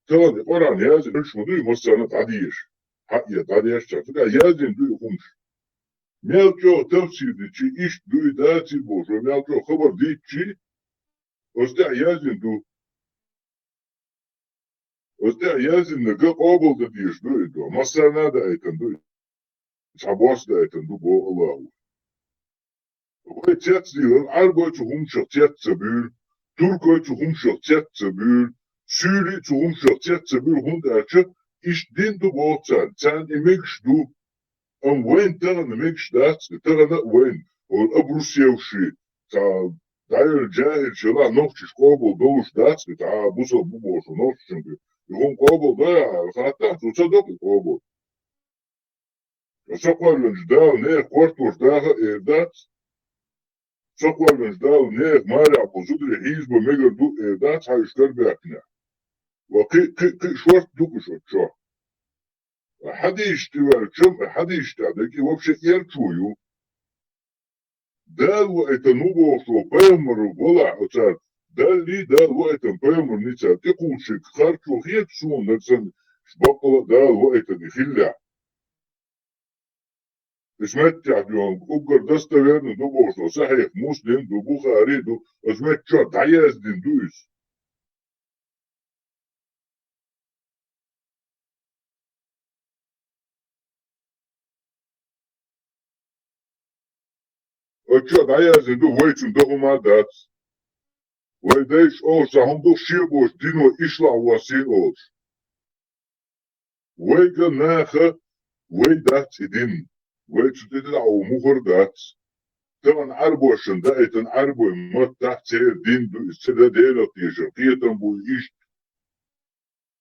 ترى إقواران يازن شو دوي مسانا تعديش حقيا تعديش تفكا يازن دوي خمش ميالكو تفسير دي چي إيش دوي داتي بوش وميالكو خبر دي چي وستع يازن دو وستع يازن نقا قابل دا ديش دوي دو مسانا دا ايتن دوي تعبواس دا ايتن دو بو الله وي تيات ديلر عربو تهم شخصيات سبيل تركو تهم شخصيات سبيل سوري تهم شخصيات سبيل هند اتشا إيش دين دو بوتسان تان إميكش دو أم وين تغن إميكش دات تغن وين والأبروسيا وشي تا داير الجاهل شلا نوكش قابل دوش دات تا بوصل بوبوش ونوكش يقوم قابل دا خاطات وصدق قابل سقوى الانجدال نيخ قرطوش داها إيردات سقوى الانجدال نيخ مارع بوزودري حيزبو ميجر دو إيردات هايشكر باكنا وكي شورت دوكو شو حد يشتوى حد يشتعدك وابشي يرشويو دال وقتا نوبوشو بامر ولا أتار دال لي دال وقتا بامر نيتا تقول شك خارجو خيط سون نكسن شبقلا دال وقتا نخلع اسمتع ديون أقر دستويرن دوبوشو صحيح مسلم دو بخاري دو اسمتع دعياز دين دويس أتشا دعياز دين دو ويتم دو ما دات ويدايش أوش هم دو شيبوش دينو إشلع واسين أوش ويقا ناخا ويدات دين ويتشتدع ومغر دات طبعا عربوشن دايتن عربو ما تحت سير دين دو استدا ديلا تيشر قيتن بو إشت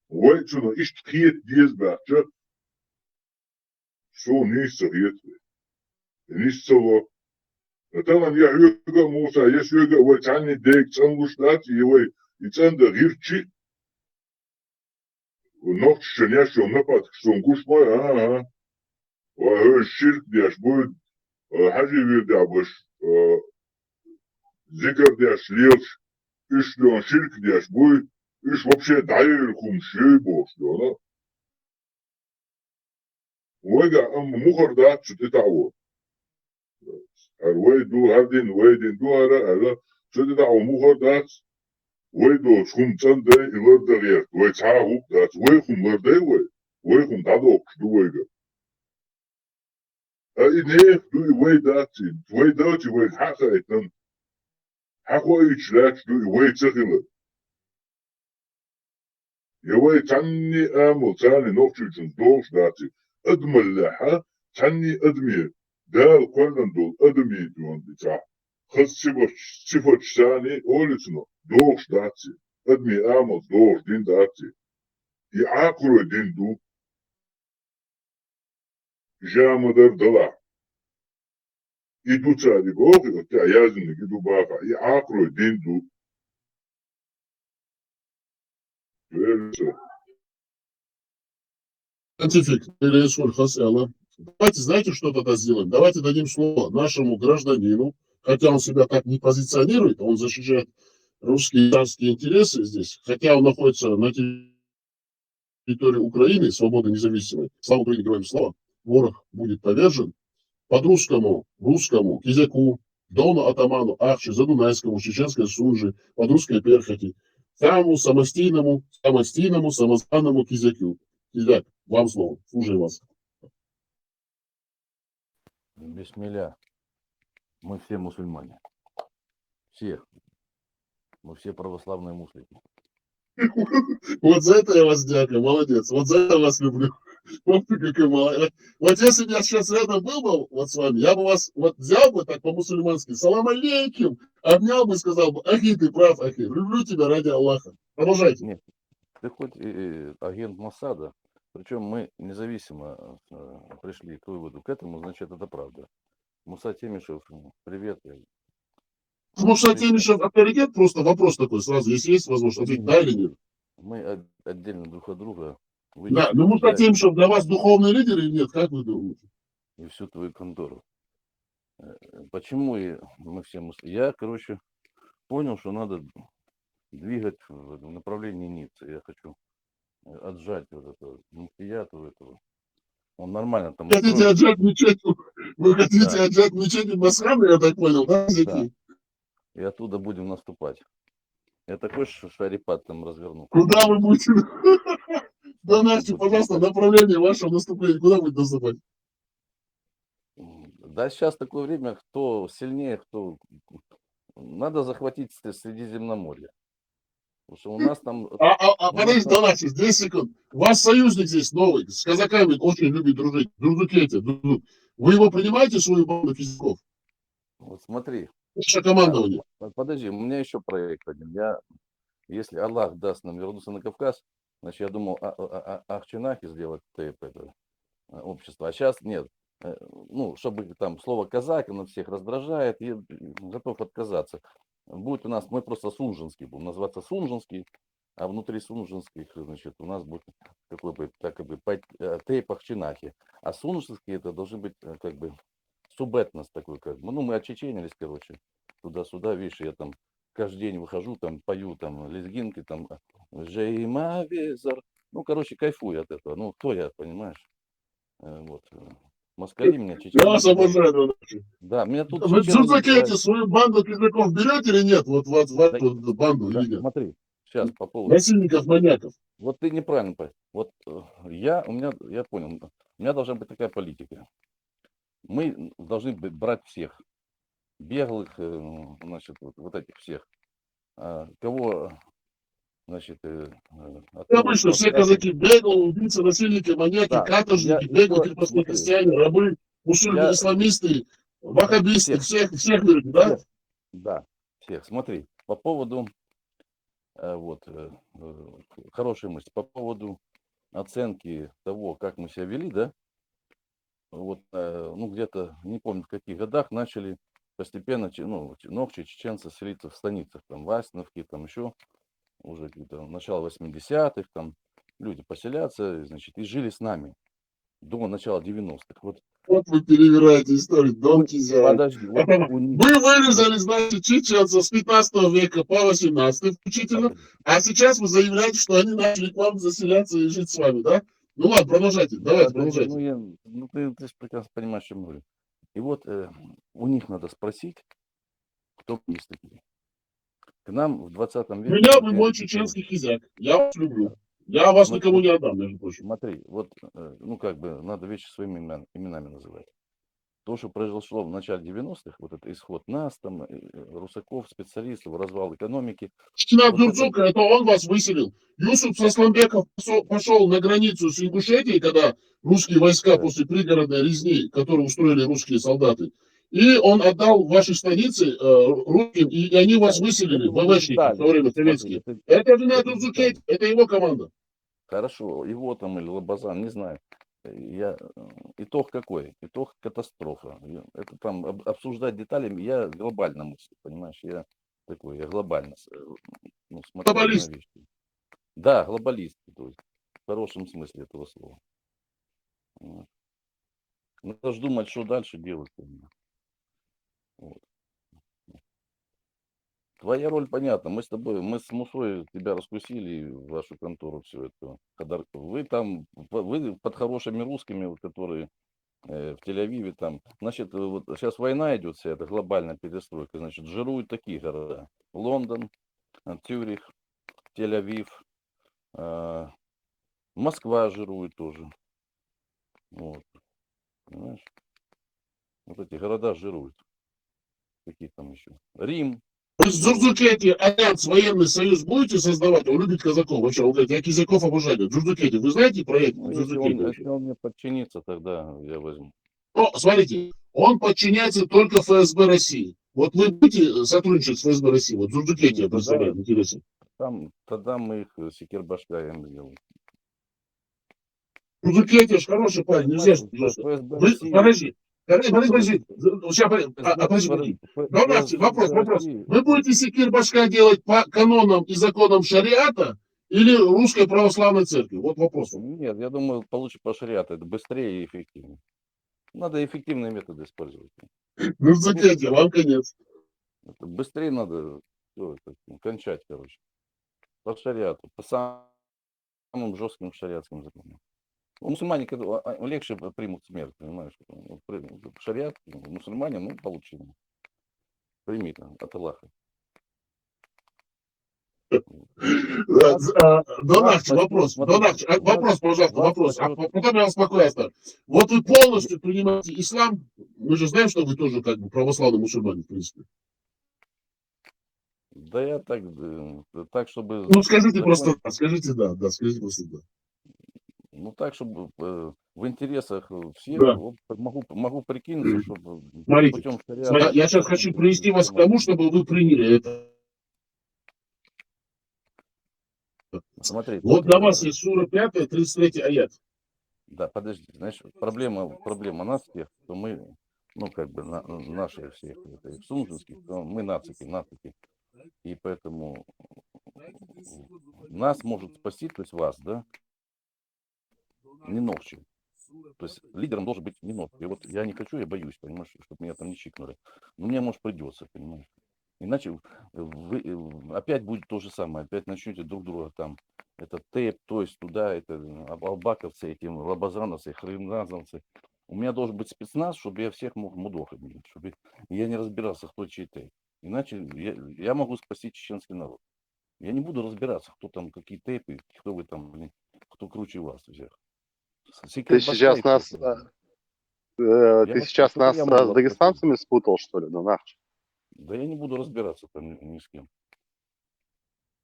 ويتشنو إشت قيت ديز باحشا شو نيس قيت نيس سوا طبعا يحيوغا موسى يسيوغا ويتعني ديك تنغوش دات يوي يتعند غير تشي ونوكش شنياش ونبات كشتنغوش ماي وهو الشرك دياش بود حاجة بيدع باش ذكر دياش ليش إيش لون شرك دياش بود إيش وبشي دعيركم شي بوش لونا ويقع أم مخر دات ستتعوى الويدو هردين ويدين دو هرا ستتعوى مخر دات ويدو شخم تندي إلرد غير ويتعاوب دات ويخم لردي ويخم دادوك دو ويقع إنيخ دوي وي داتي وي حقا إتن حقا إيشلاش دوي وي تخيلا يوي تاني آمل تاني نوكشي جنزدوش داتي أدمل لحا تاني أدمي دال قولن دول أدمي دون بتاع خص صفوش تاني أولتنو دوش داتي أدمي آمل دوش دين داتي يعاقرو دين دو جامدر دلع يدو تاري بوغي وتا يازن يدو باقا يعاقرو دين دو Верится. Сcientific, переисход Хасяна. Давайте, знаете, что тогда сделаем? Давайте дадим слово нашему гражданину, хотя он себя так не позиционирует, он защищает русские и царские интересы здесь, хотя он находится на территории Украины, свободной, независимой. Слава Украине, говорим слово. Ворог будет повержен. Под русскому, кизяку, Дону Атаману, Ахче, Задунайскому, Чеченской Сунжи, под русской перхоти, самому самостійному, самозваному кизяку. Кизяк, вам слово, слушаю вас. Бисмилля. Мы все мусульмане. Все. Мы все православные муслимы. Вот за это я вас дякую, молодец. Вот за это я вас люблю. Вот ты какой молодец. Вот если бы я сейчас рядом был бы вот с вами, я бы вас вот взял бы так по-мусульмански, салам алейкум, обнял бы и сказал бы, ахи, ты прав, ахи, люблю тебя ради Аллаха. Продолжайте. Нет, ты хоть и агент Моссада, причем мы независимо пришли к выводу к этому, значит, это правда. Муса Темишев, привет. Муса Темишев авторитет, просто вопрос такой сразу, если есть возможность ответить, да или нет? Мы отдельно друг от друга. Да, но Муса Темишев для вас духовный лидер или нет, как вы думаете? И всю твою контору. Почему мы все Я, короче, понял, что надо двигать в направлении Ниццы. Я хочу отжать вот этого муфтияту этого. Он нормально там... Хотите отжать мечеть? Вы хотите отжать мечеть Масхана, я так понял, да? Да. И оттуда будем наступать. Я такой шарипат там разверну. Куда вы будете? Донайте, пожалуйста, направление вашего наступления. Куда будете наступать? Да, сейчас такое время, кто сильнее, кто... Надо захватить Средиземноморье. Потому что у нас там... Подождите, Донати, 10 секунд. У вас союзник здесь новый, с казаками очень любит дружить. Дурдукете. Вы его принимаете, свою банду физиков? Вот смотри. Ваше командование. Подожди, у меня еще проект один. Если Аллах даст нам вернуться на Кавказ, значит, я думал Ахчинахи сделать это общество. А сейчас нет. Ну, чтобы там слово казак, оно всех раздражает, и готов отказаться. Будет у нас, мы просто Сунжинский будем называться Сунжинский, а внутри Сунжинских, значит, у нас будет какой бы, так бы, тейп Ахчинахи. А Сунжинские это должны быть как бы субэтнос такой, как бы. Ну, мы очеченились, короче, туда-сюда, видишь, я там каждый день выхожу, там пою, там, лезгинки, там, Жейма Везар. Ну, короче, кайфую от этого. Ну, кто я, понимаешь? Вот. Москали меня, чеченцы. Я вас обожаю, Донати. Да, меня тут... Вы Дзурзакете свою банду физиков берете или нет? Вот вашу банду или нет? Смотри, сейчас по поводу... Насильников, маньяков. Вот ты неправильно понял. Вот я понял, у меня должна быть такая политика. Мы должны брать всех. Беглых, значит, вот этих всех. Кого, значит... Обычно все казаки беглые, убийцы, насильники, маньяки, каторжники, беглые крепостные крестьяне, рабы, мусульмане, исламисты, ваххабисты, всех берете, да? Да, всех. Смотри, по поводу, хорошая мысль, по поводу оценки того, как мы себя вели, да, вот, ну, где-то, не помню, в каких годах начали постепенно, ну, ногчи чеченцы селиться в станицах, там, в Асиновке, там еще, уже где-то начало 80-х, там, люди поселятся, значит, и жили с нами до начала 90-х. Вот вы перевираете историю, Дон Кизяк. Подожди. Вы вырезали, значит, чеченцев с 15 века по 18 включительно, а сейчас вы заявляете, что они начали к вам заселяться и жить с вами, да? Ну ладно, продолжайте, давайте, продолжайте. Ну, ты же прекрасно понимаешь, о чем говорю. И вот у них надо спросить, кто есть такие. К нам в 20 веке... Меня вы мой чеченский хизяк. Я вас люблю. Я вас никому не отдам, между прочим. Смотри, вот, ну, как бы, надо вещи своими именами называть. То, что произошло в начале 90-х, вот это исход нас, там, русаков, специалистов, развал экономики. Чинат Дурцука, это он вас выселил. Юсуп Сасламбеков пошел на границу с Ингушетией, когда русские войска после пригородной резни, которую устроили русские солдаты, и он отдал ваши станицы русским, и они вас выселили, ВВшники, в то время советские. Это Чинат Дурцука, это его команда. Хорошо, его там или Лобазан, не знаю. Итог какой? Итог катастрофа. Это там обсуждать детали, я глобально мыслю, понимаешь? Я глобально смотрю на вещи. Да, глобалисты, то есть, в хорошем смысле этого слова. Вот. Надо же думать, что дальше делать. Вот. Твоя роль понятна. Мы с тобой, мы с Мусой тебя раскусили, вашу контору, все это. Вы там, вы под хорошими русскими, вот, которые в Тель-Авиве там. Значит, вот сейчас война идет вся, это глобальная перестройка. Значит, жируют такие города. Лондон, Цюрих, Тель-Авив, Москва жирует тоже. Вот. Понимаешь? Вот эти города жируют. Какие там еще? Рим. Вы с Дзурдукети альянс, военный союз будете создавать? Он любит казаков. Вообще, он говорит, я казаков обожаю. Дзурдукети, вы знаете проект Ну, Дзурдукети? если он мне подчинится, тогда я возьму. Ну, смотрите, он подчиняется только ФСБ России. Вот вы будете сотрудничать с ФСБ России? Вот Дзурдукети я представляю, интересно. Там, тогда мы их секирбашкаем сделаем. Дзурдукети ж хороший парень, нельзя же. Вы, подожди. Подожди. Сейчас, подожди. Вопрос. Вы будете секир-башка делать по канонам и законам шариата или русской православной церкви? Вот вопрос. Нет, я думаю, получше по шариату. Это быстрее и эффективнее. Надо эффективные методы использовать. Ну, закрытие, вам конец. Это быстрее надо кончать, короче. По шариату, по самым жестким шариатским законам. Мусульмане легче примут смерть, понимаешь? Шариат, мусульмане, ну, получили. Прими от Аллаха. Донахчи, вопрос, пожалуйста, вопрос. А потом я успокоюсь. Вот вы полностью принимаете ислам, мы же знаем, что вы тоже как бы православный мусульманин, в принципе. Да я так, чтобы... Ну, скажите просто да, скажите просто да. Ну, так, чтобы в интересах всех, Да. вот, могу прикинуться, чтобы... Смотрите, я сейчас хочу привести вас к тому, чтобы вы приняли это. Смотри, вот для вас есть сура 5, 33 аят. Да, подожди, знаешь, проблема нас всех, что мы, ну, как бы, наши все, сунжинские, мы нацики, и поэтому нас может спасти, то есть вас, да, не ногчи. То есть лидером должен быть не ногчи. И вот я не хочу, я боюсь, понимаешь, чтобы меня там не чикнули. Но мне, может, придется, понимаешь. Иначе вы, опять будет то же самое, опять начнете друг друга там, это тэп, то есть туда, это албаковцы, эти лабазановцы, хреназовцы. У меня должен быть спецназ, чтобы я всех мог мудохать, чтобы я не разбирался, кто чей тэп. Иначе я могу спасти чеченский народ. Я не буду разбираться, кто там, какие тэпы, кто вы там, блин, кто круче вас всех. Ты сейчас нас, с дагестанцами спутал, что ли? Ну, нахуй. Да я не буду разбираться там ни с кем.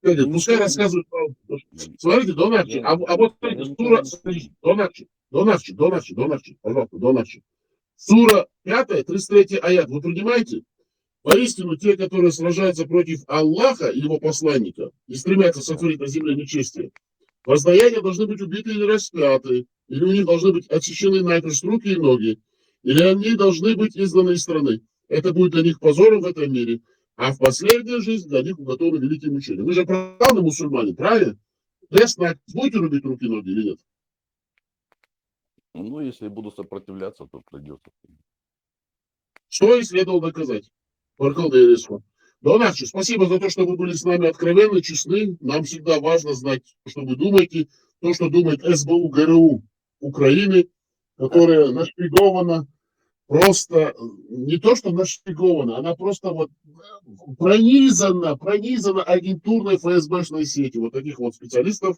Пускай рассказывают. Смотрите, Донахчи, а вот сура, Донахчи, пожалуйста, Донахчи. Сура 5, 33 аят, вы принимаете? Воистину, те, которые сражаются против Аллаха и его посланника и стремятся сотворить на земле нечестие, воздаяния должны быть убиты или распяты, или у них должны быть отсечены напрочь руки и ноги, или они должны быть изгнаны из страны. Это будет для них позором в этом мире, а в последнюю жизнь для них уготованы великие мучения. Вы же правильно мусульмане, правильно? Ясно, будете рубить руки и ноги или нет? Ну, если буду сопротивляться, то придется. Что и следовало доказать. Донахчи, спасибо за то, что вы были с нами откровенны, честны. Нам всегда важно знать, что вы думаете, то, что думает СБУ, ГРУ Украины, которая нашпигована, просто не то, что нашпигована, она просто вот пронизана агентурной ФСБшной сетью. Вот таких вот специалистов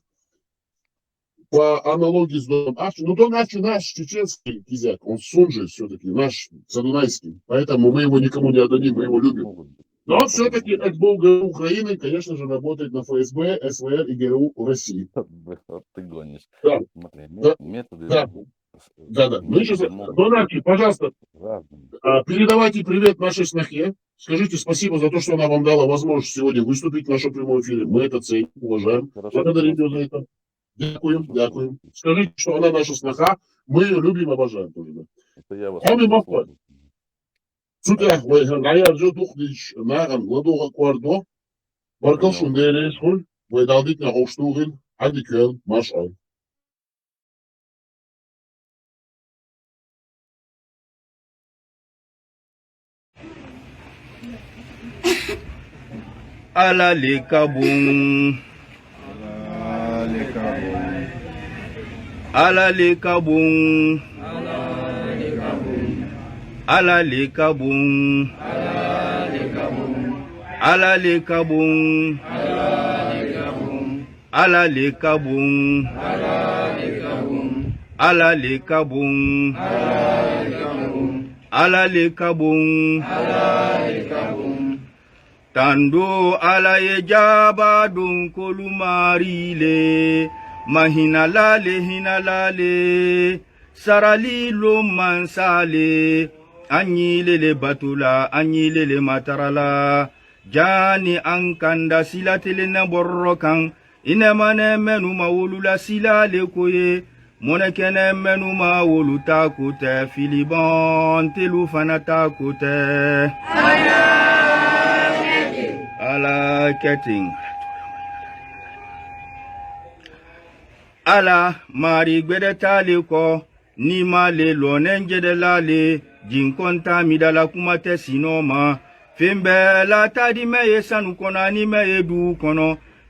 по аналогии с Доном Ахчи. Ну, Дон Ахчи наш чеченский кизяк, он сунжи все-таки, наш задунайский. Поэтому мы его никому не отдадим, мы его любим. Но все-таки СБУ ГРУ Украины, конечно же, работает на ФСБ, СВР и ГРУ России. Ты гонишь. Да. Смотри, Да. методы. Да. Ну, сейчас, Донахчи, пожалуйста, передавайте привет нашей снохе. Скажите спасибо за то, что она вам дала возможность сегодня выступить в нашем прямом эфире. Мы это ценим, уважаем. Благодарим ее за это. Дякуем. Скажите, что она наша сноха. Мы ее любим, обожаем. Это я вас Сюда, я духнич наран, ладога квардо, баркал шундерес хуль, вы далдик на хоштугин, عادي كان مشعل ala le ka bon ala le ka bon ala le ka bon ala le ka bon ala le ka bon ala le ka bon ala le ka bon Tando ala ye jaba don kolumarile hinalale sarali lo mansale anyilele batula anyilele matarala jani ankanda silatele na borrokan inemane menu mawulula silale koye monekene menu mawuluta kote filiban telu fanata kote ala ketting ala mari gbede tale ko ni ma le lo nenjede lale jinkonta midala kumate sinoma fembe la tadi meye sanu kono ni meye du kono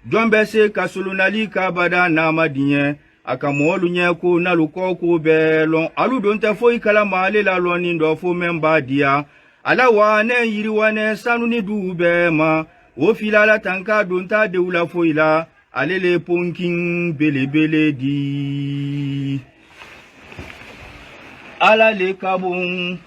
jombe se kasulunali ka bada na madien akamolu nye ko nalu ko belon alu donte foi kala male la lo ni ndo fo memba dia ala wane yiri wane sanu ni du be ma o filala tanka donta de ula foila alele ponkin belebele di ala le kabon